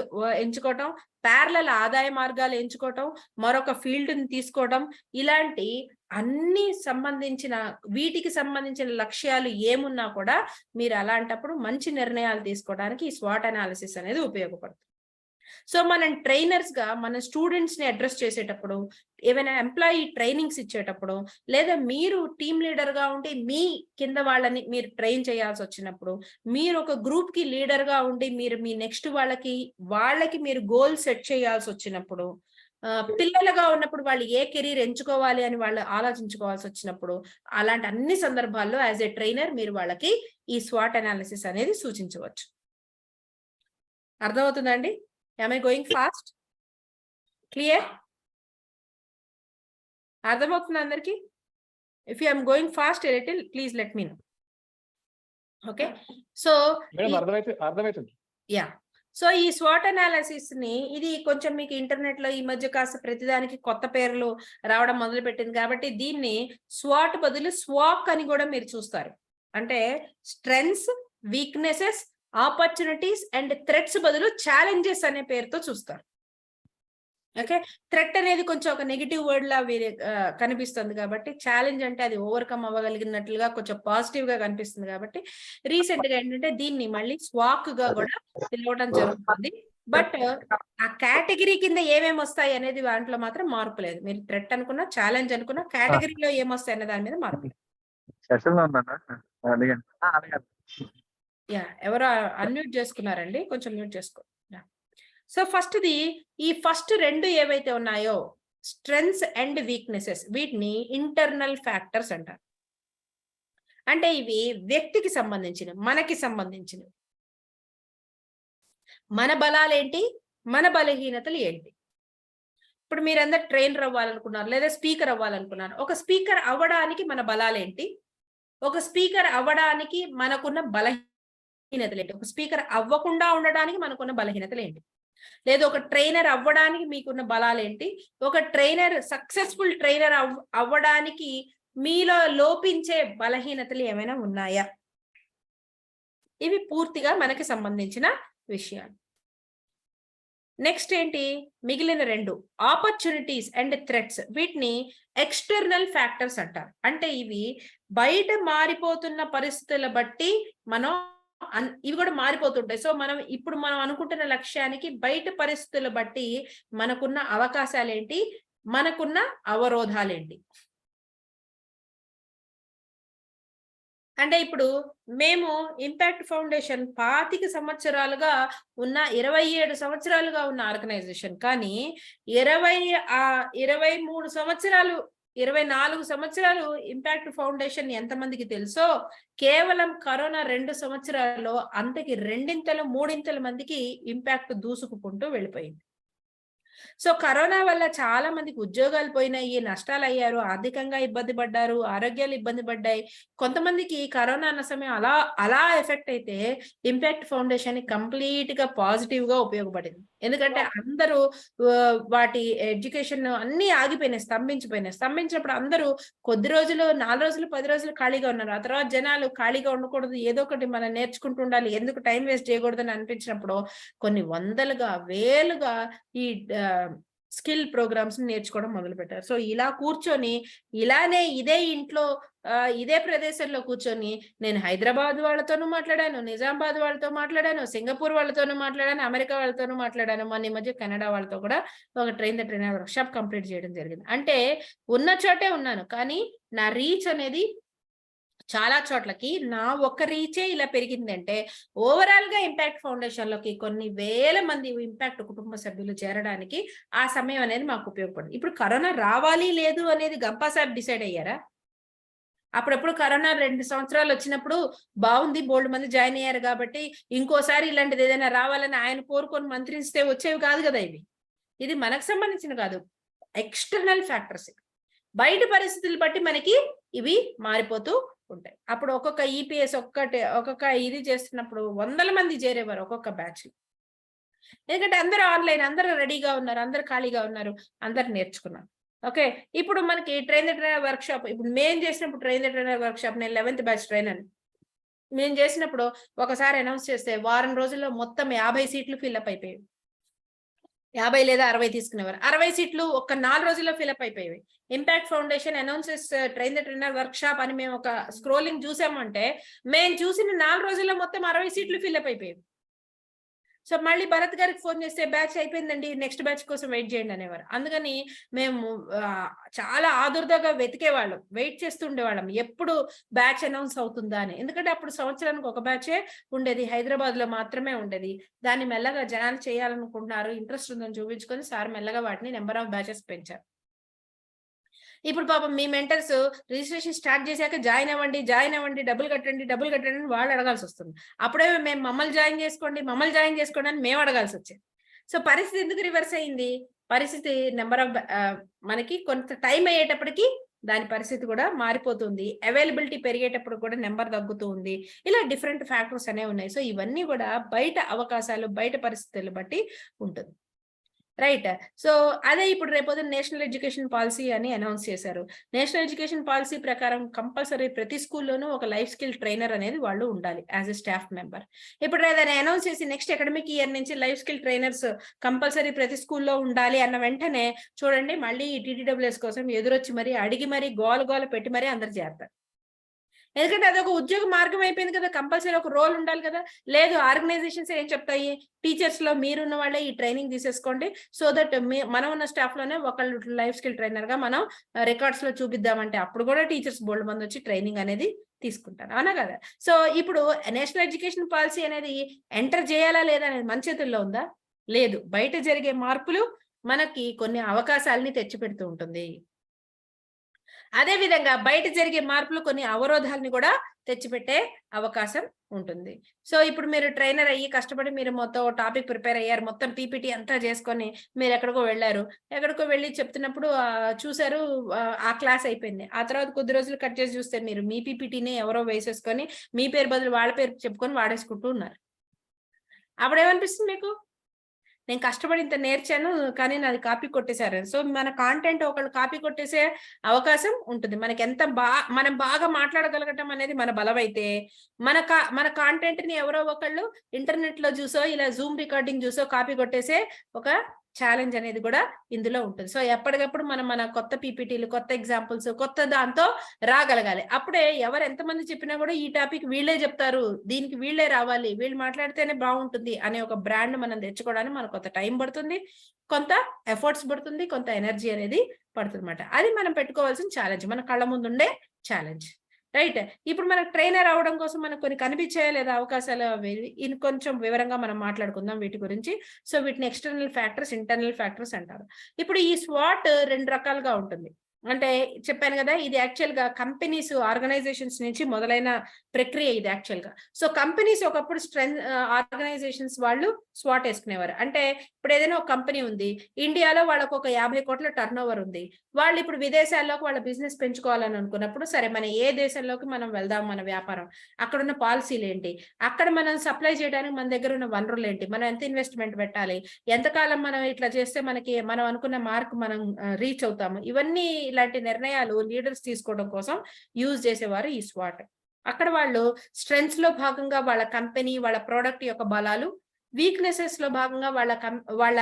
ఎంచుకోవటం, ప్యారలల్ ఆదాయ మార్గాలు ఎంచుకోవటం, మరొక ఫీల్డ్ ని తీసుకోవడం, ఇలాంటి అన్ని వీటికి సంబంధించిన లక్ష్యాలు ఏమున్నా కూడా మీరు అలాంటప్పుడు మంచి నిర్ణయాలు తీసుకోవడానికి ఈ స్వాట్ అనాలిసిస్ అనేది ఉపయోగపడుతుంది. సో మనం ట్రైనర్స్ గా మన స్టూడెంట్స్ ని అడ్రస్ చేసేటప్పుడు, ఏమైనా ఎంప్లాయీ ట్రైనింగ్స్ ఇచ్చేటప్పుడు, లేదా మీరు టీమ్ లీడర్ గా ఉండి మీ కింద వాళ్ళని మీరు ట్రైన్ చేయాల్సి వచ్చినప్పుడు, మీరు ఒక గ్రూప్ కి లీడర్ గా ఉండి మీరు మీ నెక్స్ట్ వాళ్ళకి మీరు గోల్ సెట్ చేయాల్సి వచ్చినప్పుడు, పిల్లలుగా ఉన్నప్పుడు వాళ్ళు ఏ కెరీర్ ఎంచుకోవాలి అని వాళ్ళు ఆలోచించుకోవాల్సి వచ్చినప్పుడు, అలాంటి అన్ని సందర్భాల్లో యాజ్ ఏ ట్రైనర్ మీరు వాళ్ళకి ఈ స్వాట్ అనాలిసిస్ అనేది సూచించవచ్చు. అర్థమవుతుందండి? Am I going fast? Clear? అర్థమవుతుంది అందరికి? If you am going fast a little, please let me know. Okay? So అర్థమవుతుంది. Yeah. సో ఈ స్వాట్ అనాలిసిస్ ని ఇది కొంచెం మీకు ఇంటర్నెట్ లో ఈ మధ్య కాస్త ప్రతిదానికి కొత్త పేర్లు రావడం మొదలు పెట్టింది కాబట్టి దీన్ని స్వాట్ బదులు స్వాక్ అని కూడా మీరు చూస్తారు. అంటే strengths, weaknesses, opportunities and threats బదులు ఛాలెంజెస్ అనే పేరుతో చూస్తారు. ఓకే, థ్రెట్ అనేది కొంచెం ఒక నెగిటివ్ వర్డ్ లా కనిపిస్తుంది కాబట్టి ఛాలెంజ్ అంటే అది ఓవర్కమ్ అవ్వగలిగినట్లుగా కొంచెం పాజిటివ్ గా కనిపిస్తుంది కాబట్టి రీసెంట్ గా ఏంటంటే దీన్ని మళ్ళీ స్వాక్ గా కూడా పిలవడం జరుగుతుంది. బట్ ఆ కేటగిరీ కింద ఏమేమి వస్తాయి అనేది దాంట్లో మాత్రం మార్పు లేదు. మీరు థ్రెట్ అనుకున్నా ఛాలెంజ్ అనుకున్నా కేటగిరీలో ఏమొస్తాయి అనే దాని మీద మార్పు లేదు. ఎవరో అన్మ్యూట్ చేసుకున్నారండి, కొంచెం మ్యూట్ చేసుకో. సో ఈ ఫస్ట్ రెండు ఏవైతే ఉన్నాయో స్ట్రెంగ్స్ అండ్ వీక్నెసెస్, వీటిని ఇంటర్నల్ ఫ్యాక్టర్స్ అంటారు. అంటే ఇవి వ్యక్తికి సంబంధించినవి, మనకి సంబంధించినవి. మన బలాలేంటి, మన బలహీనతలు ఏంటి. ఇప్పుడు మీరందరూ ట్రైనర్ అవ్వాలనుకున్నారు లేదా స్పీకర్ అవ్వాలనుకున్నారు. ఒక స్పీకర్ అవ్వడానికి మన బలాలేంటి, ఒక స్పీకర్ అవ్వడానికి మనకున్న బలహీనతలు ఏంటి, ఒక స్పీకర్ అవ్వకుండా ఉండడానికి మనకున్న బలహీనతలు ఏంటి, లేదా ఒక ట్రైనర్ అవ్వడానికి మీకున్న బలాలేంటి, ఒక ట్రైనర్ సక్సెస్ఫుల్ ట్రైనర్ అవ్వడానికి మీలో లోపించే బలహీనతలు ఏమైనా ఉన్నాయా. ఇవి పూర్తిగా మనకి సంబంధించిన విషయాలు. నెక్స్ట్ ఏంటి, మిగిలిన రెండు ఆపర్చునిటీస్ అండ్ థ్రెట్స్, వీటిని ఎక్స్టర్నల్ ఫ్యాక్టర్స్ అంటారు. అంటే ఇవి బయట మారిపోతున్న పరిస్థితుల బట్టి ఇవి కూడా మారిపోతుంటాయి. సో ఇప్పుడు మనం అనుకుంటున్న లక్ష్యానికి బయట పరిస్థితులు బట్టి మనకున్న అవకాశాలేంటి, మనకున్న అవరోధాలేంటి. అంటే ఇప్పుడు మేము ఇంపాక్ట్ ఫౌండేషన్ 25 సంవత్సరాలుగా ఉన్న 27 సంవత్సరాలుగా ఉన్న ఆర్గనైజేషన్, కానీ 23 సంవత్సరాలు 24 సంవత్సరాలు ఇంపాక్ట్ ఫౌండేషన్ ఎంతమందికి తెలుసో కేవలం కరోనా 2 సంవత్సరాల్లో అంతకి 2 3 మందికి ఇంపాక్ట్ దూసుకుకుంటూ వెళ్ళిపోయింది. సో కరోనా వల్ల చాలా మందికి ఉద్యోగాలు పోయినాయి, నష్టాలు అయ్యారు, ఆర్థికంగా ఇబ్బంది పడ్డారు, ఆరోగ్యాలు ఇబ్బంది పడ్డాయి. కొంతమందికి కరోనా అన్న సమయం అలా ఎఫెక్ట్ అయితే ఇంపాక్ట్ ఫౌండేషన్ కంప్లీట్ గా పాజిటివ్ గా ఉపయోగపడింది. ఎందుకంటే అందరూ వాటి ఎడ్యుకేషన్ అన్ని ఆగిపోయినాయి, స్తంభించినప్పుడు అందరూ కొద్ది రోజులు 4 రోజులు 10 రోజులు ఖాళీగా ఉన్నారు. ఆ తర్వాత జనాలు ఖాళీగా ఉండకూడదు, ఏదో ఒకటి మనం నేర్చుకుంటూ ఉండాలి, ఎందుకు టైం వేస్ట్ చేయకూడదని అనిపించినప్పుడు కొన్ని వందలుగా వేలుగా ఈ స్కిల్ ప్రోగ్రామ్స్ నేర్చుకోవడం మొదలు పెట్టారు. సో ఇలా కూర్చొని ఇలానే ఇదే ఇంట్లో ఇదే ప్రదేశంలో కూర్చొని నేను హైదరాబాద్ వాళ్ళతోనూ మాట్లాడాను, నిజామాబాద్ వాళ్ళతో మాట్లాడాను, సింగపూర్ వాళ్ళతోనూ మాట్లాడాను, అమెరికా వాళ్ళతోనూ మాట్లాడాను, మొన్న ఈ మధ్య కెనడా వాళ్ళతో కూడా ఒక ట్రైనర్ వర్క్షాప్ కంప్లీట్ చేయడం జరిగింది. అంటే ఉన్న చోటే ఉన్నాను, కానీ నా రీచ్ అనేది చాలా చోట్లకి నా ఒక్క రీచే ఇలా పెరిగిందంటే ఓవరాల్ గా ఇంపాక్ట్ ఫౌండేషన్ లోకి కొన్ని వేల మంది ఇంపాక్ట్ కుటుంబ సభ్యులు చేరడానికి ఆ సమయం అనేది మాకు ఉపయోగపడింది. ఇప్పుడు కరోనా రావాలి లేదు అనేది గంపా సాహెబ్ డిసైడ్ అయ్యారా? అప్పుడప్పుడు కరోనా 2 సంవత్సరాలు వచ్చినప్పుడు బాగుంది, బోల్డ్ మంది జాయిన్ అయ్యారు కాబట్టి ఇంకోసారి ఇలాంటిది ఏదైనా రావాలని ఆయన కోరుకొని మంత్రిస్తే వచ్చేవి కాదు కదా. ఇది మనకు సంబంధించిన కాదు, ఎక్స్టర్నల్ ఫ్యాక్టర్స్. బయట పరిస్థితులు బట్టి మనకి ఇవి మారిపోతూ ఉంటాయి. అప్పుడు ఒక్కొక్క ఈపీఎస్ ఒక్కొక్క ఇది చేస్తున్నప్పుడు 100 మంది చేరేవారు ఒక్కొక్క బ్యాచ్. ఎందుకంటే అందరూ ఆన్లైన్, అందరూ రెడీగా ఉన్నారు, అందరూ ఖాళీగా ఉన్నారు, అందరు నేర్చుకున్నారు. ఓకే, ఇప్పుడు మనకి ట్రైనర్ వర్క్షాప్, ఇప్పుడు మేము చేసినప్పుడు ట్రైనర్ వర్క్షాప్, నేను 11th బ్యాచ్ ట్రైనర్, మేము చేసినప్పుడు ఒకసారి అనౌన్స్ చేస్తే వారం రోజుల్లో మొత్తం 50 సీట్లు ఫిల్అప్ అయిపోయాయి. 50 లేదా 60 తీసుకునేవారు. 60 సీట్లు ఒక 4 రోజుల్లో ఫిల్అప్ అయిపోయాయి. Impact foundation announces trainer workshop అని మేము ఒక స్క్రోలింగ్ చూసామంటే మేము చూసిన 4 రోజుల్లో మొత్తం 60 సీట్లు ఫిల్అప్ అయిపోయాయి. సో మళ్ళీ భరత్ గారికి ఫోన్ చేస్తే బ్యాచ్ అయిపోయిందండి, నెక్స్ట్ బ్యాచ్ కోసం వెయిట్ చేయండి అనేవారు. అందుకని మేము చాలా ఆదుర్దాగా వెతికేవాళ్ళం, వెయిట్ చేస్తుండేవాళ్ళం ఎప్పుడు బ్యాచ్ అనౌన్స్ అవుతుందా అని. ఎందుకంటే అప్పుడు సంవత్సరానికి ఒక బ్యాచే ఉండేది, హైదరాబాద్ లో మాత్రమే ఉండేది. దాన్ని మెల్లగా జనాలు చేయాలనుకుంటున్నారు, ఇంట్రెస్ట్ ఉందని చూపించుకొని సార్ మెల్లగా వాటిని నెంబర్ ఆఫ్ బ్యాచెస్ పెంచారు. ఇప్పుడు పాపం మీ మెంటర్స్ రిజిస్ట్రేషన్ స్టార్ట్ చేశాక జాయిన్ అవ్వండి, డబ్బులు కట్టండి అని వాళ్ళు అడగాల్సి వస్తుంది. అప్పుడే మేము మమ్మల్ని జాయిన్ చేసుకోండి అని మేము అడగాల్సి వచ్చేది. సో పరిస్థితి ఎందుకు రివర్స్ అయింది? పరిస్థితి నెంబర్ ఆఫ్ మనకి కొంత టైం అయ్యేటప్పటికి దాని పరిస్థితి కూడా మారిపోతుంది, అవైలబిలిటీ పెరిగేటప్పుడు కూడా నెంబర్ తగ్గుతూ ఉంది. ఇలా డిఫరెంట్ ఫ్యాక్టర్స్ అనేవి ఉన్నాయి. సో ఇవన్నీ కూడా బయట అవకాశాలు, బయట పరిస్థితులు బట్టి ఉంటుంది. రైట్. సో అదే ఇప్పుడు రేపొద్దున నేషనల్ ఎడ్యుకేషన్ పాలసీ అని అనౌన్స్ చేశారు. నేషనల్ ఎడ్యుకేషన్ పాలసీ ప్రకారం కంపల్సరీ ప్రతి స్కూల్లోనూ ఒక లైఫ్ స్కిల్ ట్రైనర్ అనేది వాళ్ళు ఉండాలి యాజ్ ఎ స్టాఫ్ మెంబర్. ఇప్పుడు ఏదైనా అనౌన్స్ చేసి నెక్స్ట్ అకాడమిక్ ఇయర్ నుంచి లైఫ్ స్కిల్ ట్రైనర్స్ కంపల్సరీ ప్రతి స్కూల్లో ఉండాలి అన్న వెంటనే చూడండి మళ్ళీ ఈ TTWS కోసం ఎదురొచ్చి మరి అడిగి మరి గోల పెట్టి మరి అందరు చేస్తారు. ఎందుకంటే అదొక ఉద్యోగ మార్గం అయిపోయింది కదా, కంపల్సరీ ఒక రోల్ ఉండాలి కదా. లేదు, ఆర్గనైజేషన్స్ ఏం చెప్తాయి, టీచర్స్ లో మీరున్న వాళ్ళే ఈ ట్రైనింగ్ తీసేసుకోండి, సో దట్ మనం ఉన్న స్టాఫ్ లోనే ఒకళ్ళు లైఫ్ స్కిల్ ట్రైనర్ గా మనం రికార్డ్స్ లో చూపిద్దామంటే అప్పుడు కూడా టీచర్స్ బోల్డ్ మంది వచ్చి ట్రైనింగ్ అనేది తీసుకుంటారు, అవునా కదా. సో ఇప్పుడు నేషనల్ ఎడ్యుకేషన్ పాలసీ అనేది ఎంటర్ చేయాలా లేదా అనేది మన చేతుల్లో ఉందా? లేదు. బయట జరిగే మార్పులు మనకి కొన్ని అవకాశాలని తెచ్చిపెడుతూ ఉంటుంది. అదే విధంగా బయట జరిగే మార్పులు కొన్ని అవరోధాలని కూడా తెచ్చిపెట్టే అవకాశం ఉంటుంది. సో ఇప్పుడు మీరు ట్రైనర్ అయ్యి కష్టపడి మీరు మొత్తం టాపిక్ ప్రిపేర్ అయ్యారు, మొత్తం PPT అంతా చేసుకొని మీరు ఎక్కడికో వెళ్ళారు. ఎక్కడికో వెళ్ళి చెప్తున్నప్పుడు చూసారు, ఆ క్లాస్ అయిపోయింది. ఆ తర్వాత కొద్ది రోజులు కట్ చేసి చూస్తే మీరు మీ PPTని ఎవరో వేసేసుకొని మీ పేరు బదులు వాళ్ళ పేరు చెప్పుకొని వాడేసుకుంటూ ఉన్నారు. అప్పుడేమనిపిస్తుంది మీకు? నేను కష్టపడి ఇంత నేర్చాను కానీ నాది కాపీ కొట్టేశారు. సో మన కాంటెంట్ ఒకళ్ళు కాపీ కొట్టేసే అవకాశం ఉంటుంది. మనకి ఎంత మనం బాగా మాట్లాడగలగటం అనేది మన బలం అయితే మన కాంటెంట్ ని ఎవరో ఒకళ్ళు ఇంటర్నెట్ లో చూసో ఇలా జూమ్ రికార్డింగ్ చూసో కాపీ కొట్టేసే ఒక ఛాలెంజ్ అనేది కూడా ఇందులో ఉంటుంది. సో ఎప్పటికప్పుడు మన కొత్త PPTలు, కొత్త ఎగ్జాంపుల్స్, కొత్త దాంతో రాగలగాలి. అప్పుడే ఎవరు ఎంతమంది చెప్పినా కూడా ఈ టాపిక్ వీళ్ళే చెప్తారు, దీనికి వీళ్ళే రావాలి, వీళ్ళు మాట్లాడితేనే బాగుంటుంది అనే ఒక బ్రాండ్ మనం తెచ్చుకోవడానికి మనకు కొంత టైం పడుతుంది, కొంత ఎఫర్ట్స్ పడుతుంది, కొంత ఎనర్జీ అనేది పడుతుంది అన్నమాట. అది మనం పెట్టుకోవాల్సిన ఛాలెంజ్, మన కళ్ళ ముందు ఉండే ఛాలెంజ్. రైట్. ఇప్పుడు మనకు ట్రైనర్ అవడం కోసం మనకు కొన్ని కనిపించాయా లేదా అవకాశాలు, కొంచెం వివరంగా మనం మాట్లాడుకుందాం వీటి గురించి. సో వీటిని ఎక్స్టర్నల్ ఫ్యాక్టర్స్, ఇంటర్నల్ ఫ్యాక్టర్స్ అంటారు. ఇప్పుడు ఈ SWOT 2 రకాలుగా ఉంటుంది. అంటే చెప్పాను కదా, ఇది యాక్చువల్ గా కంపెనీస్, ఆర్గనైజేషన్స్ నుంచి మొదలైన ప్రక్రియ ఇది యాక్చువల్ గా. సో కంపెనీస్ ఒకప్పుడు ఆర్గనైజేషన్స్ వాళ్ళు SWOT వేసుకునేవారు. అంటే ఇప్పుడు ఏదైనా ఒక కంపెనీ ఉంది, ఇండియాలో వాళ్ళకు ఒక 50 కోట్ల టర్నోవర్ ఉంది, వాళ్ళు ఇప్పుడు విదేశాల్లోకి వాళ్ళ బిజినెస్ పెంచుకోవాలని అనుకున్నప్పుడు సరే మన ఏ దేశంలోకి మనం వెళ్దాం, మన వ్యాపారం, అక్కడ ఉన్న పాలసీలు ఏంటి, అక్కడ మనం సప్లై చేయడానికి మన దగ్గర ఉన్న వనరులు ఏంటి, మనం ఎంత ఇన్వెస్ట్మెంట్ పెట్టాలి, ఎంతకాలం మనం ఇట్లా చేస్తే మనకి మనం అనుకున్న మార్క్ మనం రీచ్ అవుతాము, ఇవన్నీ ఇలాంటి నిర్ణయాలు లీడర్స్ తీసుకోవడం కోసం యూజ్ చేసేవారు ఈ SWOT. అక్కడ వాళ్ళు స్ట్రెంగ్త్స్ లో భాగంగా వాళ్ళ కంపెనీ, వాళ్ళ ప్రోడక్ట్ యొక్క బలాలు, వీక్నెసెస్ లో భాగంగా వాళ్ళ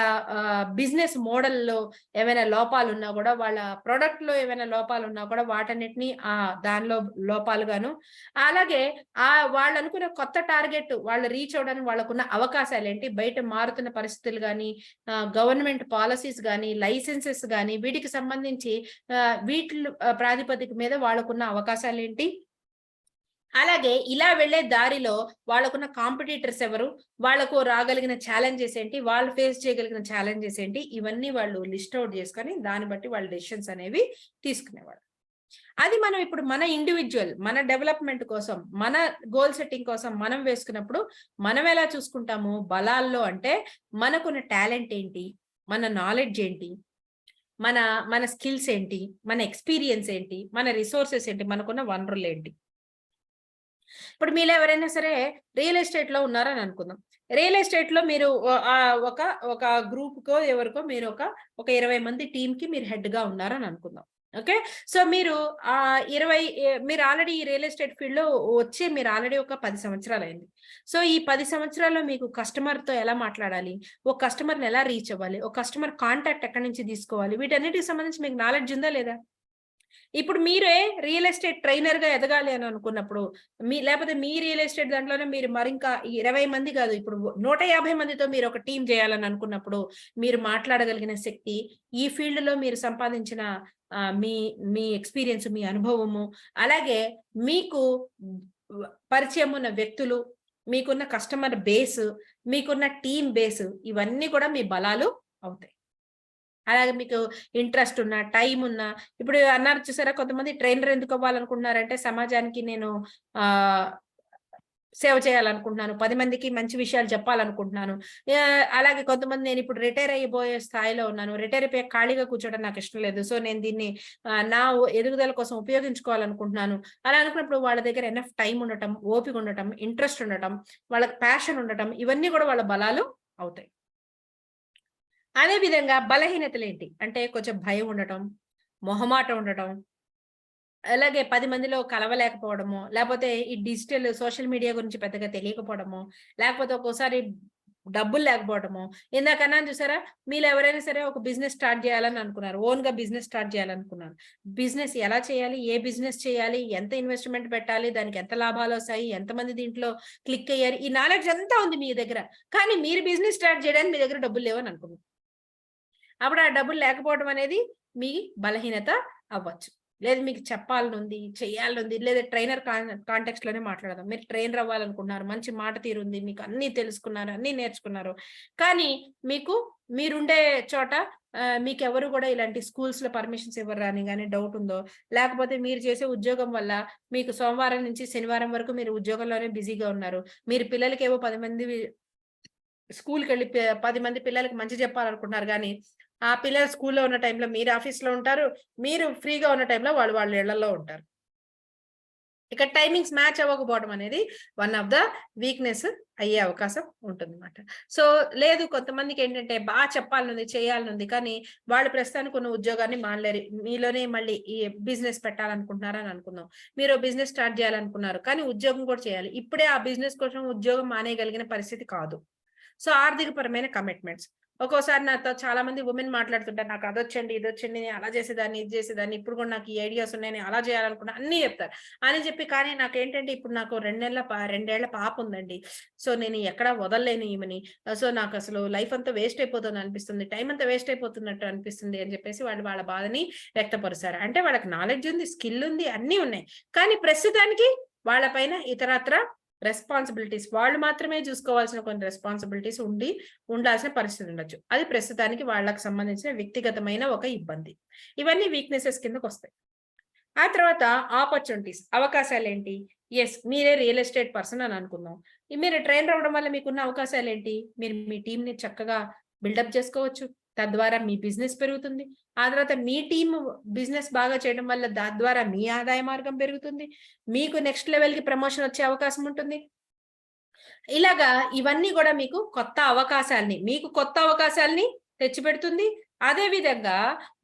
బిజినెస్ మోడల్లో ఏమైనా లోపాలు ఉన్నా కూడా, వాళ్ళ ప్రొడక్ట్ లో ఏమైనా లోపాలు ఉన్నా కూడా వాటన్నిటిని దానిలో లోపాలుగాను, అలాగే వాళ్ళు అనుకున్న కొత్త టార్గెట్ వాళ్ళు రీచ్ అవడానికి వాళ్ళకున్న అవకాశాలు ఏంటి, బయట మారుతున్న పరిస్థితులు కానీ, గవర్నమెంట్ పాలసీస్ కానీ, లైసెన్సెస్ కానీ, వీటికి సంబంధించి వీటి ప్రాతిపదిక మీద వాళ్ళకున్న అవకాశాలు ఏంటి, అలాగే ఇలా వెళ్లే దారిలో వాళ్ళకున్న కాంపిటీటర్స్ ఎవరు, వాళ్ళకు రాగలిగిన ఛాలెంజెస్ ఏంటి, వాళ్ళు ఫేస్ చేయగలిగిన ఛాలెంజెస్ ఏంటి, ఇవన్నీ వాళ్ళు లిస్ట్ అవుట్ చేసుకొని దాన్ని బట్టి వాళ్ళ డెసిషన్స్ అనేవి తీసుకునేవాళ్ళు. అది మనం ఇప్పుడు మన ఇండివిజువల్, మన డెవలప్మెంట్ కోసం, మన గోల్ సెట్టింగ్ కోసం మనం వేసుకున్నప్పుడు మనం ఎలా చూసుకుంటాము బలాల్లో అంటే మనకున్న టాలెంట్ ఏంటి, మన నాలెడ్జ్ ఏంటి, మన స్కిల్స్ ఏంటి, మన ఎక్స్పీరియన్స్ ఏంటి, మన రిసోర్సెస్ ఏంటి, మనకున్న వనరులు ఏంటి. ఇప్పుడు మీలో ఎవరైనా సరే రియల్ ఎస్టేట్ లో ఉన్నారని అనుకుందాం. రియల్ ఎస్టేట్ లో మీరు ఒక గ్రూప్ కో ఎవరికో మీరు ఒక 20 మంది టీమ్ కి మీరు హెడ్ గా ఉన్నారని అనుకుందాం. ఓకే. సో మీరు మీరు ఆల్రెడీ ఈ రియల్ ఎస్టేట్ ఫీల్డ్ లో వచ్చి మీరు ఆల్రెడీ ఒక 10 సంవత్సరాలు అయింది. సో ఈ 10 సంవత్సరాల్లో మీకు కస్టమర్ తో ఎలా మాట్లాడాలి, ఒక కస్టమర్ని ఎలా రీచ్ అవ్వాలి, ఒక కస్టమర్ కాంటాక్ట్ ఎక్కడి నుంచి తీసుకోవాలి, వీటన్నిటికి సంబంధించి మీకు నాలెడ్జ్ ఉందా లేదా? ఇప్పుడు మీరే రియల్ ఎస్టేట్ ట్రైనర్ గా ఎదగాలి అని అనుకున్నప్పుడు, లేకపోతే మీ రియల్ ఎస్టేట్ దాంట్లోనే మీరు మరింకా 20 మంది కాదు, ఇప్పుడు 150 మందితో మీరు ఒక టీం చేయాలని అనుకున్నప్పుడు మీరు మాట్లాడగలిగిన శక్తి, ఈ ఫీల్డ్ లో మీరు సంపాదించిన మీ ఎక్స్పీరియన్స్, మీ అనుభవము, అలాగే మీకు పరిచయం ఉన్న వ్యక్తులు, మీకున్న కస్టమర్ బేస్, మీకున్న టీం బేస్, ఇవన్నీ కూడా మీ బలాలు అవుతాయి. అలాగే మీకు ఇంట్రెస్ట్ ఉన్నా, టైం ఉన్నా, ఇప్పుడు అన్నారు చూసారా, కొంతమంది ట్రైనర్ ఎందుకు అవ్వాలనుకుంటున్నారంటే సమాజానికి నేను సేవ చేయాలనుకుంటున్నాను, 10 మందికి మంచి విషయాలు చెప్పాలనుకుంటున్నాను. అలాగే కొంతమంది నేను ఇప్పుడు రిటైర్ అయిపోయే స్థాయిలో ఉన్నాను, రిటైర్ అయిపోయి ఖాళీగా కూర్చోవడం నాకు ఇష్టం లేదు, సో నేను దీన్ని నా ఎదుగుదల కోసం ఉపయోగించుకోవాలనుకుంటున్నాను. అలా అనుకున్నప్పుడు వాళ్ళ దగ్గర ఎనఫ్ టైం ఉండటం, ఓపిక ఉండటం, ఇంట్రెస్ట్ ఉండటం, వాళ్ళకి ప్యాషన్ ఉండటం, ఇవన్నీ కూడా వాళ్ళ బలాలు అవుతాయి. అదే విధంగా బలహీనతలు ఏంటి అంటే కొంచెం భయం ఉండటం, మొహమాటం ఉండటం, అలాగే 10 మందిలో కలవలేకపోవడము, లేకపోతే ఈ డిజిటల్ సోషల్ మీడియా గురించి పెద్దగా తెలియకపోవడము, లేకపోతే ఒక్కోసారి డబ్బులు లేకపోవడము. ఇందాకన్నాను చూసారా, మీలో ఎవరైనా సరే ఒక బిజినెస్ స్టార్ట్ చేయాలని అనుకున్నారు, ఓన్ గా బిజినెస్ స్టార్ట్ చేయాలనుకున్నారు. బిజినెస్ ఎలా చేయాలి, ఏ బిజినెస్ చేయాలి, ఎంత ఇన్వెస్ట్మెంట్ పెట్టాలి, దానికి ఎంత లాభాలు వస్తాయి, ఎంతమంది దీంట్లో క్లిక్ అయ్యారు, ఈ నాలెడ్జ్ అంతా ఉంది మీ దగ్గర. కానీ మీరు బిజినెస్ స్టార్ట్ చేయడానికి మీ దగ్గర డబ్బులు లేవని అనుకున్నారు. అప్పుడు ఆ డబ్బులు లేకపోవడం అనేది మీ బలహీనత అవ్వచ్చు. లేదు మీకు చెప్పాలనుంది, చెయ్యాలనుంది, లేదా ట్రైనర్ కాంటెక్స్ట్ లోనే మాట్లాడదాం. మీరు ట్రైనర్ అవ్వాలనుకుంటున్నారు, మంచి మాట తీరుంది, మీకు అన్ని తెలుసుకున్నారు, అన్ని నేర్చుకున్నారు, కానీ మీకు మీరుండే చోట మీకు ఎవరు కూడా ఇలాంటి స్కూల్స్ లో పర్మిషన్స్ ఇవ్వరు అని కానీ డౌట్ ఉందో, లేకపోతే మీరు చేసే ఉద్యోగం వల్ల మీకు సోమవారం నుంచి శనివారం వరకు మీరు ఉద్యోగంలోనే బిజీగా ఉన్నారు, మీరు పిల్లలకి ఏవో 10 మంది స్కూల్కి వెళ్ళి 10 మంది పిల్లలకి మంచి చెప్పాలనుకుంటున్నారు, కానీ ఆ పిల్లలు స్కూల్లో ఉన్న టైంలో మీరు ఆఫీస్లో ఉంటారు, మీరు ఫ్రీగా ఉన్న టైంలో వాళ్ళు వాళ్ళ ఇళ్లలో ఉంటారు. ఇక్కడ టైమింగ్స్ మ్యాచ్ అవ్వకపోవడం అనేది వన్ ఆఫ్ ద వీక్నెస్ అయ్యే అవకాశం ఉంటుంది అనమాట. సో లేదు, కొంతమందికి ఏంటంటే బాగా చెప్పాలనుంది, చేయాలనుంది, కానీ వాళ్ళు ప్రస్తుతానికి ఉన్న ఉద్యోగాన్ని మానలేరు. మీలోనే మళ్ళీ ఈ బిజినెస్ పెట్టాలనుకుంటున్నారని అనుకుందాం, మీరు బిజినెస్ స్టార్ట్ చేయాలనుకున్నారు, కానీ ఉద్యోగం కూడా చేయాలి. ఇప్పుడే ఆ బిజినెస్ కోసం ఉద్యోగం మానేయగలిగిన పరిస్థితి కాదు. సో ఆర్థిక పరమైన కమిట్మెంట్స్. ఒక్కోసారి నాతో చాలా మంది ఉమెన్ మాట్లాడుతుంటారు, నాకు అదొచ్చండి, ఇది వచ్చండి, నేను అలా చేసేదాన్ని, ఇది చేసేదాన్ని, ఇప్పుడు కూడా నాకు ఈ ఐడియాస్ ఉన్నాయి, నేను అలా చేయాలనుకున్నా, అన్ని చెప్తారు అని చెప్పి. కానీ నాకేంటంటే ఇప్పుడు నాకు 2 ఏళ్ల పాప ఉందండి, సో నేను ఎక్కడా వదలలేను ఈమెని, సో నాకు అసలు లైఫ్ అంతా వేస్ట్ అయిపోతుంది అనిపిస్తుంది, టైం అంతా వేస్ట్ అయిపోతున్నట్టు అనిపిస్తుంది అని చెప్పేసి వాళ్ళు వాళ్ళ బాధని వ్యక్తపరుస్తారు. అంటే వాళ్ళకి నాలెడ్జ్ ఉంది, స్కిల్ ఉంది, అన్నీ ఉన్నాయి, కానీ ప్రస్తుతానికి వాళ్ళపైన ఇతరత్ర రెస్పాన్సిబిలిటీస్, వాళ్ళు మాత్రమే చూసుకోవాల్సిన కొన్ని రెస్పాన్సిబిలిటీస్ ఉండాల్సిన పరిస్థితి ఉండొచ్చు. అది ప్రస్తుతానికి వాళ్ళకి సంబంధించిన వ్యక్తిగతమైన ఒక ఇబ్బంది. ఇవన్నీ వీక్నెసెస్ కిందకు వస్తాయి. ఆ తర్వాత ఆపర్చునిటీస్, అవకాశాలు ఏంటి? ఎస్, మీరే రియల్ ఎస్టేట్ పర్సన్ అని అనుకుందాం. మీరు ట్రైనర్ అవ్వడం వల్ల మీకున్న అవకాశాలు ఏంటి? మీరు మీ టీంని చక్కగా బిల్డప్ చేసుకోవచ్చు, తద్వారా మీ బిజినెస్ పెరుగుతుంది. ఆ తర్వాత మీ టీం బిజినెస్ బాగా చేయడం వల్ల తద్వారా మీ ఆదాయ మార్గం పెరుగుతుంది, మీకు నెక్స్ట్ లెవెల్ కి ప్రమోషన్ వచ్చే అవకాశం ఉంటుంది. ఇలాగా ఇవన్నీ కూడా మీకు కొత్త అవకాశాలని తెచ్చిపెడుతుంది. అదే విధంగా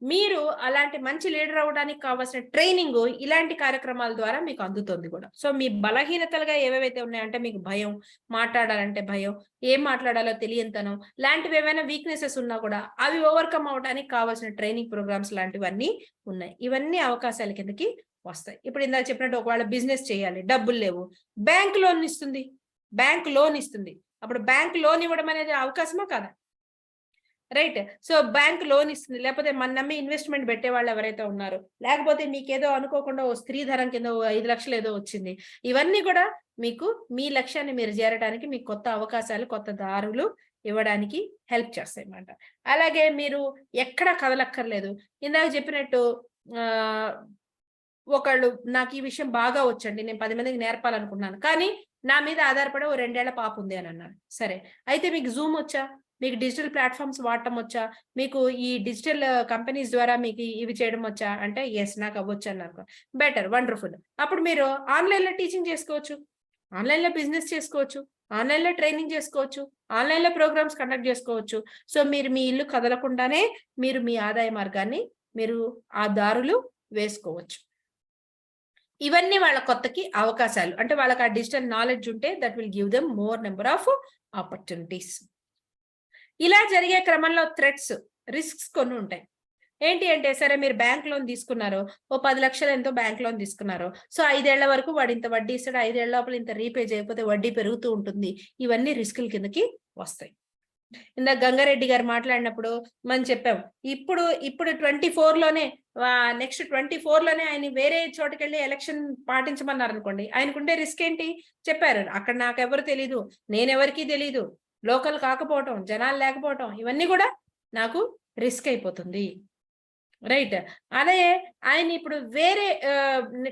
మీరు అలాంటి మంచి లీడర్ అవ్వడానికి కావాల్సిన ట్రైనింగ్ ఇలాంటి కార్యక్రమాల ద్వారా మీకు అందుతుంది కూడా. సో మీ బలహీనతలుగా ఏవేవైతే ఉన్నాయంటే, మీకు భయం, మాట్లాడాలంటే భయం, ఏం మాట్లాడాలో తెలియనితనం లాంటివి ఏమైనా వీక్నెసెస్ ఉన్నా కూడా అవి ఓవర్కమ్ అవడానికి కావాల్సిన ట్రైనింగ్ ప్రోగ్రామ్స్ లాంటివన్నీ ఉన్నాయి. ఇవన్నీ అవకాశాల కిందకి వస్తాయి. ఇప్పుడు ఇందాక చెప్పినట్టు ఒకవేళ బిజినెస్ చేయాలి, డబ్బులు లేవు, బ్యాంక్ లోన్ ఇస్తుంది. అప్పుడు బ్యాంక్ లోన్ ఇవ్వడం అనేది అవకాశమా కాదా? రైట్. సో బ్యాంక్ లోన్ ఇస్తుంది, లేకపోతే మన నమ్మి ఇన్వెస్ట్మెంట్ పెట్టే వాళ్ళు ఎవరైతే ఉన్నారో, లేకపోతే మీకేదో అనుకోకుండా ఓ స్త్రీ ధరం కింద 5 లక్షలు ఏదో వచ్చింది, ఇవన్నీ కూడా మీకు మీ లక్ష్యాన్ని మీరు చేరడానికి మీకు కొత్త అవకాశాలు, కొత్త దారులు ఇవ్వడానికి హెల్ప్ చేస్తాయి అన్నమాట. అలాగే మీరు ఎక్కడా కదలక్కర్లేదు. ఇందాక చెప్పినట్టు ఒకళ్ళు నాకు ఈ విషయం బాగా వచ్చండి, నేను 10 మందికి నేర్పాలనుకున్నాను, కానీ నా మీద ఆధారపడే ఓ 2 ఏళ్ల పాప ఉంది అని అన్నారు. సరే, అయితే మీకు జూమ్ వచ్చా, మీకు డిజిటల్ ప్లాట్ఫామ్స్ వాడటం వచ్చా, మీకు ఈ డిజిటల్ కంపెనీస్ ద్వారా మీకు ఇవి చేయడం వచ్చా అంటే, ఎస్ నాకు అవ్వచ్చు అన్నారు. Better, wonderful. అప్పుడు మీరు ఆన్లైన్లో టీచింగ్ చేసుకోవచ్చు, ఆన్లైన్లో బిజినెస్ చేసుకోవచ్చు, ఆన్లైన్లో ట్రైనింగ్ చేసుకోవచ్చు, ఆన్లైన్లో ప్రోగ్రామ్స్ కండక్ట్ చేసుకోవచ్చు. సో మీరు మీ ఇల్లు కదలకుండానే మీరు మీ ఆదాయ మార్గాన్ని మీరు ఆ దారులు వేసుకోవచ్చు. ఇవన్నీ వాళ్ళ కొత్తకి అవకాశాలు. అంటే వాళ్ళకి ఆ డిజిటల్ నాలెడ్జ్ ఉంటే that will give them more number of opportunities. ఇలా జరిగే క్రమంలో థ్రెట్స్, రిస్క్స్ కొన్ని ఉంటాయి. ఏంటి అంటే, సరే మీరు బ్యాంక్ లోన్ తీసుకున్నారు, ఓ 10 లక్షలు ఎంతో బ్యాంక్ లోన్ తీసుకున్నారు, సో 5 ఏళ్ల వరకు వాడు ఇంత వడ్డీ ఇస్తాడు, 5 ఏళ్ల లోపల ఇంత రీపే చేయకపోతే వడ్డీ పెరుగుతూ ఉంటుంది. ఇవన్నీ రిస్కుల కిందకి వస్తాయి. ఇందాక గంగారెడ్డి గారు మాట్లాడినప్పుడు మనం చెప్పాం, ఇప్పుడు 24లోనే నెక్స్ట్ 24లోనే ఆయన వేరే చోటుకెళ్ళి ఎలక్షన్ పాటించమన్నారు అనుకోండి, ఆయనకుండే రిస్క్ ఏంటి చెప్పారు. అక్కడ నాకెవరు తెలీదు, నేనెవరికి తెలీదు, లోకల్ కాకపోవటం, జనాలు లేకపోవటం, ఇవన్నీ కూడా నాకు రిస్క్ అయిపోతుంది. రైట్. అదే ఆయన ఇప్పుడు వేరే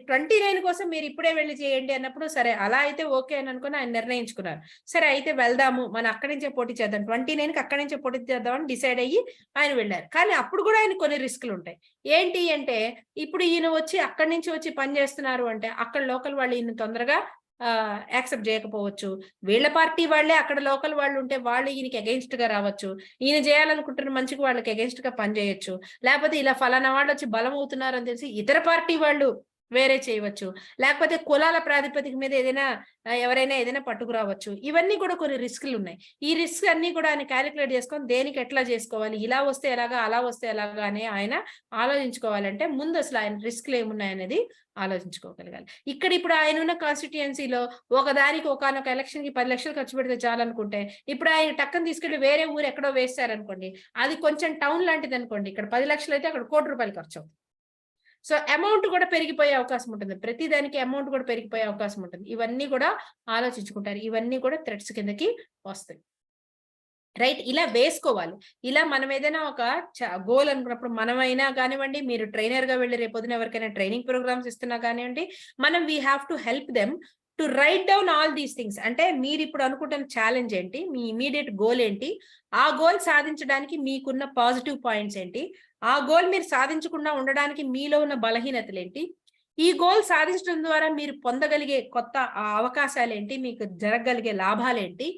29 కోసం మీరు ఇప్పుడే వెళ్ళి చేయండి అన్నప్పుడు, సరే అలా అయితే ఓకే అని అనుకుని ఆయన నిర్ణయించుకున్నారు. సరే అయితే వెళ్దాము, మనం అక్కడి నుంచే పోటీ చేద్దాం, 29కి అక్కడి నుంచే పోటీ చేద్దామని డిసైడ్ అయ్యి ఆయన వెళ్ళారు. కానీ అప్పుడు కూడా ఆయన కొన్ని రిస్కులు ఉంటాయి. ఏంటి అంటే, ఇప్పుడు ఈయన వచ్చి అక్కడి నుంచి వచ్చి పని చేస్తున్నారు అంటే, అక్కడ లోకల్ వాళ్ళు ఈయన తొందరగా యాక్సెప్ట్ చేయకపోవచ్చు. వీళ్ళ పార్టీ వాళ్ళే అక్కడ లోకల్ వాళ్ళు ఉంటే వాళ్ళు ఈయనకి అగెయిన్స్ట్ గా రావచ్చు. ఈయన చేయాలనుకుంటున్న మంచికి వాళ్ళకి అగెయిన్స్ట్ గా పనిచేయొచ్చు. లేకపోతే ఇలా ఫలానా వాళ్ళు వచ్చి బలం అవుతున్నారు అని తెలిసి ఇతర పార్టీ వాళ్ళు వేరే చేయవచ్చు. లేకపోతే కులాల ప్రాతిపదిక మీద ఎవరైనా ఏదైనా పట్టుకురావచ్చు. ఇవన్నీ కూడా కొన్ని రిస్కులు ఉన్నాయి. ఈ రిస్క్ అన్ని కూడా ఆయన క్యాలిక్యులేట్ చేసుకొని దేనికి ఎట్లా చేసుకోవాలి, ఇలా వస్తే ఎలాగా, అలా వస్తే ఎలాగా అని ఆయన ఆలోచించుకోవాలంటే ముందు అసలు ఆయన రిస్క్లు ఏమున్నాయనేది ఆలోచించుకోగలగాలి. ఇక్కడ ఇప్పుడు ఆయన ఉన్న కాన్స్టిట్యుయెన్సీలో ఒకదానికి ఒకనొక ఎలక్షన్ కి 10 లక్షలు ఖర్చు పెడితే చాలనుకుంటే ఇప్పుడు ఆయన టక్కని తీసుకెళ్లి వేరే ఊరు ఎక్కడో వేస్తారనుకోండి, అది కొంచెం టౌన్ లాంటిది అనుకోండి, ఇక్కడ 10 లక్షలు అయితే అక్కడ ₹1,00,00,000 ఖర్చు అవుతుంది. సో అమౌంట్ కూడా పెరిగిపోయే అవకాశం ఉంటుంది. ప్రతి దానికి అమౌంట్ కూడా పెరిగిపోయే అవకాశం ఉంటుంది. ఇవన్నీ కూడా ఆలోచించుకుంటారు. ఇవన్నీ కూడా థ్రెట్స్ కిందకి వస్తాయి. రైట్, ఇలా వేసుకోవాలి. ఇలా మనం ఏదైనా ఒక గోల్ అనుకున్నప్పుడు మనమైనా కానివ్వండి, మీరు ట్రైనర్ గా వెళ్ళి రేపొద్దున ఎవరికైనా ట్రైనింగ్ ప్రోగ్రామ్స్ ఇస్తున్నా కానివ్వండి, మనం we have to help them to right down all these things. అంటే మీరు ఇప్పుడు అనుకుంటున్న ఛాలెంజ్ ఏంటి, మీ ఇమీడియట్ గోల్ ఏంటి, ఆ గోల్ సాధించడానికి మీకున్న పాజిటివ్ పాయింట్స్ ఏంటి, ఆ గోల్ మీరు సాధించకుండా ఉండడానికి మీలో ఉన్న బలహీనతలు ఏంటి, ఈ గోల్ సాధించడం ద్వారా మీరు పొందగలిగే కొత్త అవకాశాలు ఏంటి, మీకు జరగగలిగే లాభాలేంటి,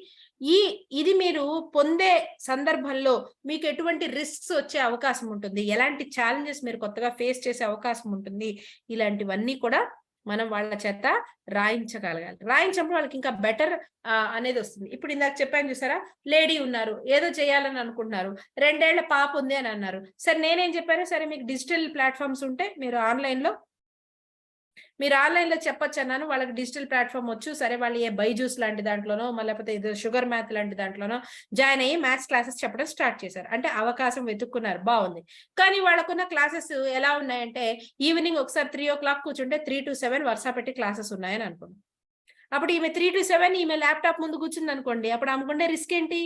ఇది మీరు పొందే సందర్భంలో మీకు ఎటువంటి రిస్క్స్ వచ్చే అవకాశం ఉంటుంది, ఎలాంటి ఛాలెంజెస్ మీరు కొత్తగా ఫేస్ చేసే అవకాశం ఉంటుంది, ఇలాంటివన్నీ కూడా మనం వాళ్ళ చేత రాయించగలగాలి. రాయించినప్పుడు వాళ్ళకి ఇంకా బెటర్ అనేది వస్తుంది. ఇప్పుడు ఇందాక చెప్పాను చూసారా, లేడీ ఉన్నారు, ఏదో చేయాలని అనుకుంటున్నారు, 2 ఏళ్ల పాప ఉంది అని అన్నారు. సరే నేనేం చెప్పాను, సరే మీకు డిజిటల్ ప్లాట్ఫామ్స్ ఉంటే మీరు ఆన్లైన్ లో చెప్పొచ్చు అన్నాను. వాళ్ళకి డిజిటల్ ప్లాట్ఫామ్ వచ్చు, సరే వాళ్ళు ఏ బైజూస్ లాంటి దాంట్లోనో లేకపోతే ఏదో షుగర్ మ్యాథ్ లాంటి దాంట్లోనో జాయిన్ అయ్యి మ్యాథ్స్ క్లాసెస్ చెప్పడం స్టార్ట్ చేశారు. అంటే అవకాశం వెతుక్కున్నారు, బాగుంది. కానీ వాళ్ళకున్న క్లాసెస్ ఎలా ఉన్నాయంటే ఈవినింగ్ ఒకసారి 3 o'clock కూర్చుంటే 3 to 7 వరుస పెట్టి క్లాసెస్ ఉన్నాయని అనుకోండి. అప్పుడు ఈమె 3 to 7 ఈమె ల్యాప్టాప్ ముందు కూర్చుంది అనుకోండి, అప్పుడు ఆమెకుండే రిస్క్ ఏంటి,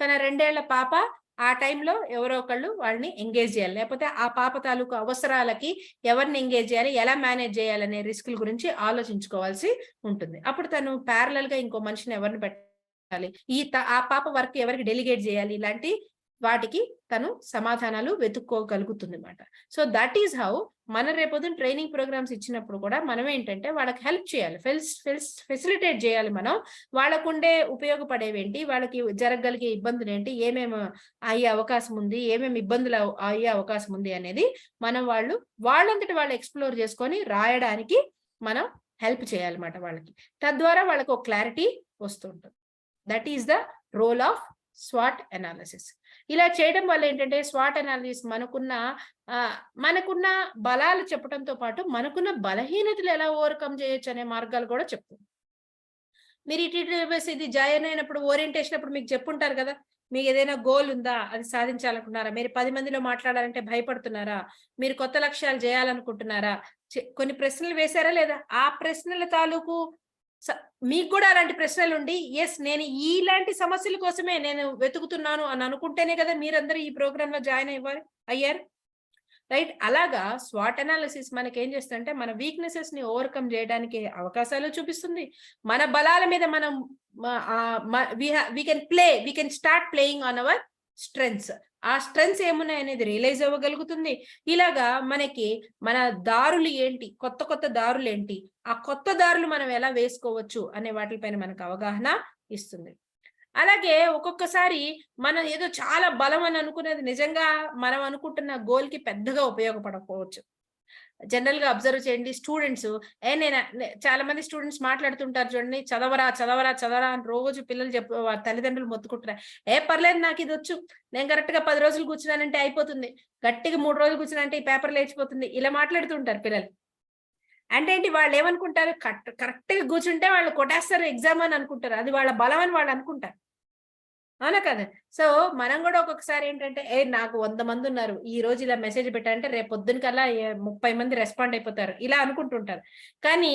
తన 2 ఏళ్ల పాప ఆ టైంలో ఎవరో ఒకళ్ళు వాళ్ళని ఎంగేజ్ చేయాలి, లేకపోతే ఆ పాప తాలూకు అవసరాలకి ఎవరిని ఎంగేజ్ చేయాలి, ఎలా మేనేజ్ చేయాలనే రిస్కుల గురించి ఆలోచించుకోవాల్సి ఉంటుంది. అప్పుడు తను ప్యారలల్ గా ఇంకో మనిషిని ఎవరిని పెట్టాలి, ఆ పాప వర్క్ ఎవరికి డెలిగేట్ చేయాలి, ఇలాంటి వాటికి తను సమాధానాలు వెతుక్కోగలుగుతుంది అన్నమాట. సో దట్ ఈస్ హౌ మన రేపొద్దున ట్రైనింగ్ ప్రోగ్రామ్స్ ఇచ్చినప్పుడు కూడా మనం ఏంటంటే వాళ్ళకి హెల్ప్ చేయాలి, ఫెసిలిటేట్ చేయాలి. మనం వాళ్ళకుండే ఉపయోగపడేవేంటి, వాళ్ళకి జరగగలిగే ఇబ్బందులు ఏంటి, ఏమేమి అయ్యే అవకాశం ఉంది, ఏమేమి ఇబ్బందులు అయ్యే అవకాశం ఉంది అనేది మనం వాళ్ళంతటి వాళ్ళు ఎక్స్ప్లోర్ చేసుకొని రాయడానికి మనం హెల్ప్ చేయాలన్నమాట వాళ్ళకి. తద్వారా వాళ్ళకి ఒక క్లారిటీ వస్తుంటుంది. That is the role of స్వాట్ అనాలిసిస్. ఇలా చేయడం వల్ల ఏంటంటే స్వాట్ అనాలిసిస్ మనకున్న బలాలు చెప్పడంతో పాటు మనకున్న బలహీనతలు ఎలా ఓవర్కమ్ చేయొచ్చు అనే మార్గాలు కూడా చెప్తుంది. మీరు ఇది జాయిన్ అయినప్పుడు ఓరియంటేషన్ అప్పుడు మీకు చెప్పుంటారు కదా, మీకు ఏదైనా గోల్ ఉందా, అది సాధించాలనుకున్నారా, మీరు 10 మందిలో మాట్లాడాలంటే భయపడుతున్నారా, మీరు కొత్త లక్ష్యాలు చేయాలనుకుంటున్నారా, కొన్ని ప్రశ్నలు వేశారా లేదా, ఆ ప్రశ్నల తాలూకు మీకు కూడా అలాంటి ప్రశ్నలు ఉండి ఎస్ నేను ఇలాంటి సమస్యల కోసమే నేను వెతుకుతున్నాను అని అనుకుంటేనే కదా మీరందరూ ఈ ప్రోగ్రామ్ లో జాయిన్ అయ్యారు. రైట్, అలాగా స్వాట్ అనాలిసిస్ మనకి ఏం చేస్తుందంటే మన వీక్నెసెస్ ని ఓవర్కమ్ చేయడానికి అవకాశాలు చూపిస్తుంది. మన బలాల మీద మనం we can start playing on hour strengths. ఆ స్ట్రెంగ్స్ ఏమున్నాయి అనేది రియలైజ్ అవ్వగలుగుతుంది. ఇలాగా మనకి మన దారులు ఏంటి, కొత్త దారులు ఏంటి, ఆ కొత్త దారులు మనం ఎలా వేసుకోవచ్చు అనే వాటిపైన మనకు అవగాహన ఇస్తుంది. అలాగే ఒక్కొక్కసారి మనం ఏదో చాలా బలం అని అనుకునేది నిజంగా మనం అనుకుంటున్న గోల్ కి పెద్దగా ఉపయోగపడకపోవచ్చు. జనరల్ గా అబ్జర్వ్ చేయండి, స్టూడెంట్స్ నేను చాలా మంది స్టూడెంట్స్ మాట్లాడుతుంటారు చూడండి, చదవరా అని రోజు పిల్లలు తల్లిదండ్రులు మొత్తుకుంటున్నారు. పర్లేదు నాకు ఇది వచ్చు, నేను కరెక్ట్ గా 10 రోజులు కూర్చున్నానంటే అయిపోతుంది, గట్టిగా 3 రోజులు కూర్చున్నానంటే ఈ పేపర్ లేచిపోతుంది, ఇలా మాట్లాడుతుంటారు పిల్లలు. అంటే ఏంటి, వాళ్ళు ఏమనుకుంటారు, కరెక్ట్ గా కూర్చుంటే వాళ్ళు కొట్టేస్తారు ఎగ్జామ్ అని అనుకుంటారు, అది వాళ్ళ బలం అని వాళ్ళు అనుకుంటారు, అవునా కదా. సో మనం కూడా ఒక్కొక్కసారి ఏంటంటే నాకు 100 మంది ఉన్నారు, ఈ రోజు ఇలా మెసేజ్ పెట్టారంటే రేపు పొద్దున కల్లా 30 మంది రెస్పాండ్ అయిపోతారు, ఇలా అనుకుంటుంటారు. కానీ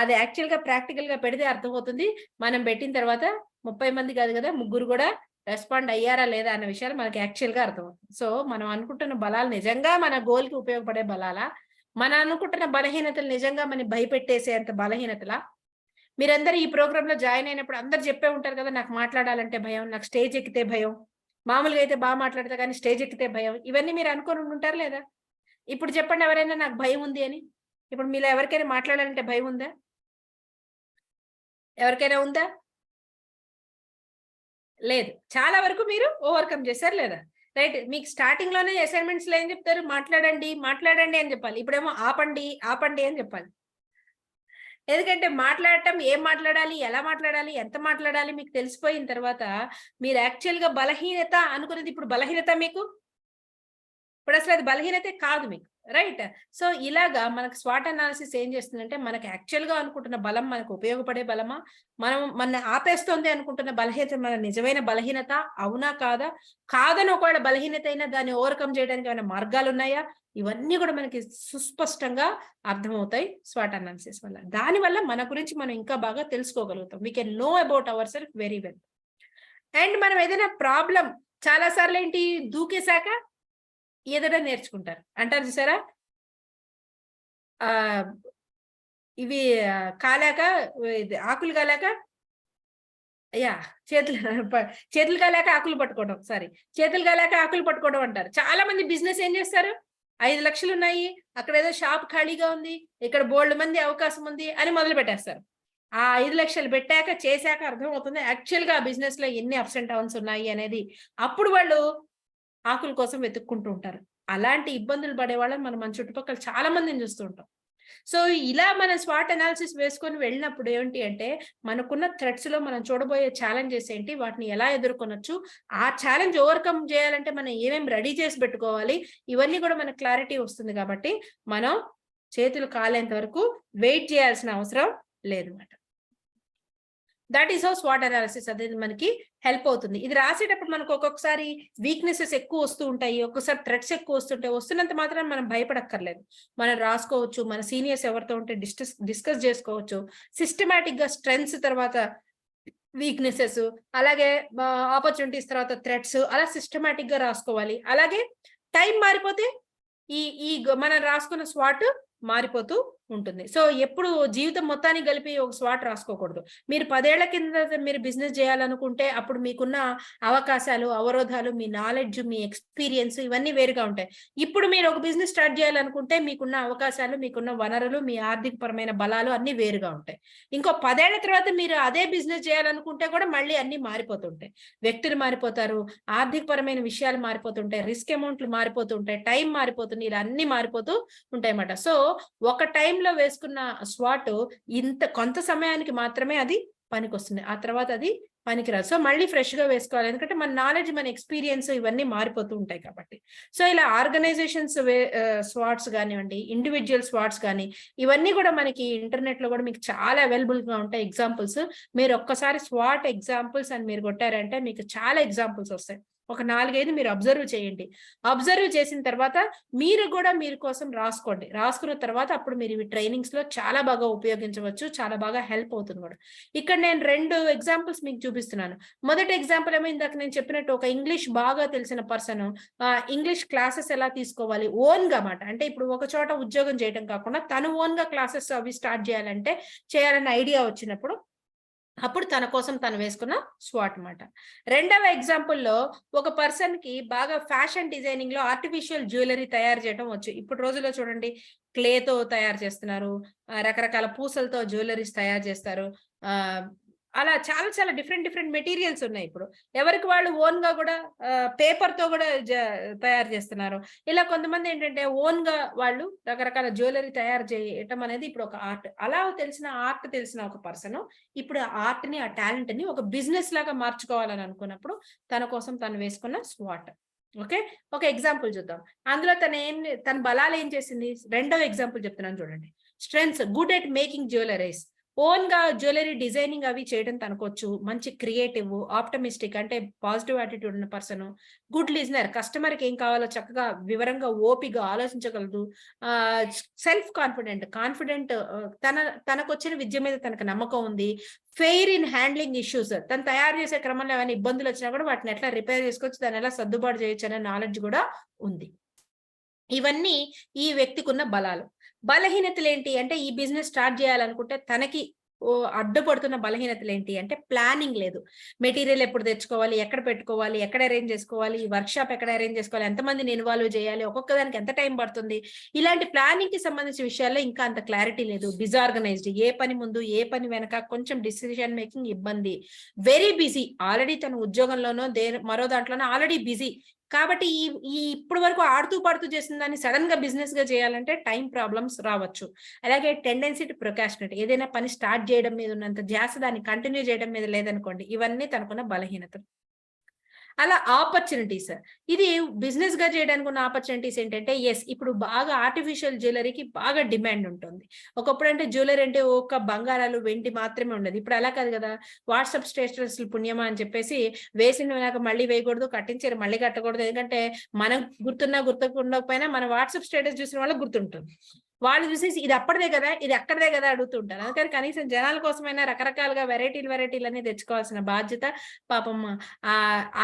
అది యాక్చువల్ గా ప్రాక్టికల్ గా పెడితే అర్థమవుతుంది, మనం పెట్టిన తర్వాత 30 మంది కాదు కదా, 3 కూడా రెస్పాండ్ అయ్యారా లేదా అన్న విషయాలు మనకి యాక్చువల్ గా అర్థమవుతుంది. సో మనం అనుకుంటున్న బలాలు నిజంగా మన గోల్ కి ఉపయోగపడే బలాలా, మనం అనుకుంటున్న బలహీనతలు నిజంగా మనం భయపెట్టేసేంత బలహీనతలా. మీరందరూ ఈ ప్రోగ్రామ్ లో జాయిన్ అయినప్పుడు అందరు చెప్పే ఉంటారు కదా, నాకు మాట్లాడాలంటే భయం, నాకు స్టేజ్ ఎక్కితే భయం, మామూలుగా అయితే బాగా మాట్లాడతా కానీ స్టేజ్ ఎక్కితే భయం, ఇవన్నీ మీరు అనుకొని ఉంటారు లేదా. ఇప్పుడు చెప్పండి ఎవరైనా నాకు భయం ఉంది అని, ఇప్పుడు మీలో ఎవరికైనా మాట్లాడాలంటే భయం ఉందా? ఎవరికైనా ఉందా? లేదు. చాలా వరకు మీరు ఓవర్కమ్ చేశారు లేదా? రైట్. మీకు స్టార్టింగ్ లోనే అసైన్మెంట్స్ లో ఏం చెప్తారు? మాట్లాడండి మాట్లాడండి అని చెప్పాలి. ఇప్పుడేమో ఆపండి ఆపండి అని చెప్పాలి. ఎందుకంటే మాట్లాడటం, ఏం మాట్లాడాలి, ఎలా మాట్లాడాలి, ఎంత మాట్లాడాలి మీకు తెలిసిపోయిన తర్వాత మీరు యాక్చువల్ గా బలహీనత అనుకున్నది ఇప్పుడు బలహీనత మీకు, ఇప్పుడు అసలు అది బలహీనతే కాదు మీకు. రైట్. సో ఇలాగా మనకు స్వాట్ అనాలిసిస్ ఏం చేస్తుందంటే మనకి యాక్చువల్ గా అనుకుంటున్న బలం మనకు ఉపయోగపడే బలమా, మనం మన ఆపేస్తుంది అనుకుంటున్న బలహీనత మన నిజమైన బలహీనత అవునా కాదా, కాదని ఒకవేళ బలహీనత అయినా దాన్ని ఓవర్కమ్ చేయడానికి ఏమైనా మార్గాలు ఉన్నాయా, ఇవన్నీ కూడా మనకి సుస్పష్టంగా అర్థమవుతాయి స్వాట్ అనాలిసిస్ వల్ల. దానివల్ల మన గురించి మనం ఇంకా బాగా తెలుసుకోగలుగుతాం. We can know about our self very well. And మనం ఏదైనా ప్రాబ్లం చాలా సార్లు ఏంటి దూకేశాక ఏదైనా నేర్చుకుంటారు అంటారు చూసారా, ఇవి కాలాక ఆకులు కాలాక చేతులు కాలాక ఆకులు పట్టుకోవడం, సారీ చేతులు కాలాక ఆకులు పట్టుకోవడం అంటారు. చాలా మంది బిజినెస్ ఏం చేస్తారు, 5 లక్షలు ఉన్నాయి, అక్కడ ఏదో షాప్ ఖాళీగా ఉంది, ఇక్కడ బోల్డ్ మంది అవకాశం ఉంది అని మొదలు పెట్టేస్తారు. ఆ 5 లక్షలు పెట్టాక చేశాక అర్థమవుతుంది యాక్చువల్ గా ఆ బిజినెస్ లో ఎన్ని అప్స్ అండ్ డౌన్స్ ఉన్నాయి అనేది. అప్పుడు వాళ్ళు ఆకుల కోసం వెతుక్కుంటూ ఉంటారు. అలాంటి ఇబ్బందులు పడే వాళ్ళని మనం మన చుట్టుపక్కల చాలా మందిని చూస్తూ ఉంటాం. సో ఇలా మనం స్వాట్ అనాలిసిస్ వేసుకొని వెళ్ళినప్పుడు ఏంటి అంటే మనకున్న థ్రెట్స్ లో మనం చూడబోయే ఛాలెంజెస్ ఏంటి, వాటిని ఎలా ఎదుర్కొనొచ్చు, ఆ ఛాలెంజ్ ఓవర్కమ్ చేయాలంటే మనం ఏమేమి రెడీ చేసి పెట్టుకోవాలి, ఇవన్నీ కూడా మనకు క్లారిటీ వస్తుంది. కాబట్టి మనం చేతులు కాలేంత వరకు వెయిట్ చేయాల్సిన అవసరం లేదన్నమాట. That is how swat analysis అనేది మనకి హెల్ప్ అవుతుంది. ఇది రాసేటప్పుడు మనకు ఒక్కొక్కసారి వీక్నెసెస్ ఎక్కువ వస్తూ ఉంటాయి, ఒక్కొక్కసారి థ్రెట్స్ ఎక్కువ వస్తుంటాయి. వస్తున్నంత మాత్రం మనం భయపడక్కర్లేదు, మనం రాసుకోవచ్చు, మన సీనియర్స్ ఎవరితో ఉంటే డిస్కస్ చేసుకోవచ్చు. సిస్టమాటిక్ గా స్ట్రెంగ్స్ తర్వాత వీక్నెసెస్, అలాగే ఆపర్చునిటీస్ తర్వాత థ్రెట్స్, అలా సిస్టమాటిక్ గా రాసుకోవాలి. అలాగే టైం మారిపోతే ఈ మనం రాసుకున్న స్వాట్ మారిపోతూ ఉంటుంది. సో ఎప్పుడు జీవితం మొత్తానికి కలిపి ఒక స్వాట్ రాసుకోకూడదు. మీరు 10 ఏళ్ల కింద మీరు బిజినెస్ చేయాలనుకుంటే అప్పుడు మీకున్న అవకాశాలు, అవరోధాలు, మీ నాలెడ్జ్, మీ ఎక్స్పీరియన్స్ ఇవన్నీ వేరుగా ఉంటాయి. ఇప్పుడు మీరు ఒక బిజినెస్ స్టార్ట్ చేయాలనుకుంటే మీకున్న అవకాశాలు, మీకున్న వనరులు, మీ ఆర్థిక పరమైన బలాలు అన్ని వేరుగా ఉంటాయి. ఇంకో 10 ఏళ్ల తర్వాత మీరు అదే బిజినెస్ చేయాలనుకుంటే కూడా మళ్ళీ అన్ని మారిపోతుంటాయి. వ్యక్తులు మారిపోతారు, ఆర్థిక పరమైన విషయాలు మారిపోతుంటాయి, రిస్క్ అమౌంట్లు మారిపోతుంటాయి, టైం మారిపోతుంది, ఇలా అన్ని మారిపోతూ ఉంటాయి అన్నమాట. సో ఒక టైంలో వేసుకున్న స్వాట్ కొంత సమయానికి మాత్రమే అది పనికొస్తుంది, ఆ తర్వాత అది పనికిరాదు. సో మళ్ళీ ఫ్రెష్ గా వేసుకోవాలి, ఎందుకంటే మన నాలెడ్జ్, మన ఎక్స్పీరియన్స్ ఇవన్నీ మారిపోతూ ఉంటాయి కాబట్టి. సో ఇలా ఆర్గనైజేషన్స్ స్వాట్స్ కానివ్వండి, ఇండివిజువల్ స్వాట్స్ కానీ, ఇవన్నీ కూడా మనకి ఇంటర్నెట్ లో కూడా మీకు చాలా అవైలబుల్ గా ఉంటాయి ఎగ్జాంపుల్స్. మీరు ఒక్కసారి స్వాట్ ఎగ్జాంపుల్స్ అని మీరు కొట్టారంటే మీకు చాలా ఎగ్జాంపుల్స్ వస్తాయి. ఒక 4-5 మీరు అబ్జర్వ్ చేయండి. అబ్జర్వ్ చేసిన తర్వాత మీరు కూడా మీరు కోసం రాసుకోండి. రాసుకున్న తర్వాత అప్పుడు మీరు ఇవి ట్రైనింగ్స్ లో చాలా బాగా ఉపయోగించవచ్చు, చాలా బాగా హెల్ప్ అవుతుంది కూడా. ఇక్కడ నేను 2 ఎగ్జాంపుల్స్ మీకు చూపిస్తున్నాను. మొదటి ఎగ్జాంపుల్ ఏమో ఇందాక నేను చెప్పినట్టు ఒక ఇంగ్లీష్ బాగా తెలిసిన పర్సన్ ఇంగ్లీష్ క్లాసెస్ ఎలా తీసుకోవాలి ఓన్ గా మాట, అంటే ఇప్పుడు ఒక చోట ఉద్యోగం చేయడం కాకుండా తను ఓన్ గా క్లాసెస్ అవి స్టార్ట్ చేయాలన్న ఐడియా వచ్చినప్పుడు అప్పుడు తన కోసం తను వేసుకున్న స్వాట్ మాట. రెండవ ఎగ్జాంపుల్లో ఒక పర్సన్ కి బాగా ఫ్యాషన్ డిజైనింగ్ లో ఆర్టిఫిషియల్ జ్యువెలరీ తయారు చేయడం వచ్చు. ఇప్పుడు రోజుల్లో చూడండి క్లేతో తయారు చేస్తున్నారు, రకరకాల పూసలతో జ్యువెలరీస్ తయారు చేస్తారు, అలా చాలా చాలా డిఫరెంట్ మెటీరియల్స్ ఉన్నాయి. ఇప్పుడు ఎవరికి వాళ్ళు ఓన్ గా కూడా పేపర్ తో కూడా తయారు చేస్తున్నారు. ఇలా కొంతమంది ఏంటంటే ఓన్ గా వాళ్ళు రకరకాల జ్యువెలరీ తయారు చేయటం అనేది ఇప్పుడు ఒక ఆర్ట్. అలా తెలిసిన ఒక పర్సన్ ఇప్పుడు ఆ ఆర్ట్ ని, ఆ టాలెంట్ ని ఒక బిజినెస్ లాగా మార్చుకోవాలని అనుకున్నప్పుడు తన కోసం తను వేసుకున్న స్వాట్. ఓకే, ఒక ఎగ్జాంపుల్ చూద్దాం. అందులో తన బలాలు ఏం చేసింది. రెండవ ఎగ్జాంపుల్ చెప్తున్నాను చూడండి. Strengths, good at making jewelleries, own గా జ్యువెలరీ డిజైనింగ్ అవి చేయడం తనకొచ్చు, మంచి క్రియేటివ్, ఆప్టమిస్టిక్ అంటే పాజిటివ్ యాటిట్యూడ్ ఉన్న పర్సన్, గుడ్ లిజనర్, కస్టమర్ కి ఏం కావాలో చక్కగా వివరంగా ఓపిగా ఆలోచించగలదు, సెల్ఫ్ కాన్ఫిడెంట్, తనకు వచ్చిన విద్య మీద తనకు నమ్మకం ఉంది, ఫెయిర్ ఇన్ హ్యాండ్లింగ్ ఇష్యూస్, తను తయారు చేసే క్రమంలో ఏమైనా ఇబ్బందులు వచ్చినా కూడా వాటిని ఎట్లా రిపేర్ చేసుకోవచ్చు, దాన్ని ఎలా సర్దుబాటు చేయొచ్చు అనే నాలెడ్జ్ కూడా ఉంది. ఇవన్నీ ఈ వ్యక్తికి ఉన్న బలాలు. బలహీనతలు ఏంటి అంటే ఈ బిజినెస్ స్టార్ట్ చేయాలనుకుంటే తనకి అడ్డుపడుతున్న బలహీనతలు ఏంటి అంటే ప్లానింగ్ లేదు. మెటీరియల్ ఎప్పుడు తెచ్చుకోవాలి, ఎక్కడ పెట్టుకోవాలి, ఎక్కడ అరేంజ్ చేసుకోవాలి, వర్క్ షాప్ ఎక్కడ అరేంజ్ చేసుకోవాలి, ఎంతమందిని ఇన్వాల్వ్ చేయాలి, ఒక్కొక్క దానికి ఎంత టైం పడుతుంది, ఇలాంటి ప్లానింగ్ కి సంబంధించిన విషయాల్లో ఇంకా అంత క్లారిటీ లేదు. డిజార్గనైజ్డ్, ఏ పని ముందు ఏ పని వెనక కొంచెం డిసిషన్ మేకింగ్ ఇబ్బంది. వెరీ బిజీ, ఆల్రెడీ తన ఉద్యోగంలోనో మరో దాంట్లోనో ఆల్రెడీ బిజీ. కాబట్టి ఈ ఇప్పటి వరకు ఆడుతూ పాడుతూ చేసిన దాన్ని సడన్ గా బిజినెస్ గా చేయాలంటే టైం ప్రాబ్లమ్స్ రావచ్చు. అలాగే టెండెన్సీ టు ప్రొకాస్టినేట్, ఏదైనా పని స్టార్ట్ చేయడం మీద ఉన్నంత ధ్యాస దాన్ని కంటిన్యూ చేయడం మీద లేదనుకోండి, ఇవన్నీ తనకున్న బలహీనతలు. అలా ఆపర్చునిటీస్, ఇది బిజినెస్ గా చేయడానికి ఉన్న ఆపర్చునిటీస్ ఏంటంటే, ఎస్ ఇప్పుడు బాగా ఆర్టిఫిషియల్ జ్యువెలరీకి బాగా డిమాండ్ ఉంటుంది. ఒకప్పుడు అంటే జ్యువెలరీ అంటే ఒక్క బంగారాలు వెండి మాత్రమే ఉండదు. ఇప్పుడు అలా కాదు కదా, వాట్సాప్ స్టేటస్ పుణ్యమా అని చెప్పేసి వేసిన మళ్ళీ వేయకూడదు, కట్టించారు మళ్ళీ కట్టకూడదు. ఎందుకంటే మనం గుర్తున్నా గుర్తుకుండకపోయినా మన వాట్సాప్ స్టేటస్ చూసిన వాళ్ళకి గుర్తుంటుంది. వాళ్ళు చూసేసి ఇది అప్పటిదే కదా, ఇది అక్కడదే కదా అడుగుతుంటారు. అందుకని కనీసం జనాల కోసమైనా రకరకాలుగా వెరైటీలు అన్ని తెచ్చుకోవాల్సిన బాధ్యత పాపం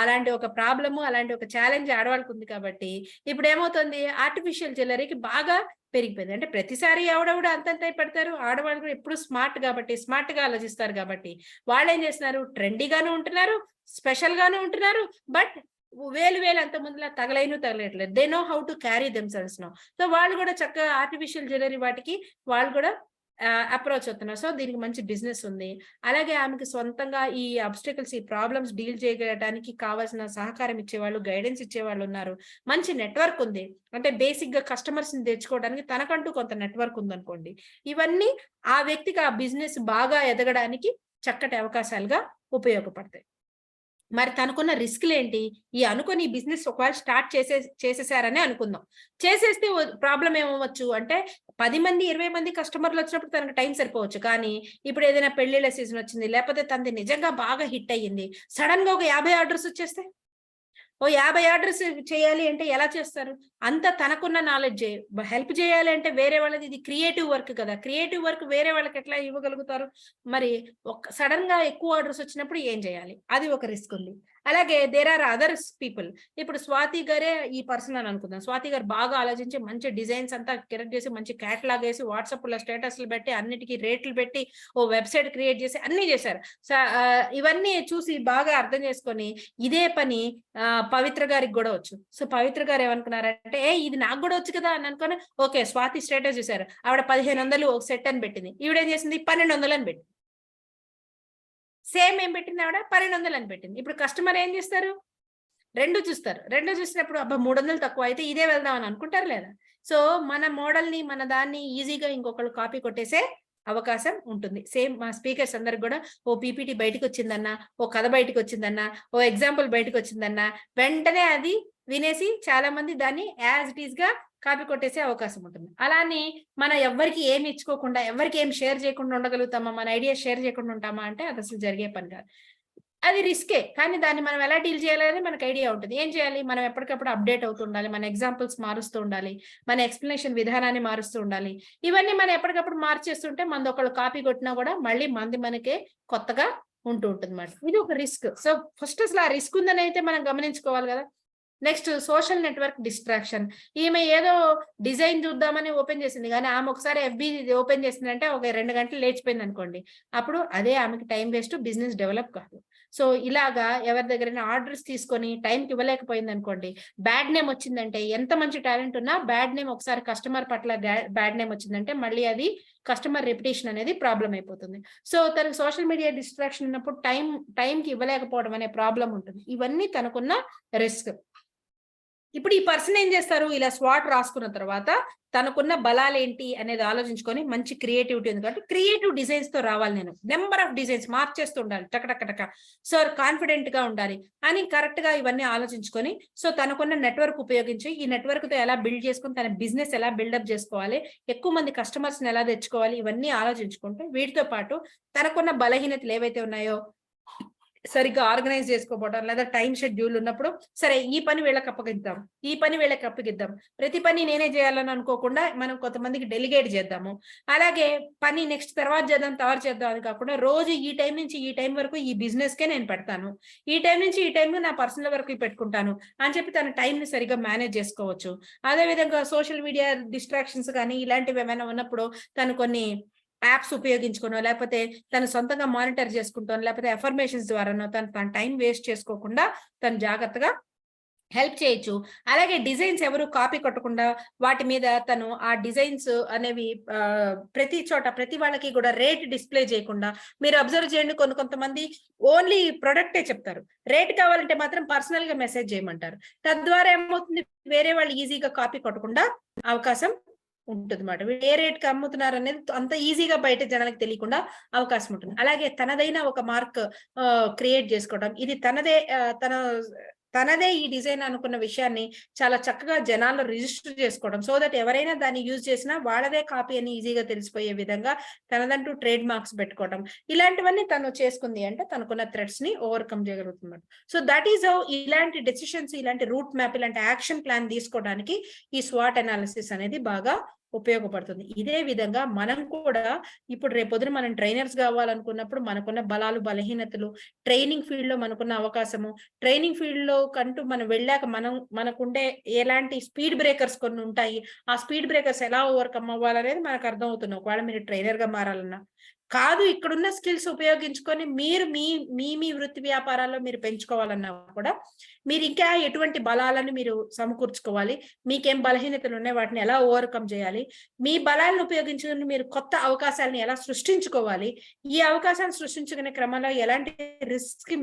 అలాంటి ఒక ప్రాబ్లము, అలాంటి ఒక ఛాలెంజ్ ఆడవాళ్ళకు ఉంది. కాబట్టి ఇప్పుడు ఏమవుతుంది, ఆర్టిఫిషియల్ జ్యువెలరీకి బాగా పెరిగిపోయింది. అంటే ప్రతిసారి ఎవడెవడు అంతంత పెడతారు, ఆడవాళ్ళు కూడా ఎప్పుడు స్మార్ట్ గా ఆలోచిస్తారు. కాబట్టి వాళ్ళు ఏం చేస్తున్నారు, ట్రెండీగాను ఉంటున్నారు, స్పెషల్ గాను ఉంటున్నారు, బట్ వేలు అంత ముందులా తగలట్లేదు. They know how to carry themselves no. So వాళ్ళు కూడా చక్కగా ఆర్టిఫిషియల్ జ్యువెలరీ వాటికి వాళ్ళు కూడా అప్రోచ్ అవుతున్నారు. సో దీనికి మంచి బిజినెస్ ఉంది. అలాగే ఆమెకి సొంతంగా ఈ అబ్స్టకల్స్, ఈ ప్రాబ్లమ్స్ డీల్ చేయడానికి కావాల్సిన సహకారం ఇచ్చేవాళ్ళు, గైడెన్స్ ఇచ్చేవాళ్ళు ఉన్నారు. మంచి నెట్వర్క్ ఉంది. అంటే బేసిక్ గా కస్టమర్స్ ని తెచ్చుకోవడానికి తనకంటూ కొంత నెట్వర్క్ ఉందనుకోండి. ఇవన్నీ ఆ వ్యక్తికి ఆ బిజినెస్ బాగా ఎదగడానికి చక్కటి అవకాశాలుగా ఉపయోగపడతాయి. మరి తనకున్న రిస్క్లు ఏంటి, ఈ అనుకుని బిజినెస్ ఒకవేళ స్టార్ట్ చేసేసారని అనుకుందాం. చేసేస్తే ప్రాబ్లం ఏమవచ్చు అంటే 10 మంది 20 మంది కస్టమర్లు వచ్చినప్పుడు తనకు టైం సరిపోవచ్చు. కానీ ఇప్పుడు ఏదైనా పెళ్లిళ్ళ సీజన్ వచ్చింది, లేకపోతే తనది నిజంగా బాగా హిట్ అయ్యింది, సడన్ గా ఒక 50 ఆర్డర్స్ వచ్చేస్తే, 50 ఆర్డర్స్ చేయాలి అంటే ఎలా చేస్తారు? అంత తనకున్న నాలెడ్జ్ హెల్ప్ చేయాలి అంటే వేరే వాళ్ళది, ఇది క్రియేటివ్ వర్క్ కదా, క్రియేటివ్ వర్క్ వేరే వాళ్ళకి ఎట్లా ఇవ్వగలుగుతారు? మరి సడన్ గా ఎక్కువ ఆర్డర్స్ వచ్చినప్పుడు ఏం చేయాలి, అది ఒక రిస్క్ ఉంది. అలాగే దేర్ ఆర్ అదర్స్ పీపుల్. ఇప్పుడు స్వాతి గారే ఈ పర్సన్ అని అనుకుందాం. స్వాతి గారు బాగా ఆలోచించి మంచి డిజైన్స్ అంతా క్రియేట్ చేసి, మంచి క్యాటలాగ్ వేసి, వాట్సాప్ లో స్టేటస్లు పెట్టి, అన్నిటికీ రేట్లు పెట్టి, ఓ వెబ్సైట్ క్రియేట్ చేసి అన్ని చేశారు. ఇవన్నీ చూసి బాగా అర్థం చేసుకొని ఇదే పని పవిత్ర గారికి కూడా వచ్చు. సో పవిత్ర గారు ఏమనుకున్నారంటే, ఇది నాకు కూడా వచ్చు కదా అని అనుకుని, ఓకే స్వాతి స్టేటస్ చూసారు, ఆవిడ 1500 ఒక సెట్ అని పెట్టింది, ఈవిడేం చేసింది 1200 అని పెట్టింది. సేమ్ ఏం పెట్టింది ఆవిడ 1200 అని పెట్టింది. ఇప్పుడు కస్టమర్ ఏం చేస్తారు, రెండు చూస్తారు. రెండు చూసినప్పుడు అబ్బా 300 తక్కువ అయితే ఇదే వెళ్దాం అని అనుకుంటారు లేదా? సో మన మోడల్ ని, మన దాన్ని ఈజీగా ఇంకొకళ్ళు కాపీ కొట్టేసే అవకాశం ఉంటుంది. సేమ్ మా స్పీకర్స్ అందరికి కూడా ఓ పీపీటీ బయటకు వచ్చిందన్నా, ఓ కథ బయటకు వచ్చిందన్నా, ఓ ఎగ్జాంపుల్ బయటకు వచ్చిందన్నా, వెంటనే అది వినేసి చాలా మంది దాన్ని యాజ్ ఇట్ ఈస్ గా కాపీ కొట్టేసే అవకాశం ఉంటుంది. అలానే మనం ఎవరికి ఏమి ఇచ్చుకోకుండా, ఎవరికి ఏం షేర్ చేయకుండా ఉండగలుగుతామా, మన ఐడియా షేర్ చేయకుండా ఉంటామా అంటే అది అసలు జరిగే పని కాదు. అది రిస్కే. కానీ దాన్ని మనం ఎలా డీల్ చేయాలని మనకు ఐడియా ఉంటుంది. ఏం చేయాలి, మనం ఎప్పటికప్పుడు అప్డేట్ అవుతూ ఉండాలి, మన ఎగ్జాంపుల్స్ మారుస్తూ ఉండాలి, మన ఎక్స్ప్లెనేషన్ విధానాన్ని మారుస్తూ ఉండాలి. ఇవన్నీ మనం ఎప్పటికప్పుడు మార్చేస్తుంటే మనది ఒకళ్ళు కాపీ కొట్టినా కూడా మళ్ళీ మనకే కొత్తగా ఉంటూ ఉంటుంది అన్నమాట. ఇది ఒక రిస్క్. సో ఫస్ట్ అసలు ఆ రిస్క్ ఉందని అయితే మనం గమనించుకోవాలి కదా. Next social network distraction. ఈమె ఏదో డిజైన్ చూద్దామని ఓపెన్ చేసింది, కానీ ఆమె ఒకసారి FB ఓపెన్ చేసిందంటే ఒక 2 గంటలు లేచిపోయింది అనుకోండి, అప్పుడు అదే ఆమెకి టైం వేస్ట్, బిజినెస్ డెవలప్ కాదు. సో ఇలాగా ఎవరి దగ్గరైనా ఆర్డర్స్ తీసుకొని టైంకి ఇవ్వలేకపోయింది అనుకోండి, బ్యాడ్ నేమ్ వచ్చిందంటే, ఎంత మంచి టాలెంట్ ఉన్నా బ్యాడ్ నేమ్, ఒకసారి కస్టమర్ పట్ల బ్యాడ్ నేమ్ వచ్చిందంటే మళ్ళీ అది కస్టమర్ రెప్యుటేషన్ అనేది ప్రాబ్లం అయిపోతుంది. సో తనకు సోషల్ మీడియా డిస్ట్రాక్షన్ ఉన్నప్పుడు టైంకి ఇవ్వలేకపోవడం అనే ప్రాబ్లం ఉంటుంది. ఇవన్నీ తనకున్న రిస్క్. ఇప్పుడు ఈ పర్సన్ ఏం చేస్తారు, ఇలా స్వాట్ రాసుకున్న తర్వాత తనకున్న బలాలు ఏంటి అనేది ఆలోచించుకొని, మంచి క్రియేటివిటీ ఉంది కాబట్టి క్రియేటివ్ డిజైన్స్ తో రావాలి, నేను నెంబర్ ఆఫ్ డిజైన్స్ మార్చేస్తూ ఉండాలి టక. సో కాన్ఫిడెంట్ గా ఉండాలి అని కరెక్ట్ గా ఇవన్నీ ఆలోచించుకొని, సో తనకున్న నెట్వర్క్ ఉపయోగించి, ఈ నెట్వర్క్ తో ఎలా బిల్డ్ చేసుకుని తన బిజినెస్ ఎలా బిల్డప్ చేసుకోవాలి, ఎక్కువ మంది కస్టమర్స్ ని ఎలా తెచ్చుకోవాలి, ఇవన్నీ ఆలోచించుకుంటూ వీటితో పాటు తనకున్న బలహీనతలు ఏవైతే ఉన్నాయో సరిగ్గా ఆర్గనైజ్ చేసుకోవడం, లేదా టైం షెడ్యూల్ ఉన్నప్పుడు సరే ఈ పని వీళ్ళకి అప్పగిద్దాం, ఈ పని వీళ్ళకి అప్పగిద్దాం, ప్రతి పని నేనే చేయాలని అనుకోకుండా మనం కొంతమందికి డెలిగేట్ చేద్దాము. అలాగే పని నెక్స్ట్ తర్వాత చేద్దాం అని కాకుండా, రోజు ఈ టైం నుంచి ఈ టైం వరకు ఈ బిజినెస్ కే నేను పెడతాను, ఈ టైం నుంచి ఈ టైం నా పర్సనల్ వరకు పెట్టుకుంటాను అని చెప్పి తన టైం ని సరిగ్గా మేనేజ్ చేసుకోవచ్చు. అదే విధంగా సోషల్ మీడియా డిస్ట్రాక్షన్స్ కానీ ఇలాంటివి ఏమైనా ఉన్నప్పుడు తను కొన్ని యాప్స్ ఉపయోగించుకోనో లేకపోతే తను సొంతంగా మానిటర్ చేసుకుంటాను లేకపోతే అఫర్మేషన్స్ ద్వారానో తన టైం వేస్ట్ చేసుకోకుండా తను జాగ్రత్తగా హెల్ప్ చేయొచ్చు. అలాగే డిజైన్స్ ఎవరు కాపీ కొట్టకుండా వాటి మీద తను ఆ డిజైన్స్ అనేవి ప్రతి చోట ప్రతి వాళ్ళకి కూడా రేట్ డిస్ప్లే చేయకుండా మీరు అబ్జర్వ్ చేయండి. కొంతమంది ఓన్లీ ప్రొడక్టే చెప్తారు, రేట్ కావాలంటే మాత్రం పర్సనల్ గా మెసేజ్ చేయమంటారు. తద్వారా ఏమవుతుంది, వేరే వాళ్ళు ఈజీగా కాపీ కొట్టకుండా అవకాశం ఉంటుంది అన్నమాట. ఏ రేట్ కి అమ్ముతున్నారు అనేది అంత ఈజీగా బయట జనాలకు తెలియకుండా అవకాశం ఉంటుంది. అలాగే తనదైన ఒక మార్క్ క్రియేట్ చేసుకోవడం, ఇది తనదే ఈ డిజైన్ అనుకున్న విషయాన్ని చాలా చక్కగా జనాల్లో రిజిస్టర్ చేసుకోవడం, సో దట్ ఎవరైనా దాన్ని యూజ్ చేసినా వాళ్ళదే కాపీ అని ఈజీగా తెలిసిపోయే విధంగా తనదంటూ ట్రేడ్ మార్క్స్ పెట్టుకోవడం, ఇలాంటివన్నీ తను చేసుకుంది అంటే తనకున్న థ్రెట్స్ ని ఓవర్కమ్ చేయగలుగుతుంది. సో దట్ ఈస్ హౌ ఇలాంటి డెసిషన్స్, ఇలాంటి రూట్ మ్యాప్, ఇలాంటి యాక్షన్ ప్లాన్ తీసుకోవడానికి ఈ స్వాట్ అనాలిసిస్ అనేది బాగా ఉపయోగపడుతుంది. ఇదే విధంగా మనం కూడా ఇప్పుడు రేపొద్దున మనం ట్రైనర్స్ కావాలనుకున్నప్పుడు మనకున్న బలాలు బలహీనతలు, ట్రైనింగ్ ఫీల్డ్ లో మనకున్న అవకాశము, ట్రైనింగ్ ఫీల్డ్ లో కంటూ మనం వెళ్ళాక మనకుండే ఎలాంటి స్పీడ్ బ్రేకర్స్ కొన్ని ఉంటాయి, ఆ స్పీడ్ బ్రేకర్స్ ఎలా ఓవర్కమ్ అవ్వాలనేది మనకు అర్థం అవుతుంది. ఒకవేళ మీరు ట్రైనర్ గా మారాలన్నా కాదు, ఇక్కడున్న స్కిల్స్ ఉపయోగించుకొని మీరు మీ వృత్తి వ్యాపారాల్లో మీరు పెంచుకోవాలన్నా కూడా మీరు ఇంకా ఎటువంటి బలాలను మీరు సమకూర్చుకోవాలి, మీకేం బలహీనతలు ఉన్నాయి వాటిని ఎలా ఓవర్కమ్ చేయాలి, మీ బలాలను ఉపయోగించుకుని మీరు కొత్త అవకాశాలను ఎలా సృష్టించుకోవాలి, ఈ అవకాశాలను సృష్టించుకునే క్రమంలో ఎలాంటి రిస్క్ కి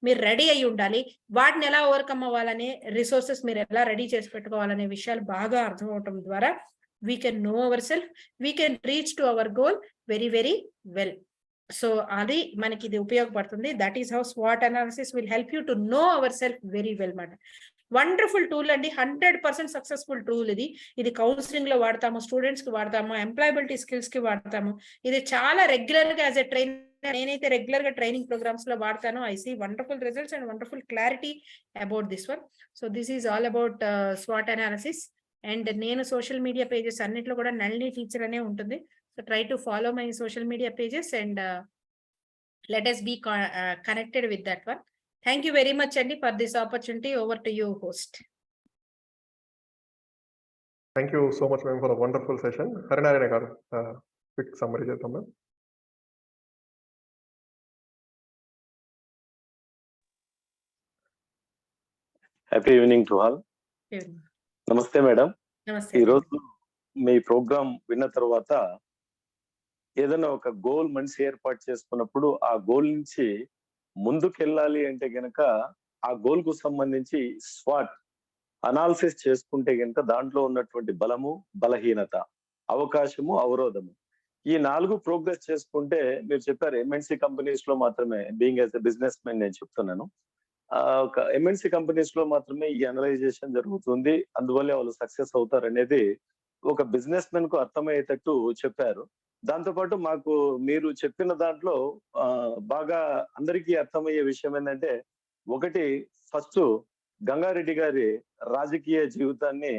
మీరు రెడీ అయి ఉండాలి, వాటిని ఎలా ఓవర్కమ్ అవ్వాలనే రిసోర్సెస్ మీరు ఎలా రెడీ చేసి పెట్టుకోవాలనే విషయాలు బాగా అర్థం అవటం ద్వారా we can know ourselves, we can reach to our goal very very well. So అది మనకి ఇది ఉపయోగపడుతుంది. That is how swat analysis will help you to know hour self very well మాట. వండర్ఫుల్ టూల్ అండి, 100% సక్సెస్ఫుల్ టూల్. ఇది counselling లో వాడతాము, students కి వాడతాము, ఎంప్లాయబిలిటీ స్కిల్స్ కి వాడతాము. ఇది చాలా రెగ్యులర్ గా యాజ్ ఎ ట్రైనర్ నేనైతే రెగ్యులర్ గా ట్రైనింగ్ ప్రోగ్రామ్స్ లో వాడతాను. I see wonderful results and wonderful clarity about this one. So this is all about స్వాట్ అనాలిసిస్. అండ్ నేను సోషల్ మీడియా పేజెస్ అన్నిట్లో కూడా నళిని టీచర్ అనే ఉంటుంది. So try to follow my social media pages and let us be connected with that one. Thank you very much Andy for this opportunity. Over to you, host. Thank you so much ma'am for a wonderful session. Harinarayana garu quick summary chestam ma'am. Happy evening to all. నమస్తే madam. నమస్తే. ఈ రోజు మీ programme విన్న తర్వాత ఏదైనా ఒక goal మనిషి ఏర్పాటు చేసుకున్నప్పుడు ఆ గోల్ నుంచి ముందుకెళ్ళాలి అంటే గనక ఆ గోల్ కు సంబంధించి స్వాట్ అనాలిసిస్ చేసుకుంటే గనక దాంట్లో ఉన్నటువంటి బలము, బలహీనత, అవకాశము, అవరోధము, ఈ 4 ప్రోగ్రెస్ చేసుకుంటే, మీరు చెప్పారు ఎంఎన్సి కంపెనీస్ లో మాత్రమే, being as a business man నేను చెప్తున్నాను, ఒక ఎంఎన్సి కంపెనీస్ లో మాత్రమే ఈ అనలైజేషన్ జరుగుతుంది, అందువల్ల వాళ్ళు సక్సెస్ అవుతారు అనేది ఒక బిజినెస్ మెన్ కు అర్థమయ్యేటట్టు చెప్పారు. దాంతోపాటు మాకు మీరు చెప్పిన దాంట్లో బాగా అందరికీ అర్థమయ్యే విషయం ఏంటంటే, ఒకటి ఫస్ట్ గంగారెడ్డి గారి రాజకీయ జీవితాన్ని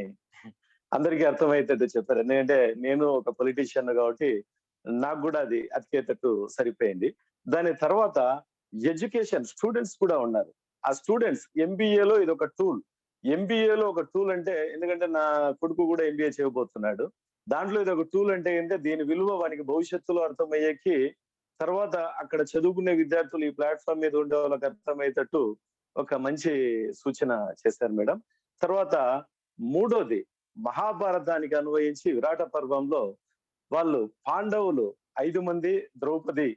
అందరికీ అర్థమయ్యేటట్టు చెప్పారు. ఎందుకంటే నేను ఒక పొలిటీషియన్ కాబట్టి నాకు కూడా అది అతికేటట్టు సరిపోయింది. దాని తర్వాత ఎడ్యుకేషన్ స్టూడెంట్స్ కూడా ఉన్నారు. ఆ స్టూడెంట్స్ ఎంబీఏలో ఇది ఒక టూల్. ఎంబీఏలో ఒక టూల్ అంటే, ఎందుకంటే నా కొడుకు కూడా ఎంబీఏ చేయబోతున్నాడు, దాంట్లో ఇది ఒక టూల్ అంటే ఏంటంటే దీని విలువ వానికి భవిష్యత్తులో అర్థమయ్యేకి, తర్వాత అక్కడ చదువుకునే విద్యార్థులు ఈ ప్లాట్ఫామ్ మీద ఉండే వాళ్ళకి అర్థమయ్యేటట్టు ఒక మంచి సూచన చేశారు మేడం. తర్వాత మూడోది, మహాభారతానికి అన్వయించి విరాట పర్వంలో వాళ్ళు పాండవులు 5 మంది, ద్రౌపది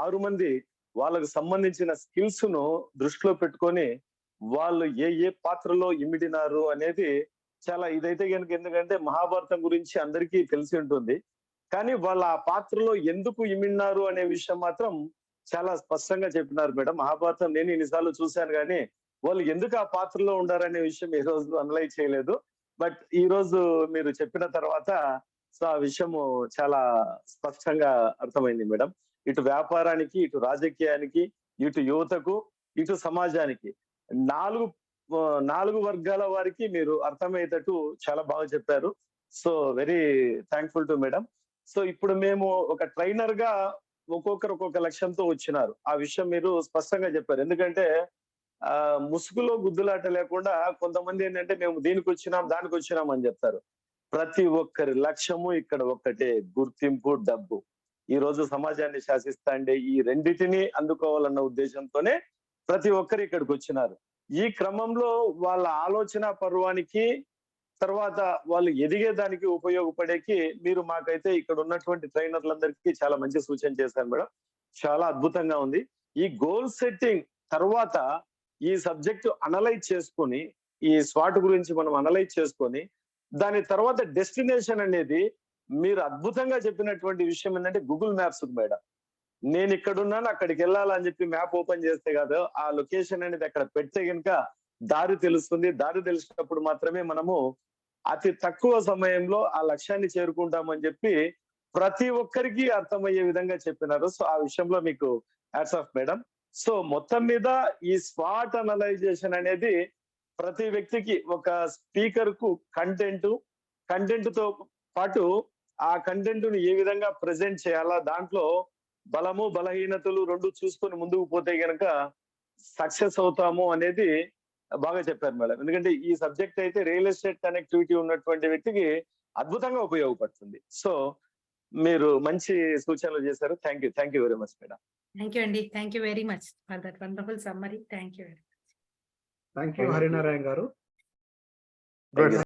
6 మంది, వాళ్ళకు సంబంధించిన స్కిల్స్ ను దృష్టిలో పెట్టుకొని వాళ్ళు ఏ పాత్రలో ఇమిడినారు అనేది చాలా ఇదైతే కనుక, ఎందుకంటే మహాభారతం గురించి అందరికీ తెలిసి ఉంటుంది, కానీ వాళ్ళ ఆ పాత్రలో ఎందుకు ఇమిడినారు అనే విషయం మాత్రం చాలా స్పష్టంగా చెప్పినారు మేడం. మహాభారతం నేను ఇన్నిసార్లు చూశాను, కానీ వాళ్ళు ఎందుకు ఆ పాత్రలో ఉండారనే విషయం ఈ రోజు అనలైజ్ చేయలేదు. బట్ ఈ రోజు మీరు చెప్పిన తర్వాత సో ఆ విషయము చాలా స్పష్టంగా అర్థమైంది మేడం. ఇటు వ్యాపారానికి, ఇటు రాజకీయానికి, ఇటు యువతకు, ఇటు సమాజానికి, 4 వర్గాల వారికి మీరు అర్థమయ్యేటట్టు చాలా బాగా చెప్పారు. So very thankful to madam. So ఇప్పుడు మేము ఒక ట్రైనర్ గా ఒక్కొక్కరు ఒక్కొక్క లక్ష్యంతో వచ్చినారు, ఆ విషయం మీరు స్పష్టంగా చెప్పారు. ఎందుకంటే ముసుగులో గుద్దులాట లేకుండా కొంతమంది ఏంటంటే మేము దీనికి వచ్చినాం దానికి వచ్చినాం అని చెప్తారు. ప్రతి ఒక్కరి లక్ష్యము ఇక్కడ ఒక్కటే, గుర్తింపు, డబ్బు. ఈ రోజు సమాజాన్ని శాసిస్తాండే ఈ రెండిటిని అందుకోవాలన్న ఉద్దేశంతోనే ప్రతి ఒక్కరు ఇక్కడికి వచ్చినారు. ఈ క్రమంలో వాళ్ళ ఆలోచన పర్వానికి తర్వాత వాళ్ళు ఎదిగేదానికి ఉపయోగపడేకి మీరు మాకైతే ఇక్కడ ఉన్నటువంటి ట్రైనర్లందరికీ చాలా మంచి సూచన చేశారు మేడం. చాలా అద్భుతంగా ఉంది. ఈ గోల్ సెట్టింగ్ తర్వాత ఈ సబ్జెక్ట్ అనలైజ్ చేసుకొని, ఈ స్వాట్ గురించి మనం అనలైజ్ చేసుకొని, దాని తర్వాత డెస్టినేషన్ అనేది మీరు అద్భుతంగా చెప్పినటువంటి విషయం ఏంటంటే గూగుల్ మ్యాప్స్ మేడం. నేను ఇక్కడ ఉన్నాను అక్కడికి వెళ్ళాలని చెప్పి మ్యాప్ ఓపెన్ చేస్తే కాదు, ఆ లొకేషన్ అనేది అక్కడ పెడితే కనుక దారి తెలుస్తుంది. దారి తెలిసినప్పుడు మాత్రమే మనము అతి తక్కువ సమయంలో ఆ లక్ష్యాన్ని చేరుకుంటామని చెప్పి ప్రతి ఒక్కరికి అర్థమయ్యే విధంగా చెప్పినారు. సో ఆ విషయంలో మీకు హ్యాట్స్ ఆఫ్ మేడం. సో మొత్తం మీద ఈ స్వాట్ అనలైజేషన్ అనేది ప్రతి వ్యక్తికి ఒక స్పీకర్ కు కంటెంట్ తో పాటు ఆ కంటెంట్ ను ఏ విధంగా ప్రెజెంట్ చేయాలా, దాంట్లో బలము బలహీనతలు రెండు చూసుకొని ముందుకు పోతే గనక సక్సెస్ అవుతాము అనేది బాగా చెప్పారు మేడం. ఎందుకంటే ఈ సబ్జెక్ట్ అయితే రియల్ ఎస్టేట్ కనెక్టివిటీ ఉన్నటువంటి వ్యక్తికి అద్భుతంగా ఉపయోగపడుతుంది. సో మీరు మంచి సూచనలు చేశారు. Thank you very much madam. Thank you అండి. Thank you very much for that wonderful summary. Thank you. Thank you Harinarayana గారు. Good.